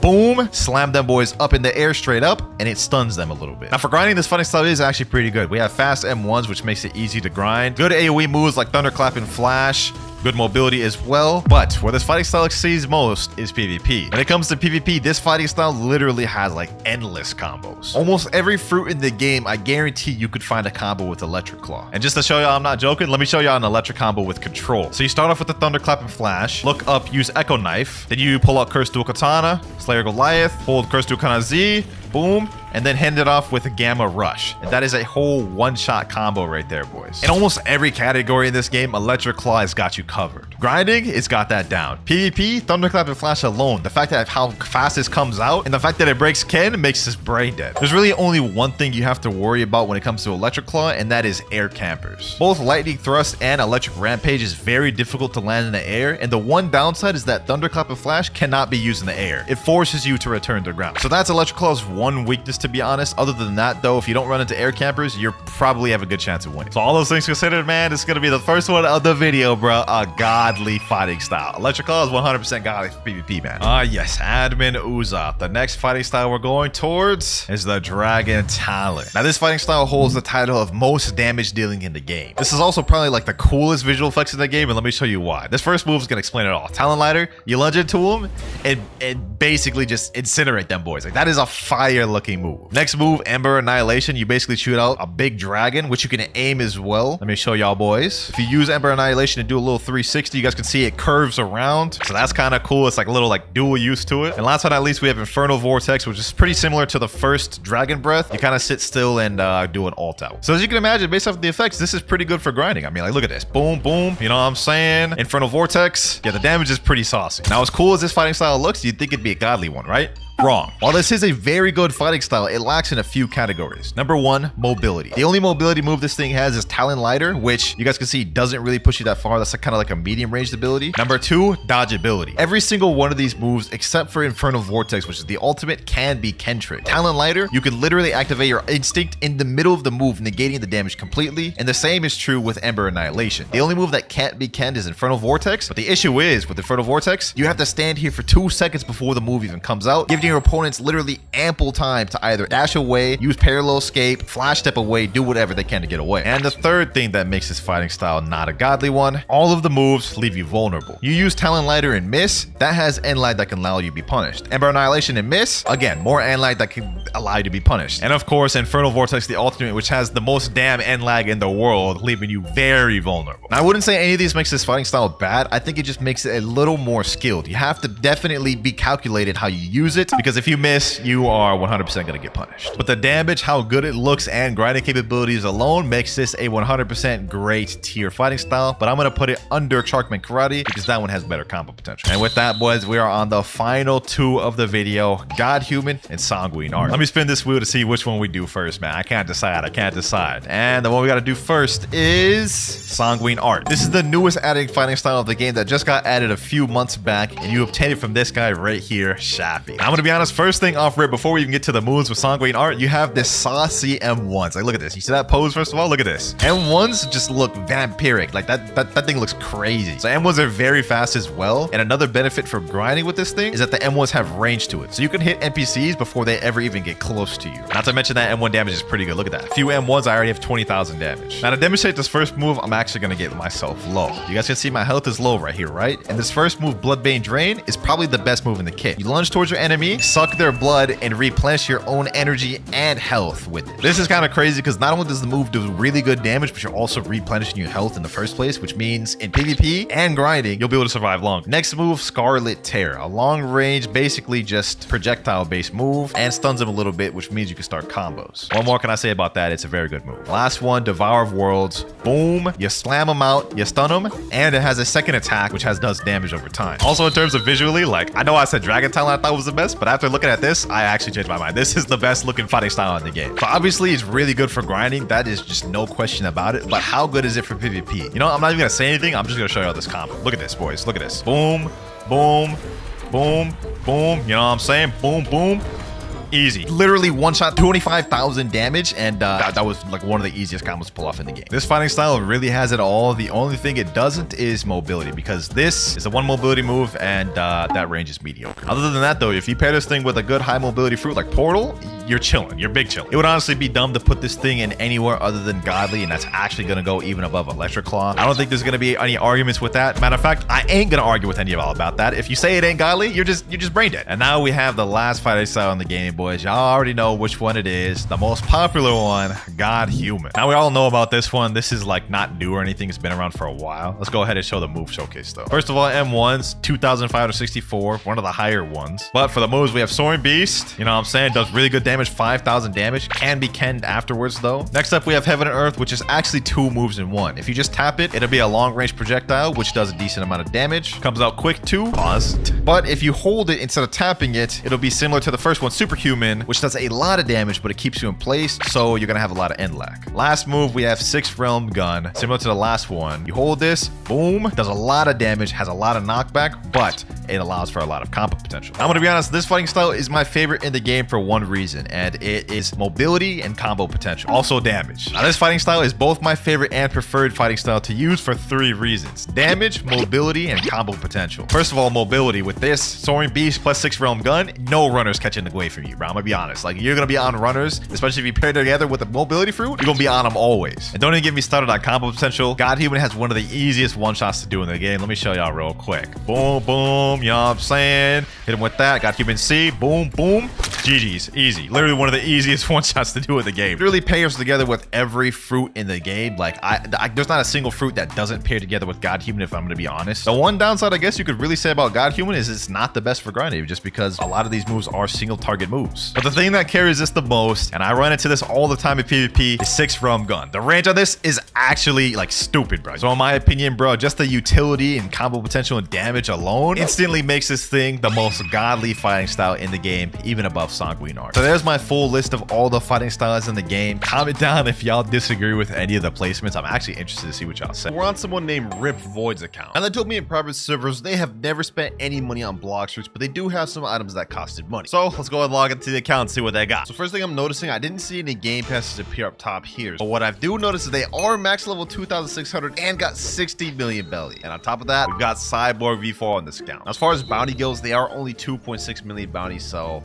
boom, slam them boys up in the air straight up, and it stuns them a little bit. Now for grinding, this fighting style is actually pretty good. We have fast M1s, which makes it easy to grind. Good AoE moves like Thunderclap and Flash. Good mobility as well, but where this fighting style exceeds most is PvP. When it comes to PvP, this fighting style literally has like endless combos. Almost every fruit in the game, I guarantee you could find a combo with Electric Claw. And just to show y'all I'm not joking, let me show y'all an electric combo with Control. So you start off with the Thunderclap and Flash, look up, use Echo Knife, then you pull out Curse Dual Katana, Slayer Goliath, hold Curse Dual Katana Z, boom, and then hand it off with a Gamma Rush. And that is a whole one-shot combo right there, boys. In almost every category in this game, Electric Claw has got you covered. Grinding, it's got that down. PvP, Thunderclap and Flash alone, the fact that how fast this comes out, and the fact that it breaks Ken makes this brain dead. There's really only one thing you have to worry about when it comes to Electric Claw, and that is air campers. Both Lightning Thrust and Electric Rampage is very difficult to land in the air, and the one downside is that Thunderclap and Flash cannot be used in the air. It forces you to return to ground. So that's Electric Claw's one weakness, to be honest. Other than that, though, if you don't run into air campers, you probably have a good chance of winning. So all those things considered, man, it's gonna be the first one of the video, bro. A godly fighting style. Electric Claw is 100% godly for PvP, man. Yes, Admin Usopp. The next fighting style we're going towards is the Dragon Talent. Now, this fighting style holds the title of most damage dealing in the game. This is also probably like the coolest visual effects in the game, and let me show you why. This first move is gonna explain it all. Talent Lighter, you lunge into him and basically just incinerate them boys. Like, that is a fire looking move. Next move, Ember Annihilation. You basically shoot out a big dragon, which you can aim as well. Let me show y'all boys. If you use Ember Annihilation to do a little 360, you guys can see it curves around. So that's kind of cool. It's like a little like dual use to it. And last but not least, we have Infernal Vortex, which is pretty similar to the first Dragon Breath. You kind of sit still and do an ult out. So as you can imagine, based off the effects, this is pretty good for grinding. I mean, like, look at this. Boom, boom. You know what I'm saying? Infernal Vortex. Yeah, the damage is pretty saucy. Now, as cool as this fighting style looks, you'd think it'd be a godly one, right? Wrong. While this is a very good fighting style, it lacks in a few categories. Number one, mobility. The only mobility move this thing has is Talon Lighter, which you guys can see doesn't really push you that far. That's kind of like a medium ranged ability. Number two, dodgeability. Every single one of these moves, except for Infernal Vortex, which is the ultimate, can be Ken Trick. Talon Lighter, you can literally activate your instinct in the middle of the move, negating the damage completely. And the same is true with Ember Annihilation. The only move that can't be Kenned is Infernal Vortex. But the issue is, with Infernal Vortex, you have to stand here for 2 seconds before the move even comes out, giving your opponents literally ample time to either dash away, use parallel escape, flash step away, do whatever they can to get away. And the third thing that makes this fighting style not a godly one, all of the moves leave you vulnerable. You use Talon Lighter and miss, that has end lag that can allow you to be punished. Ember Annihilation and miss, again, more end lag that can allow you to be punished. And of course, Infernal Vortex, the ultimate, which has the most damn end lag in the world, leaving you very vulnerable. Now, I wouldn't say any of these makes this fighting style bad. I think it just makes it a little more skilled. You have to definitely be calculated how you use it, because if you miss, you are 100% gonna get punished. But the damage, how good it looks, and grinding capabilities alone makes this a 100% great tier fighting style, but I'm gonna put it under Sharkman Karate because that one has better combo potential. And with that, boys, we are on the final two of the video, God Human and Sanguine Art. Let me spin this wheel to see which one we do first, man. I can't decide. And the one we gotta do first is Sanguine Art. This is the newest added fighting style of the game that just got added a few months back, and you obtain it from this guy right here, Shappy. Now, I'm gonna be honest, first thing off rip, before we even get to the moves with Sanguine Art, you have this saucy M1s. Like, look at this. You see that pose, first of all? Look at this. M1s just look vampiric. Like, that thing looks crazy. So M1s are very fast as well, and another benefit for grinding with this thing is that the M1s have range to it. So you can hit NPCs before they ever even get close to you. Not to mention that M1 damage is pretty good. Look at that. A few M1s, I already have 20,000 damage. Now, to demonstrate this first move, I'm actually gonna get myself low. You guys can see my health is low right here, right? And this first move, Bloodbane Drain, is probably the best move in the kit. You lunge towards your enemy, suck their blood, and replenish your own energy and health with it. This is kind of crazy because not only does the move do really good damage, but you're also replenishing your health in the first place, which means in PvP and grinding, you'll be able to survive long. Next move, Scarlet Tear. A long range, basically just projectile-based move, and stuns him a little bit, which means you can start combos. What more can I say about that? It's a very good move. Last one, Devour of Worlds. Boom. You slam him out, you stun him, and it has a second attack, which does damage over time. Also, in terms of visually, like, I know I said Dragon Talon I thought was the best, but after looking at this, I actually changed my mind. This is the best looking fighting style in the game. So obviously, it's really good for grinding. That is just no question about it. But how good is it for PvP? You know, I'm not even gonna say anything. I'm just gonna show you all this combo. Look at this, boys. Look at this. Boom, boom, boom, boom. You know what I'm saying? Boom, boom. Easy. Literally one shot, 25,000 damage, and that was like one of the easiest combos to pull off in the game. This fighting style really has it all. The only thing it doesn't is mobility, because this is a one mobility move, and that range is mediocre. Other than that, though, if you pair this thing with a good high mobility fruit like Portal, you're chilling. You're big chilling. It would honestly be dumb to put this thing in anywhere other than Godly, and that's actually gonna go even above WinterKloudz. I don't think there's gonna be any arguments with that. Matter of fact, I ain't gonna argue with any of y'all about that. If you say it ain't Godly, you're just brain dead. And now we have the last fighting style in the game, boys. Y'all already know which one it is. The most popular one, God Human. Now we all know about this one. This is like not new or anything. It's been around for a while. Let's go ahead and show the move showcase though. First of all, M1s, 2,564, one of the higher ones. But for the moves, we have Soaring Beast. You know what I'm saying? Does really good damage, 5,000 damage. Can be kenned afterwards though. Next up, we have Heaven and Earth, which is actually two moves in one. If you just tap it, it'll be a long range projectile, which does a decent amount of damage. Comes out quick too. Paused. But if you hold it instead of tapping it, it'll be similar to the first one, Superhuman, which does a lot of damage, but it keeps you in place, so you're gonna have a lot of end lag. Last move, we have Sixth Realm Gun, similar to the last one. You hold this, boom, does a lot of damage, has a lot of knockback, but it allows for a lot of combo potential. I'm gonna be honest, this fighting style is my favorite in the game for one reason, and it is mobility and combo potential. Also damage. Now, this fighting style is both my favorite and preferred fighting style to use for three reasons: damage, mobility, and combo potential. First of all, mobility. With this Soaring Beast plus Sixth Realm Gun, no runners catching away from you, bro. I'm gonna be honest. Like, you're gonna be on runners, especially if you pair together with a mobility fruit, you're gonna be on them always. And don't even get me started on combo potential. God Human has one of the easiest one shots to do in the game. Let me show y'all real quick. Boom, boom, you know what I'm saying? Hit him with that. God Human C, boom, boom. GG's, easy. Literally one of the easiest one shots to do in the game. It really pairs together with every fruit in the game. Like, there's not a single fruit that doesn't pair together with God Human, if I'm gonna be honest. The one downside I guess you could really say about God Human is it's not the best for grinding, just because a lot of these moves are single target moves. But the thing that carries this the most, and I run into this all the time in PvP, is Sixth Realm Gun. The range on this is actually like stupid, bro. So in my opinion, bro, just the utility and combo potential and damage alone instantly makes this thing the most godly fighting style in the game, even above Sanguine Art. So there's my full list of all the fighting styles in the game. Comment down if y'all disagree with any of the placements. I'm actually interested to see what y'all say. We're on someone named Rip Void's account, and they told me in private servers they have never spent any money on Blox fruits, but they do have some items that costed money. So let's go and log into the account and see what they got. So first thing I'm noticing, I didn't see any game passes appear up top here, but what I do notice is they are max level 2,600 and got 60 million belly. And on top of that, we've got Cyborg V4 on this account. As far as bounty goes, they are only 2.6 million bounties, so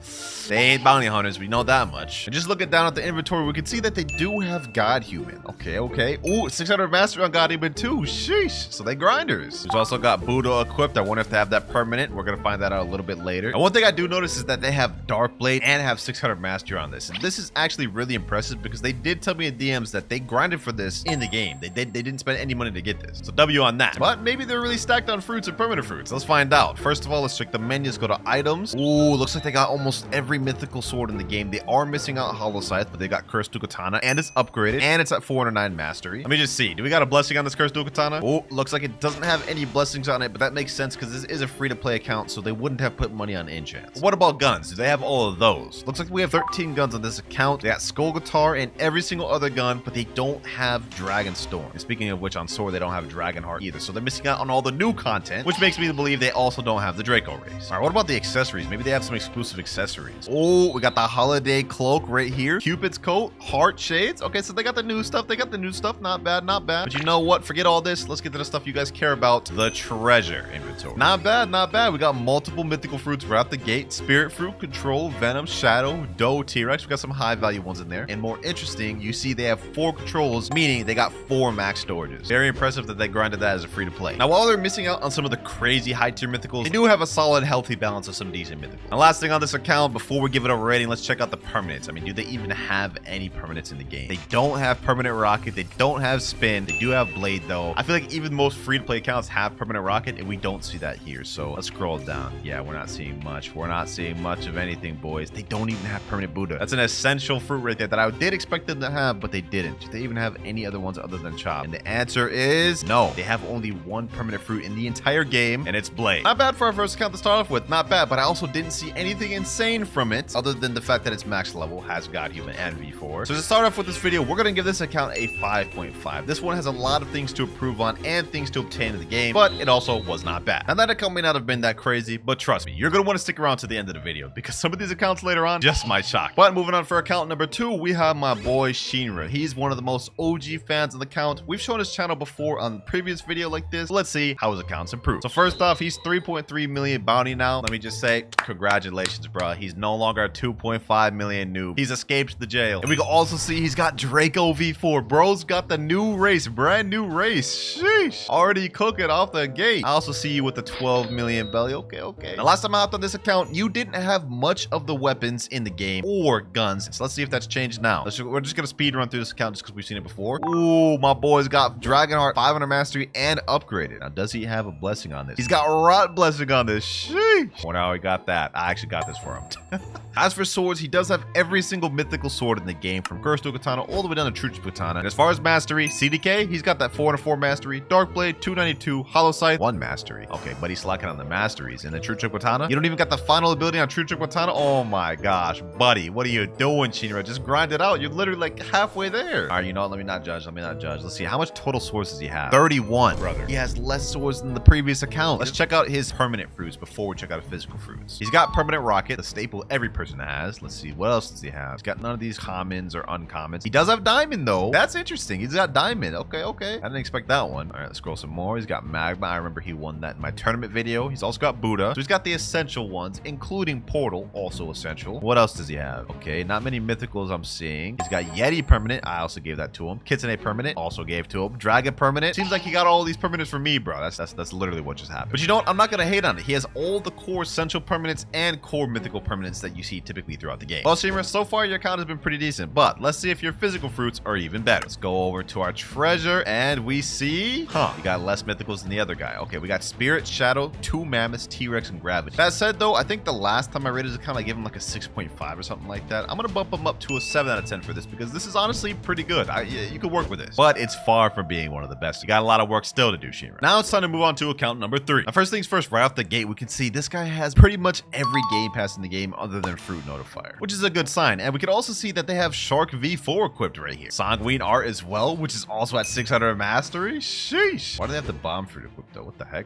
they ain't bounty hunters. We know that much. And just looking down at the inventory, we can see that they do have God Human. Okay. Ooh, 600 mastery on God Human too. Sheesh. So they grinders. We've also got Buddha equipped. I wonder if they have that permanent. We're gonna find that out a little bit later. And one thing I do notice is that they have Dark Blade and have 600 mastery on this. And this is actually really impressive because they did tell me in DMs that they grinded for this in the game. They didn't spend any money to get this. So W on that. But maybe they're really stacked on fruits and permanent fruits. Let's find out. First of all, let's check the menu. Let's go to items. Ooh, looks like they got almost every mythical sword in the game. They are missing out Hollow Scythe, but they got Cursed Dual Katana, and it's upgraded, and it's at 409 mastery. Let me just see. Do we got a blessing on this Cursed Dual Katana? Oh, looks like it doesn't have any blessings on it, but that makes sense because this is a free-to-play account, so they wouldn't have put money on enchants. What about guns? Do they have all of those? Looks like we have 13 guns on this account. They got Skull Guitar and every single other gun, but they don't have Dragon Storm. And speaking of which, on sword, they don't have Dragon Heart either, so they're missing out on all the new content, which makes me believe they also don't have the Draco race. All right, what about the accessories? Maybe they have some exclusive accessories. Oh, we got the Holiday Cloak right here. Cupid's Coat, Heart Shades. Okay, so they got the new stuff. They got the new stuff. Not bad, not bad. But you know what? Forget all this. Let's get to the stuff you guys care about. The treasure inventory. Not bad, not bad. We got multiple mythical fruits right out the gate. Spirit Fruit, Control, Venom, Shadow, Doe, T-Rex. We got some high value ones in there. And more interesting, you see they have 4 controls, meaning they got 4 max storages. Very impressive that they grinded that as a free to play. Now, while they're missing out on some of the crazy high tier mythicals, they do have a solid, healthy balance of some decent mythicals. And last thing on this account, before we give it a rating, let's check out the permanents. I mean, do they even have any permanents in the game? They don't have permanent rocket. They don't have spin. They do have blade though. I feel like even most free to play accounts have permanent rocket, and we don't see that here. So let's scroll down. Yeah, we're not seeing much. We're not seeing much of anything, boys. They don't even have permanent Buddha. That's an essential fruit right there that I did expect them to have, but they didn't. Do they even have any other ones other than Chop? And the answer is no. They have only one permanent fruit in the entire game, and it's Blade. Not bad for our first account to start off with. Not bad, but I also didn't see anything insane from it other than the fact that it's max level, has God Human and V4. So to start off with this video, we're going to give this account a 5.5. This one has a lot of things to improve on and things to obtain in the game, but it also was not bad. Now that account may not have been that crazy, but trust me, you're going to want to stick around to the end of the video because some of these accounts later on just might shock. But moving on for account number 2, we have my boy Shinra. He's one of the most OG fans of the account. We've shown his channel before on the previous video like this. Let's see how his account's improved. So first off, he's 3.3 million bounty now. Let me just say, congratulations, bro. He's no longer a 2.5 million noob. He's escaped the jail. And we can also see he's got Draco V4. Bro's got the new race, brand new race. Sheesh. Already cooking off the gate. I also see you with the 12 million belly. Okay, okay. Now, last time I hopped on this account, you didn't have much of the weapons in the game or guns. So let's see if that's changed now. We're just gonna speed run through this account just because we've seen it before. Ooh, my boy's got Dragon Heart, 500 mastery, and upgraded. Now, does he have a blessing on this? He's got Rot blessing on this. Sheesh. Well, now he got that. I actually got this for him. As for swords, he does have every single mythical sword in the game, from Cursed Dual Katana all the way down to True Katana. And as far as mastery, CDK, he's got that 404 mastery, Dark Blade 292, Hollow Scythe 1 mastery. Okay, but he's slacking on the masteries. And the True Katana, you don't even got the final ability on True Katana. Oh my gosh, buddy, what are you doing, Shinra? Just grind it out. You're literally like halfway there. All right, you know what? Let me not judge. Let me not judge. Let's see, how much total swords does he have? 31, brother. He has less swords than the previous account. Let's check out his permanent fruits before we check out his physical fruits. He's got permanent rocket, the staple every person has. Let's see, what else does he have? He's got none of these commons or uncommons. He does have diamond though. That's interesting. He's got diamond. Okay, okay. I didn't expect that one. All right, let's scroll some more. He's got magma. I remember he won that in my tournament video. He's also got Buddha. So he's got the essential ones, including Portal, also essential. What else does he have? Okay, not many mythicals I'm seeing. He's got Yeti permanent. I also gave that to him. Kitsune permanent, also gave to him. Dragon permanent. Seems like he got all these permanents for me, bro. That's literally what just happened. But you know what? I'm not gonna hate on it. He has all the core essential permanents and core mythical permanents that you see typically throughout the game. Well, Shinra, so far your account has been pretty decent, but let's see if your physical fruits are even better. Let's go over to our treasure and we see, you got less mythicals than the other guy. Okay, we got Spirit, Shadow, 2 Mammoths, T-Rex, and Gravity. That said though, I think the last time I rated his account, I gave him like a 6.5 or something like that. I'm gonna bump him up to a 7 out of 10 for this because this is honestly pretty good. You could work with this, but it's far from being one of the best. You got a lot of work still to do, Shinra. Now it's time to move on to account number 3. Now, first things first, right off the gate, we can see this guy has pretty much every game pass in the game other than Fruit Notifier, which is a good sign. And we can also see that they have Shark V4 equipped right here. Sanguine Art as well, which is also at 600 mastery. Sheesh. Why do they have the Bomb Fruit equipped though? What the heck?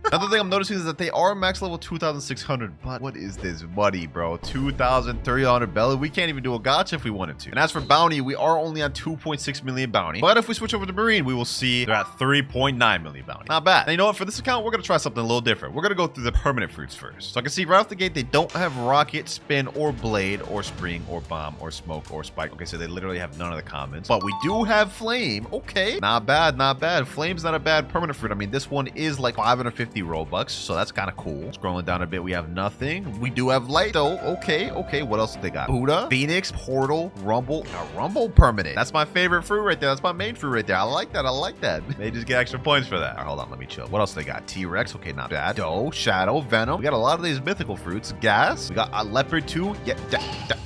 Another thing I'm noticing is that they are max level 2,600, but what is this money, bro? 2,300 belly. We can't even do a gacha if we wanted to. And as for bounty, we are only on 2.6 million bounty. But if we switch over to Marine, we will see they're at 3.9 million bounty. Not bad. And you know what? For this account, we're going to try something a little different. We're going to go through the permanent fruits first. So I can see right off the gate, they don't have rocket, spin, or blade, or spring, or bomb, or smoke, or spike. Okay, so they literally have none of the commons. But we do have flame. Okay. Not bad, not bad. Flame's not a bad permanent fruit. I mean, this one is like 550 Robux, so that's kind of cool. Scrolling down a bit, we have nothing. We do have light though. Okay, okay. What else do they got? Buddha, Phoenix, Portal, Rumble. Now, Rumble permanent. That's my favorite fruit right there. That's my main fruit right there. I like that. I like that. They just get extra points for that. All right, hold on. Let me chill. What else they got? T-Rex. Okay, not bad. that. Doe, Shadow, Venom. We got a lot of these mythical fruits. Gas. We got a Leopard too. Yeah,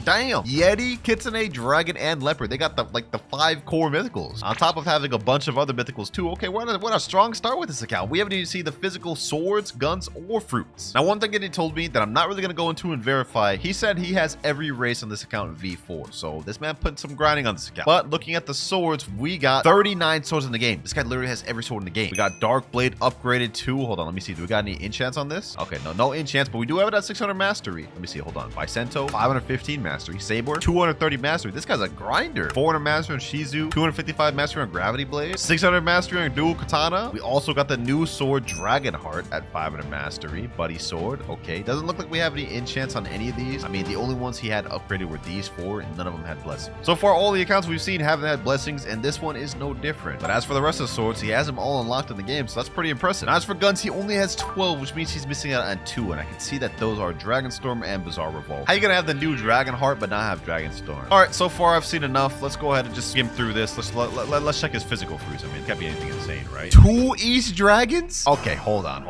damn. Yeti, Kitsune, Dragon, and Leopard. They got the 5 core mythicals. On top of having a bunch of other mythicals too. Okay, we're on a strong start with this account. We haven't even seen the physical swords, guns, or fruits. Now, one thing that he told me that I'm not really going to go into and verify, he said he has every race on this account in V4. So this man put some grinding on this account. But looking at the swords, we got 39 swords in the game. This guy literally has every sword in the game. We got Dark Blade upgraded too. Hold on, let me see. Do we got any enchants on this? Okay, no enchants, but we do have it at 600 mastery. Let me see. Hold on. Vicento, 515 mastery. Saber, 230 mastery. This guy's a grinder. 400 mastery on Shizu, 255 mastery on Gravity Blade, 600 mastery on Dual Katana. We also got the new sword Dragonheart at 500 mastery. Buddy sword. Okay, doesn't look like we have any enchants on any of these. I mean, the only ones he had upgraded were these 4, and none of them had blessings. So far, all the accounts we've seen haven't had blessings, and this one is no different. But as for the rest of the swords, he has them all unlocked in the game, so that's pretty impressive. Now, as for guns, he only has 12, which means he's missing out on 2, and I can see that those are Dragonstorm and Bizarre Revolt. How you gonna have the new Dragonheart but not have Dragonstorm? All right, so far I've seen enough. Let's go ahead and just skim through this. Let's check his physical fruits. I mean, it can't be anything insane, right? 2 East Dragons? Okay, hold on,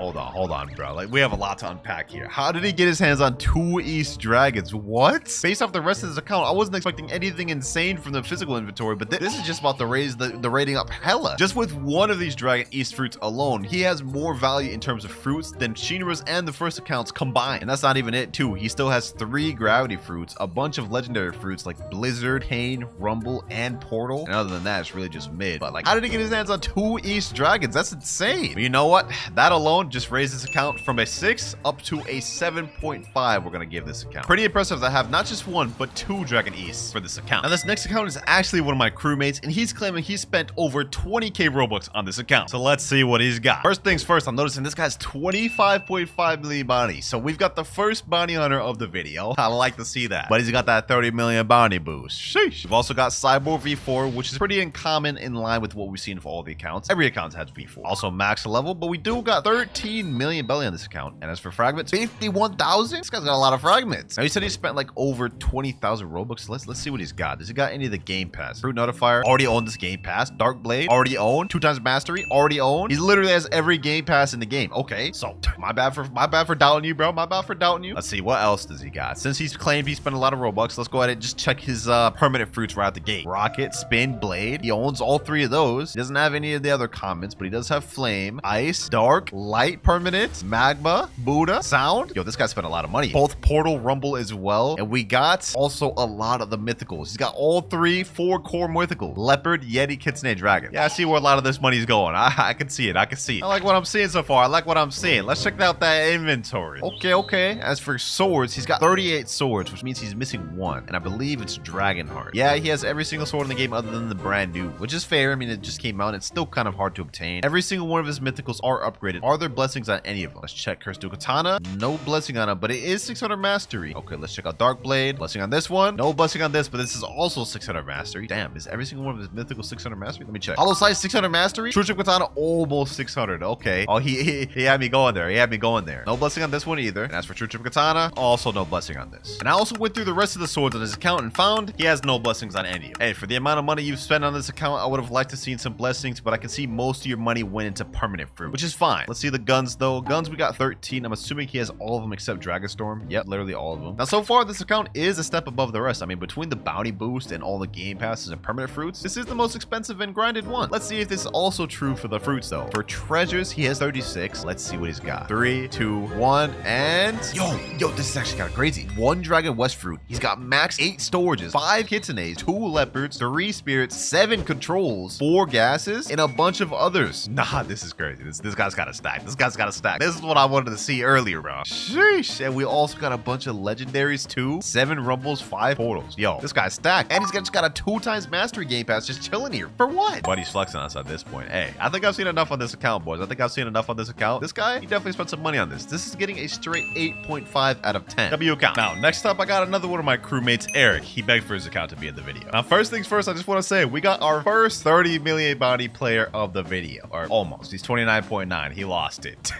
bro. Like, we have a lot to unpack here. How did he get his hands on 2 East Dragons? What? Based off the rest of his account, I wasn't expecting anything insane from the physical inventory, but this is just about to raise the rating up hella. Just with one of these Dragon East fruits alone, he has more value in terms of fruits than Shinra's and the first accounts combined. And that's not even it too. He still has 3 gravity fruits, a bunch of legendary fruits like Blizzard, Pain, Rumble, and Portal. And other than that, it's really just mid. But like, how did he get his hands on 2 East Dragons? That's insane. But you know what? That alone just raised this account from a 6 up to a 7.5. We're gonna give this account. Pretty impressive to have not just 1, but 2 Dragon Easts for this account. Now, this next account is actually one of my crewmates, and he's claiming he spent over 20k Robux on this account. So let's see what he's got. First things first, I'm noticing this guy's 25.5 million bounty. So we've got the first bounty hunter of the video. I like to see that. But he's got that 30 million bounty boost. Sheesh. We've also got Cyborg V4, which is pretty uncommon in line with what we've seen for all the accounts. Every account has V4. Also max level, but we do got 13 million belly on this account. And as for fragments, 51,000? This guy's got a lot of fragments. Now, he said he spent like over 20,000 Robux. Let's see what he's got. Does he got any of the game pass? Fruit Notifier, already owned this game pass. Dark Blade, already owned. 2 times mastery, already owned. He literally has every game pass in the game. Okay, so my bad for doubting you, bro. My bad for doubting you. Let's see, what else does he got? Since he's claimed he spent a lot of Robux, let's go ahead and just check his permanent fruits right out the gate. Rocket, Spin, Blade. He owns all 3 of those. He doesn't have any of the other comments, but he does have Flame, Ice, Dark, Light permanent, Magma, Buddha, Sound. Yo, this guy spent a lot of money. Both Portal, Rumble as well. And we got also a lot of the mythicals. He's got all 4 core mythicals. Leopard, Yeti, Kitsune, Dragon. Yeah, I see where a lot of this money's going. I can see it. I can see it. I like what I'm seeing so far. I like what I'm seeing. Let's check out that inventory. Okay. As for swords, he's got 38 swords, which means he's missing 1. And I believe it's Dragonheart. Yeah, he has every single sword in the game other than the brand new, which is fair. I mean, it just came out. It's still kind of hard to obtain. Every single one of his mythicals are upgraded. Are there blessings on any of them? Let's check Curse Dual Katana. No blessing on it, but it is 600 mastery. Okay, let's check out Dark Blade. Blessing on this one. No blessing on this, but this is also 600 mastery. Damn, is every single one of his mythicals 600 mastery? Let me check. Hollow Sight 600 mastery. True Trick Katana almost 600. Okay. Oh, he had me going there. He had me going there. No blessing on this one either. And as for True Trick Katana, also no blessing on this. And I also went through the rest of the swords on his account and found he has no blessings on any of them. Hey, for the amount of money you've spent on this account, I would have liked to seen some blessings, but I can see most of your money went into permanent fruit, which is fine. Let's see the guns though. Guns, we got 13. I'm assuming he has all of them except Dragonstorm. Yep, literally all of them. Now, so far, this account is a step above the rest. I mean, between the bounty boost and all the game passes and permanent fruits, this is the most expensive and grinded one. Let's see if this is also true for the fruits though. For treasures, he has 36. Let's see what he's got. 3, 2, 1, and yo, this is actually kind of crazy. 1 Dragon West fruit. He's got max 8 storages, 5 Kitsunes, 2 leopards, 3 spirits, 7 controls, 4 gases, and a bunch of others. Nah, this is crazy. This guy's got a stack. This guy's got a stack. This is what I wanted to see earlier, bro. Sheesh. And we also got a bunch of legendaries too. 7 rumbles, 5 portals. Yo, this guy's stacked. And he's just got a 2 times mastery game pass just chilling here. For what? But he's flexing us at this point. Hey, I think I've seen enough on this account, boys. I think I've seen enough on this account. This guy, he definitely spent some money on this. This is getting a straight 8.5 out of 10. W account. Now, next up, I got another one of my crewmates, Eric. He begged for his account to be in the video. Now, first things first, I just want to say we got our first 30 million bounty player of the video. Or almost. He's 29.9. He lost it.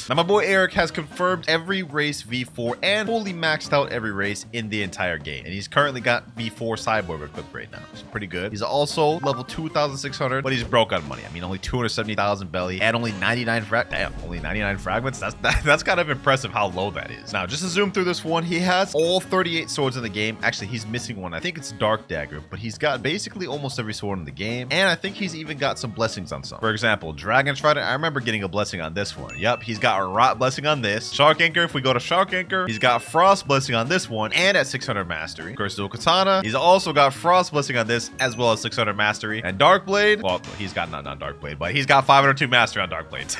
Now, my boy Eric has confirmed every race V4 and fully maxed out every race in the entire game. And he's currently got V4 cyborg equipped right now. It's pretty good. He's also level 2,600, but he's broke on money. I mean, only 270,000 belly and only 99 only 99 fragments. That's kind of impressive how low that is. Now, just to zoom through this one, he has all 38 swords in the game. Actually, he's missing one. I think it's Dark Dagger, but he's got basically almost every sword in the game. And I think he's even got some blessings on some. For example, Dragon Trident. I remember getting a blessing on this one. Yep, he's got a Rot blessing on this. Shark Anchor, if we go to Shark Anchor, he's got Frost blessing on this one and at 600 mastery. Crystal Katana, he's also got Frost blessing on this as well as 600 mastery. And Dark Blade, well, he's got not Dark Blade, but he's got 502 mastery on Dark Blades.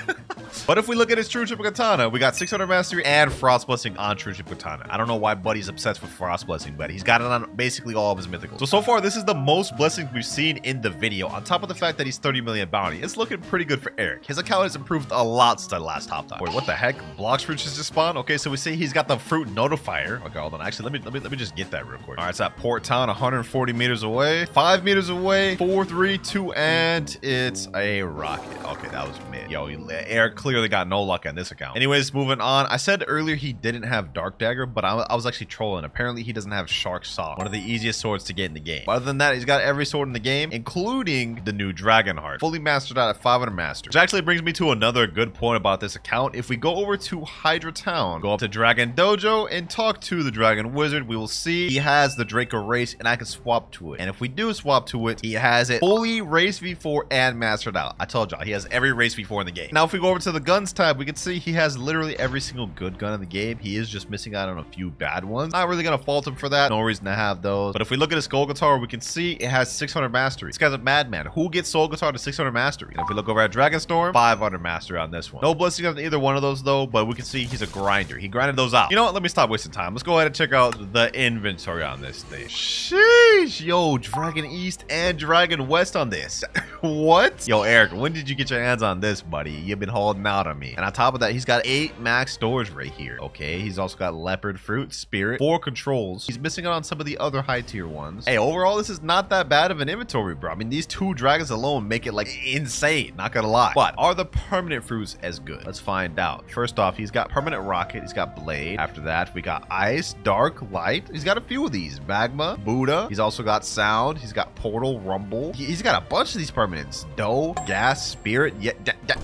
But if we look at his True Triple Katana, we got 600 mastery and Frost blessing on True Triple Katana. I don't know why Buddy's obsessed with Frost blessing, but he's got it on basically all of his mythicals. So far, this is the most blessings we've seen in the video. On top of the fact that he's 30 million bounty, it's looking pretty good for Eric. His account has improved a lot since the last top time. Wait, what the heck? Blox fruits just spawned? Okay, so we see he's got the fruit notifier. Okay, hold on. Actually, let me just get that real quick. All right, it's at Port Town, 140 meters away, 5 meters away, 4, 3, 2, and it's a rocket. Okay, that was mid. Yo, Eric clearly got no luck on this account. Anyways, moving on. I said earlier he didn't have Dark Dagger, but I was actually trolling. Apparently, he doesn't have Shark Saw, one of the easiest swords to get in the game. But other than that, he's got every sword in the game, including the new Dragon Heart, fully mastered out at 500 master. Which actually brings me to another good point about this account. If we go over to Hydra Town, go up to Dragon Dojo, and talk to the Dragon Wizard, we will see he has the Draco race, and I can swap to it. And if we do swap to it, he has it fully race V4 and mastered out. I told y'all, he has every race V4 in the game. Now, if we go over to the guns tab, we can see he has literally every single good gun in the game. He is just missing out on a few bad ones. Not really gonna fault him for that. No reason to have those. But if we look at his Skull Guitar, we can see it has 600 mastery. This guy's a madman. Who gets Soul Guitar to 600 mastery? And if we look over at Dragon Storm, 500 mastery on this one. No blessing on either one of those though, but we can see he's a grinder. He grinded those out. You know what? Let me stop wasting time. Let's go ahead and check out the inventory on this thing. Sheesh. Yo, Dragon East and Dragon West on this. What? Yo, Eric, when did you get your hands on this, buddy? You've been holding out on me. And on top of that, he's got 8 max storage right here. Okay, he's also got Leopard Fruit, Spirit, 4 controls. He's missing out on some of the other high tier ones. Hey, overall, this is not that bad of an inventory, bro. I mean, these 2 dragons alone make it like insane, not gonna lie. But are the permanent fruits as good? Let's find out. First off, he's got permanent rocket, he's got blade. After that, we got ice, dark, light. He's got a few of these. Magma, Buddha. He's also got sound. He's got portal, rumble. He's got a bunch of these permanents. Dough, gas, spirit. Yeah,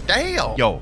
damn. Yo,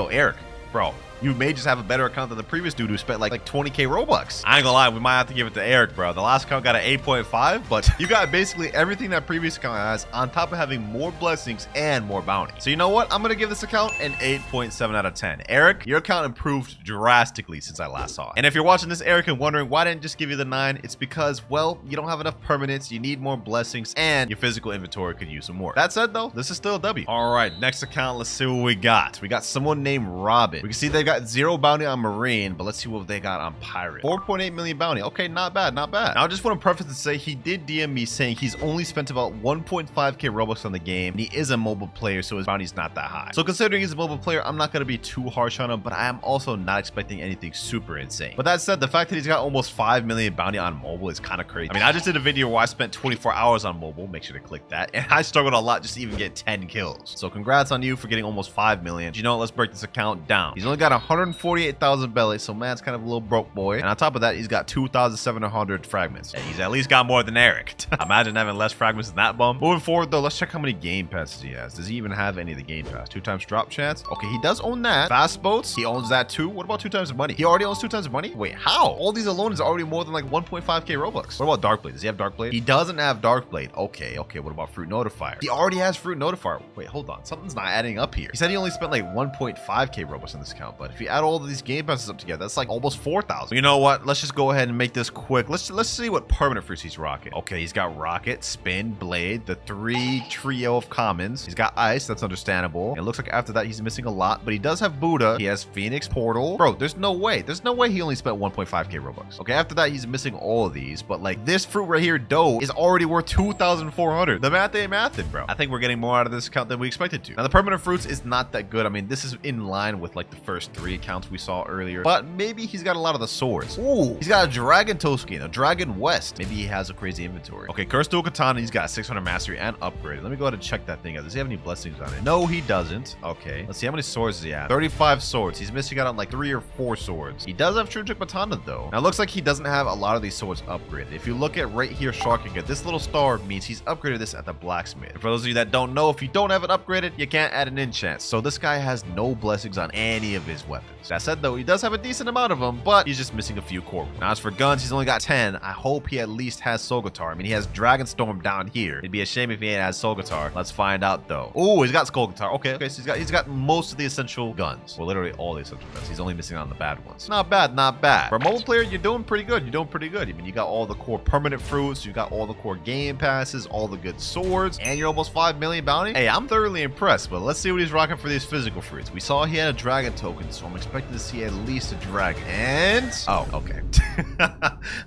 Eric, bro. You may just have a better account than the previous dude who spent like 20k Robux. I ain't gonna lie, we might have to give it to Eric, bro. The last account got an 8.5, but you got basically everything that previous account has on top of having more blessings and more bounty. So you know what? I'm gonna give this account an 8.7 out of 10. Eric, your account improved drastically since I last saw it. And if you're watching this, Eric, and wondering why didn't I just give you the 9, it's because, well, you don't have enough permanents, you need more blessings, and your physical inventory could use some more. That said, though, this is still a W. All right, next account, let's see what we got. We got someone named Robin. We can see they got 0 bounty on Marine, but let's see what they got on Pirate. 4.8 million bounty. Okay, not bad, not bad. Now, I just want to preface to say he did DM me saying he's only spent about 1.5k Robux on the game, and he is a mobile player, so his bounty's not that high. So considering he's a mobile player, I'm not going to be too harsh on him, but I am also not expecting anything super insane. But that said, the fact that he's got almost 5 million bounty on mobile is kind of crazy. I mean, I just did a video where I spent 24 hours on mobile. Make sure to click that. And I struggled a lot just to even get 10 kills. So congrats on you for getting almost 5 million. You know what? Let's break this account down. He's only got 148,000 belly, so man's kind of a little broke boy. And on top of that, he's got 2,700 fragments. And he's at least got more than Eric. Imagine having less fragments than that bum. Moving forward, though, let's check how many game passes he has. Does he even have any of the game pass? 2 times drop chance. Okay, he does own that. Fast boats, he owns that too. What about 2 times the money? He already owns 2 times the money? Wait, how? All these alone is already more than like 1.5k Robux. What about Dark Blade? Does he have Dark Blade? He doesn't have Dark Blade. Okay, what about Fruit Notifier? He already has Fruit Notifier. Wait, hold on. Something's not adding up here. He said he only spent like 1.5k Robux on this account, but if you add all of these game passes up together, that's like almost 4,000. You know what? Let's just go ahead and make this quick. Let's see what permanent fruits he's rocking. Okay, he's got Rocket, Spin, Blade, the 3 trio of commons. He's got Ice. That's understandable. It looks like after that he's missing a lot, but he does have Buddha. He has Phoenix, Portal. Bro, there's no way. There's no way he only spent 1.5k Robux. Okay, after that he's missing all of these, but like this fruit right here, Dough, is already worth 2,400. The math ain't mathin', bro. I think we're getting more out of this account than we expected to. Now, the permanent fruits is not that good. I mean, this is in line with like the first 3 accounts we saw earlier. But maybe he's got a lot of the swords. Ooh, he's got a Dragon Toe skin, a Dragon West. Maybe he has a crazy inventory. Okay, Cursed Dual Katana, he's got 600 mastery and upgraded. Let me go ahead and check that thing out. Does he have any blessings on it? No, he doesn't. Okay, let's see how many swords does he have. 35 swords. He's missing out on like 3 or 4 swords. He does have True Trick Katana though. Now it looks like he doesn't have a lot of these swords upgraded. If you look at right here, Sharking, this little star means he's upgraded this at the blacksmith. And for those of you that don't know, if you don't have it upgraded, you can't add an enchant. So this guy has no blessings on any of his weapons. That said though, he does have a decent amount of them, but he's just missing a few core. Now as for guns, he's only got 10. I hope he at least has Soul Guitar. I mean, he has Dragon Storm down here. It'd be a shame if he ain't has Soul Guitar. Let's find out though. Oh, he's got Skull Guitar. Okay, so he's got most of the essential guns. Well, literally all the essential guns. He's only missing out on the bad ones. Not bad, not bad. For a mobile player, you're doing pretty good. You're doing pretty good. I mean, you got all the core permanent fruits, you got all the core game passes, all the good swords, and you're almost 5 million bounty. Hey, I'm thoroughly impressed, but let's see what he's rocking for these physical fruits. We saw he had a dragon token, so I'm expecting to see at least a dragon. And oh, okay.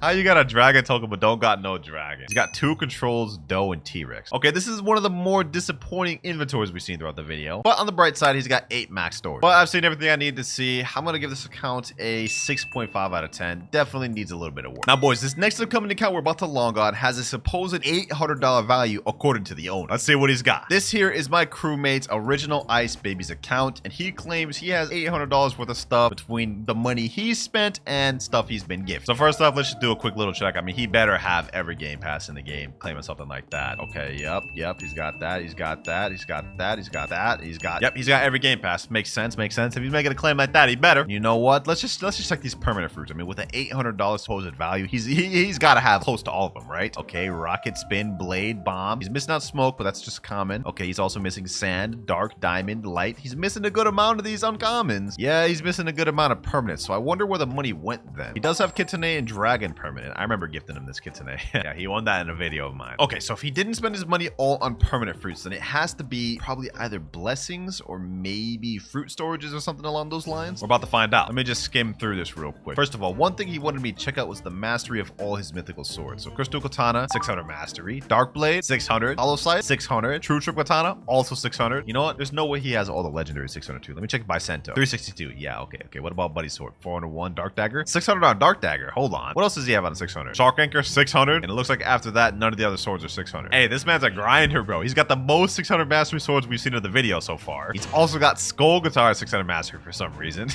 How you got a dragon token but don't got no dragon? He's got 2 controls, Doe and T-Rex. Okay, this is one of the more disappointing inventories we've seen throughout the video, but on the bright side, he's got 8 max storage. But I've seen everything I need to see. I'm gonna give this account a 6.5 out of 10. Definitely needs a little bit of work. Now boys, this next upcoming account we're about to log on has a supposed $800 value according to the owner. Let's see what he's got. This here is my crewmate's original Ice Babies account, and he claims he has $800 worth of stuff between the money he's spent and stuff he's been gifted. So first off, let's just do a quick little check. I mean, he better have every game pass in the game claiming something like that. Okay, yep, he's got that, he's got that, he's got that, he's got that, he's got every game pass. Makes sense. If he's making a claim like that, he better. You know what? Let's just check these permanent fruits. I mean, with an $800 supposed value, he's got to have close to all of them, right? Okay, rocket, spin, blade, bomb. He's missing out smoke, but that's just common. Okay, he's also missing sand, dark, diamond, light. He's missing a good amount of these uncommons. Yeah, he's missing a good amount of permanents. So I wonder where the money went then. He does have Kitsune and Dragon permanent. I remember gifting him this Kitsune. Yeah, he won that in a video of mine. Okay, so if he didn't spend his money all on permanent fruits, then it has to be probably either blessings or maybe fruit storages or something along those lines. We're about to find out. Let me just skim through this real quick. First of all, one thing he wanted me to check out was the mastery of all his mythical swords. So Crystal Katana, 600 mastery. Dark Blade, 600. Hollow Sight, 600. True Trick Katana, also 600. You know what? There's no way he has all the legendary 602. Let me check Bicento. 362. Yeah, okay. What about Buddy Sword? 401. Dark Dagger, 600 on Dark Dagger. Hold on. What else does he have on 600? Shark Anchor, 600. And it looks like after that, none of the other swords are 600. Hey, this man's a grinder, bro. He's got the most 600 mastery swords we've seen in the video so far. He's also got Skull Guitar 600 mastery for some reason.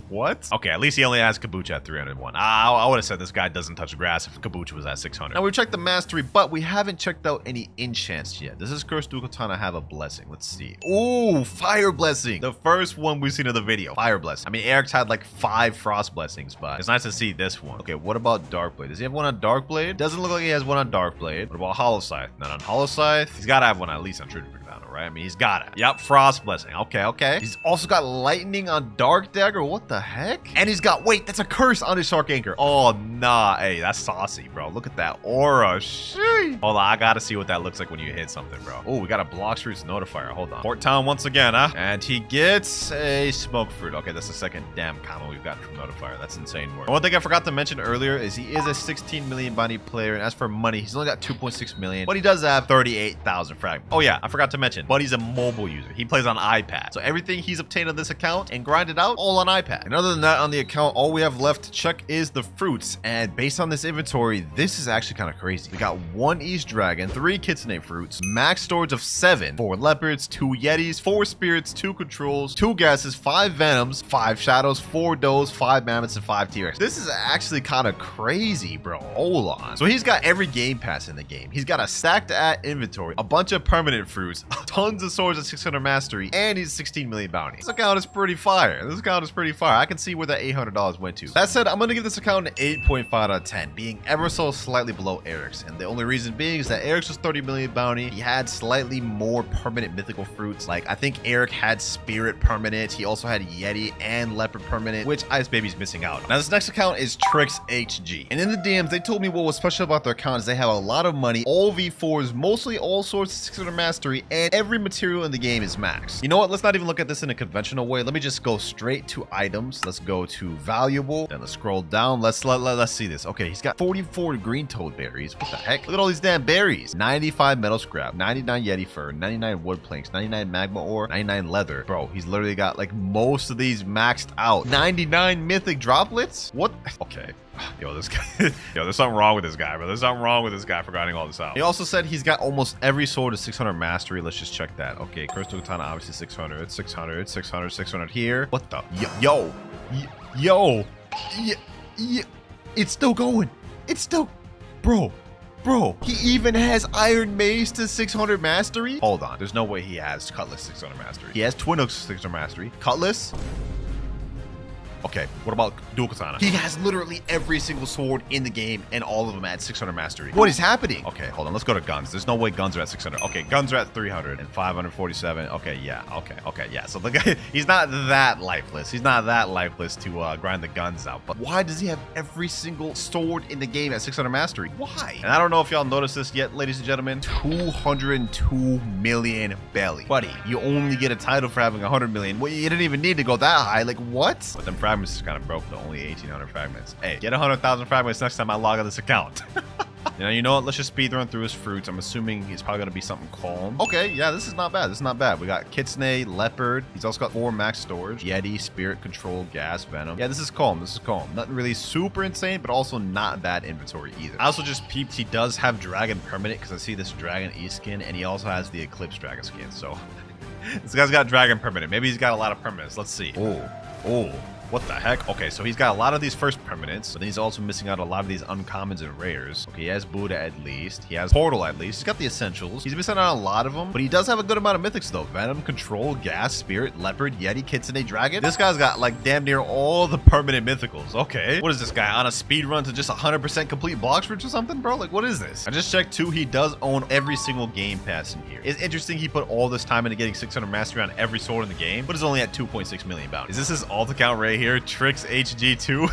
What? Okay, at least he only has Kabucha at 301. I would have said this guy doesn't touch grass if Kabucha was at 600. Now we checked the mastery, but we haven't checked out any enchants yet. Does this Cursed Dual Katana have a blessing? Let's see. Ooh, Fire Blessing. The first one we've seen in the video. Fire Blessing. I mean, Eric's had like 5 Frost Blessings, but it's nice to see this one. Okay, what about Dark Blade? Does he have one on Dark Blade? Doesn't look like he has one on Dark Blade. What about Hollow Scythe? Not on Hollow Scythe. He's got to have one at least on True Trick Katana, right? I mean, he's got it. Yep, Frost Blessing. Okay. He's also got Lightning on Dark Dagger. What the heck? And he's got, wait, that's a curse on his Shark Anchor. Oh, nah. Hey, that's saucy, bro. Look at that aura. Sheesh. Hold on, I gotta see what that looks like when you hit something, bro. Oh, we got a Blox Roots Notifier. Hold on. Port Town once again, huh? And he gets a Smoke Fruit. Okay, that's the second damn combo we've gotten from Notifier. That's insane work. One thing I forgot to mention earlier is he is a 16 million bounty player, and as for money, he's only got 2.6 million, but he does have 38,000 fragments. Oh yeah, I forgot to mention, but he's a mobile user. He plays on iPad, so everything he's obtained on this account and grinded out, all on iPad. And other than that, on the account, all we have left to check is the fruits, and based on this inventory, this is actually kind of crazy. We got 1 East Dragon, 3 Kitsune fruits, max storage of 7, 4 leopards, 2 yetis, 4 spirits, 2 controls, 2 gases, 5 venoms, 5 shadows, 4 does, 5 mammoths, and 5 T-Rex. This is actually kind of crazy, bro. Hold on. So he's got every game pass in the game. He's got a stacked at inventory, a bunch of permanent fruits, tons of swords at 600 mastery, and he's 16 million bounty. This account is pretty fire. I can see where that $800 went to. That said, I'm going to give this account an 8.5 out of 10, being ever so slightly below Eric's. And the only reason being is that Eric's was 30 million bounty. He had slightly more permanent mythical fruits. Like, I think Eric had Spirit permanent. He also had Yeti and Leopard permanent, which Ice Baby's missing out on. Now, this next account is Trix HG. And in the DMs, they told me what was special about their account is they have a lot of money, all V4s, mostly all swords, 600 mastery, and every every material in the game is maxed. You know what? Let's not even look at this in a conventional way. Let me just go straight to items. Let's go to valuable. Then let's scroll down. Let's see this. Okay, he's got 44 green toad berries. What the heck? Look at all these damn berries. 95 metal scrap, 99 yeti fur, 99 wood planks, 99 magma ore, 99 leather. Bro, he's literally got like most of these maxed out. 99 mythic droplets? What? Okay. Yo, this guy. Yo, there's something wrong with this guy, bro. There's something wrong with this guy for grinding all this out. He also said he's got almost every sword of 600 mastery. Let's just check that. Okay, crystal katana obviously 600, 600, 600, 600 here. What the? Yo. It's still going. It's still, bro. He even has Iron Mace to 600 mastery. Hold on. There's no way he has Cutlass 600 mastery. He has Twin Hooks 600 mastery. Cutlass. Okay, what about dual katana? He has literally every single sword in the game and all of them at 600 mastery. What is happening? Okay, hold on. Let's go to guns. There's no way guns are at 600. Okay, guns are at 300 and 547. Okay, yeah. Okay, yeah. So the guy, he's not that lifeless. He's not that lifeless to grind the guns out. But why does he have every single sword in the game at 600 mastery? Why? And I don't know if y'all noticed this yet, ladies and gentlemen. 202 million belly. Buddy, you only get a title for having 100 million. Well, you didn't even need to go that high. Like, what? But them fragments is kind of broke though. Only 1,800 fragments. Hey, get 100,000 fragments next time I log on this account. You know what? Let's just speed run through his fruits. I'm assuming he's probably gonna be something calm. Okay, yeah, this is not bad. This is not bad. We got Kitsune, Leopard. He's also got 4 max storage. Yeti, Spirit Control, Gas, Venom. Yeah, this is calm. This is calm. Nothing really super insane, but also not bad inventory either. I also just peeped he does have Dragon Permanent because I see this Dragon E skin, and he also has the Eclipse Dragon skin. So this guy's got Dragon Permanent. Maybe he's got a lot of permanents. Let's see. Oh. What the heck? Okay, so he's got a lot of these first permanents, but then he's also missing out a lot of these uncommons and rares. Okay, he has Buddha at least. He has Portal at least. He's got the essentials. He's missing out on a lot of them, but he does have a good amount of mythics though. Venom, Control, Gas, Spirit, Leopard, Yeti, Kitsune, Dragon. This guy's got like damn near all the permanent mythicals. Okay. What is this guy on a speed run to just 100% complete Blox fruits or something, bro? Like, what is this? I just checked too. He does own every single game pass in here. It's interesting he put all this time into getting 600 mastery on every sword in the game, but is only at 2.6 million bounty. Is this his alt account right here? Tricks HG2.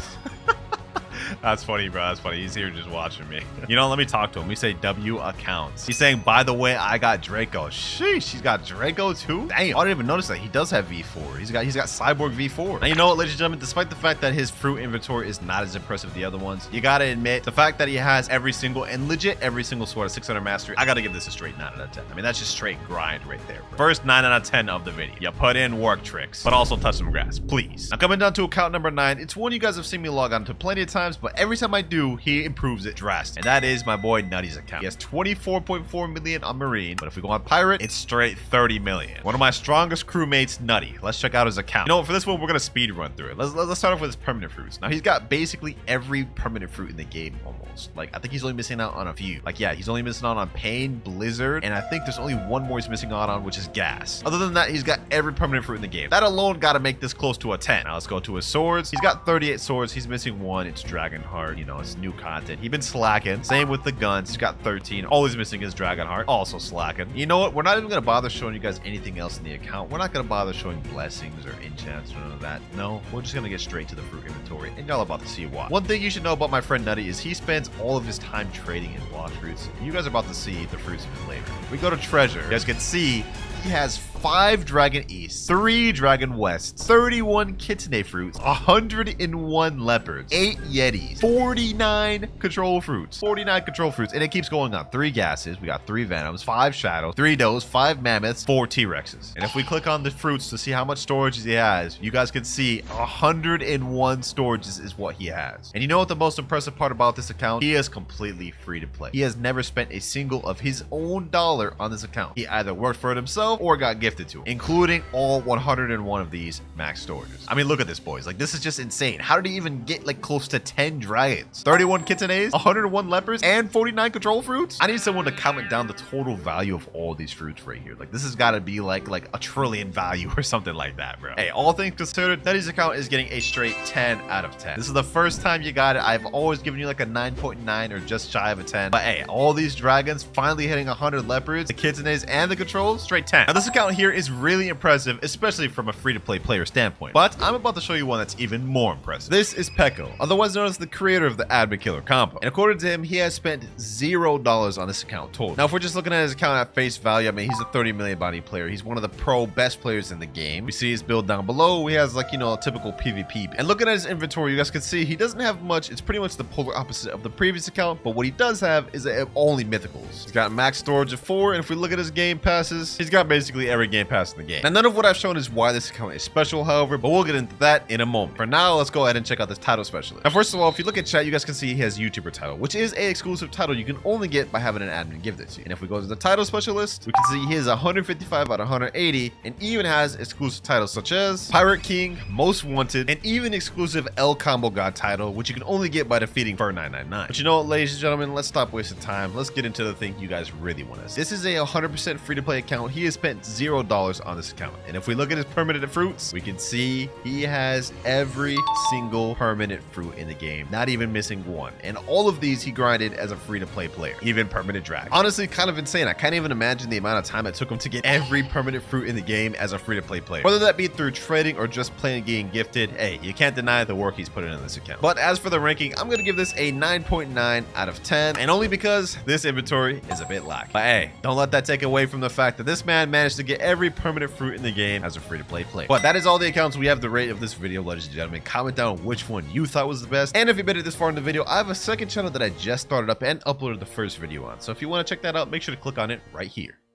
That's funny, bro. That's funny. He's here just watching me. You know, let me talk to him. We say W accounts. He's saying, by the way, I got Draco. Sheesh, he's got Draco too? Damn, I didn't even notice that. He does have V4. He's got Cyborg V4. Now, you know what, ladies and gentlemen, despite the fact that his fruit inventory is not as impressive as the other ones, you gotta admit, the fact that he has every single sword at 600 mastery, I gotta give this a straight 9 out of 10. I mean, that's just straight grind right there, bro. First 9 out of 10 of the video. You put in work tricks, but also touch some grass, please. Now, coming down to account number 9, it's one you guys have seen me log on to plenty of times, but every time I do, he improves it drastically. And that is my boy Nutty's account. He has 24.4 million on Marine, but if we go on Pirate, it's straight 30 million. One of my strongest crewmates, Nutty. Let's check out his account. You know what, for this one, we're gonna speed run through it. Let's start off with his permanent fruits. Now, he's got basically every permanent fruit in the game almost. Like, I think he's only missing out on a few. Like, yeah, he's only missing out on Pain, Blizzard, and I think there's only one more he's missing out on, which is Gas. Other than that, he's got every permanent fruit in the game. That alone gotta make this close to a 10. Now, let's go to his swords. He's got 38 swords. He's missing one. It's Dragonheart. You know, it's new content. He's been slacking. Same with the guns. He's got 13. All he's missing is Dragonheart. Also slacking. You know what? We're not even gonna bother showing you guys anything else in the account. We're not gonna bother showing blessings or enchants or none of that. No, we're just gonna get straight to the fruit inventory, and y'all are about to see why. One thing you should know about my friend Nutty is he spends all of his time trading in Blox fruits. You guys are about to see the fruits of his labor. We go to treasure. You guys can see he has 5 Dragon East, 3 Dragon West, 31 Kitsune fruits, 101 leopards, 8 Yetis, 49 control fruits, and it keeps going on. 3 gases, we got 3 venoms, 5 shadows, 3 does, 5 mammoths, 4 T-Rexes. And if we click on the fruits to see how much storage he has, you guys can see 101 storages is what he has. And you know what the most impressive part about this account? He is completely free to play. He has never spent a single of his own dollar on this account. He either worked for it himself or got gifted to him, including all 101 of these max storages. I mean, look at this, boys. Like, this is just insane. How did he even get like close to 10 dragons, 31 kitsunes, 101 leopards, and 49 control fruits? I need someone to comment down the total value of all these fruits right here. Like, this has got to be like a trillion value or something like that, bro. Hey, all things considered, Nutty's account is getting a straight 10 out of 10. This is the first time you got it. I've always given you like a 9.9 or just shy of a 10. But hey, all these dragons finally hitting 100 leopards, the kitsunes, and the controls, straight 10 10. Now this account here is really impressive, especially from a free-to-play player standpoint, but I'm about to show you one that's even more impressive. This is Peko, otherwise known as the creator of the Admin Killer combo, and according to him, he has spent $0 on this account total. Now if we're just looking at his account at face value, I mean, he's a 30 million bounty player. He's one of the pro best players in the game. We see his build down below. He has, like, you know, a typical PvP. And looking at his inventory, you guys can see he doesn't have much. It's pretty much the polar opposite of the previous account, but what he does have is only mythicals. He's got max storage of 4, and if we look at his game passes, he's got basically every game pass in the game. Now none of what I've shown is why this account is special, however, but we'll get into that in a moment. For now, let's go ahead and check out this title specialist. Now first of all, if you look at chat, you guys can see he has YouTuber title, which is a exclusive title you can only get by having an admin give this to you. And if we go to the title specialist, we can see he is 155 out of 180, and even has exclusive titles such as Pirate King, Most Wanted, and even exclusive El Combo God title, which you can only get by defeating Fur999. But you know what, ladies and gentlemen, let's stop wasting time. Let's get into the thing you guys really want to see. This is a 100% free-to-play account. He has spent $0 on this account, and if we look at his permanent fruits, we can see he has every single permanent fruit in the game, not even missing one, and all of these he grinded as a free-to-play player, even permanent drag. Honestly, kind of insane. I can't even imagine the amount of time it took him to get every permanent fruit in the game as a free-to-play player. Whether that be through trading or just playing getting gifted, hey, you can't deny the work he's put in this account. But as for the ranking, I'm gonna give this a 9.9 out of 10, and only because this inventory is a bit lacking. But hey, don't let that take away from the fact that this man managed to get every permanent fruit in the game as a free-to-play player. But that is all the accounts we have to rate of this video, ladies and gentlemen. Comment down which one you thought was the best, and if you made it this far in the video, I have a second channel that I just started up and uploaded the first video on, so if you want to check that out, make sure to click on it right here.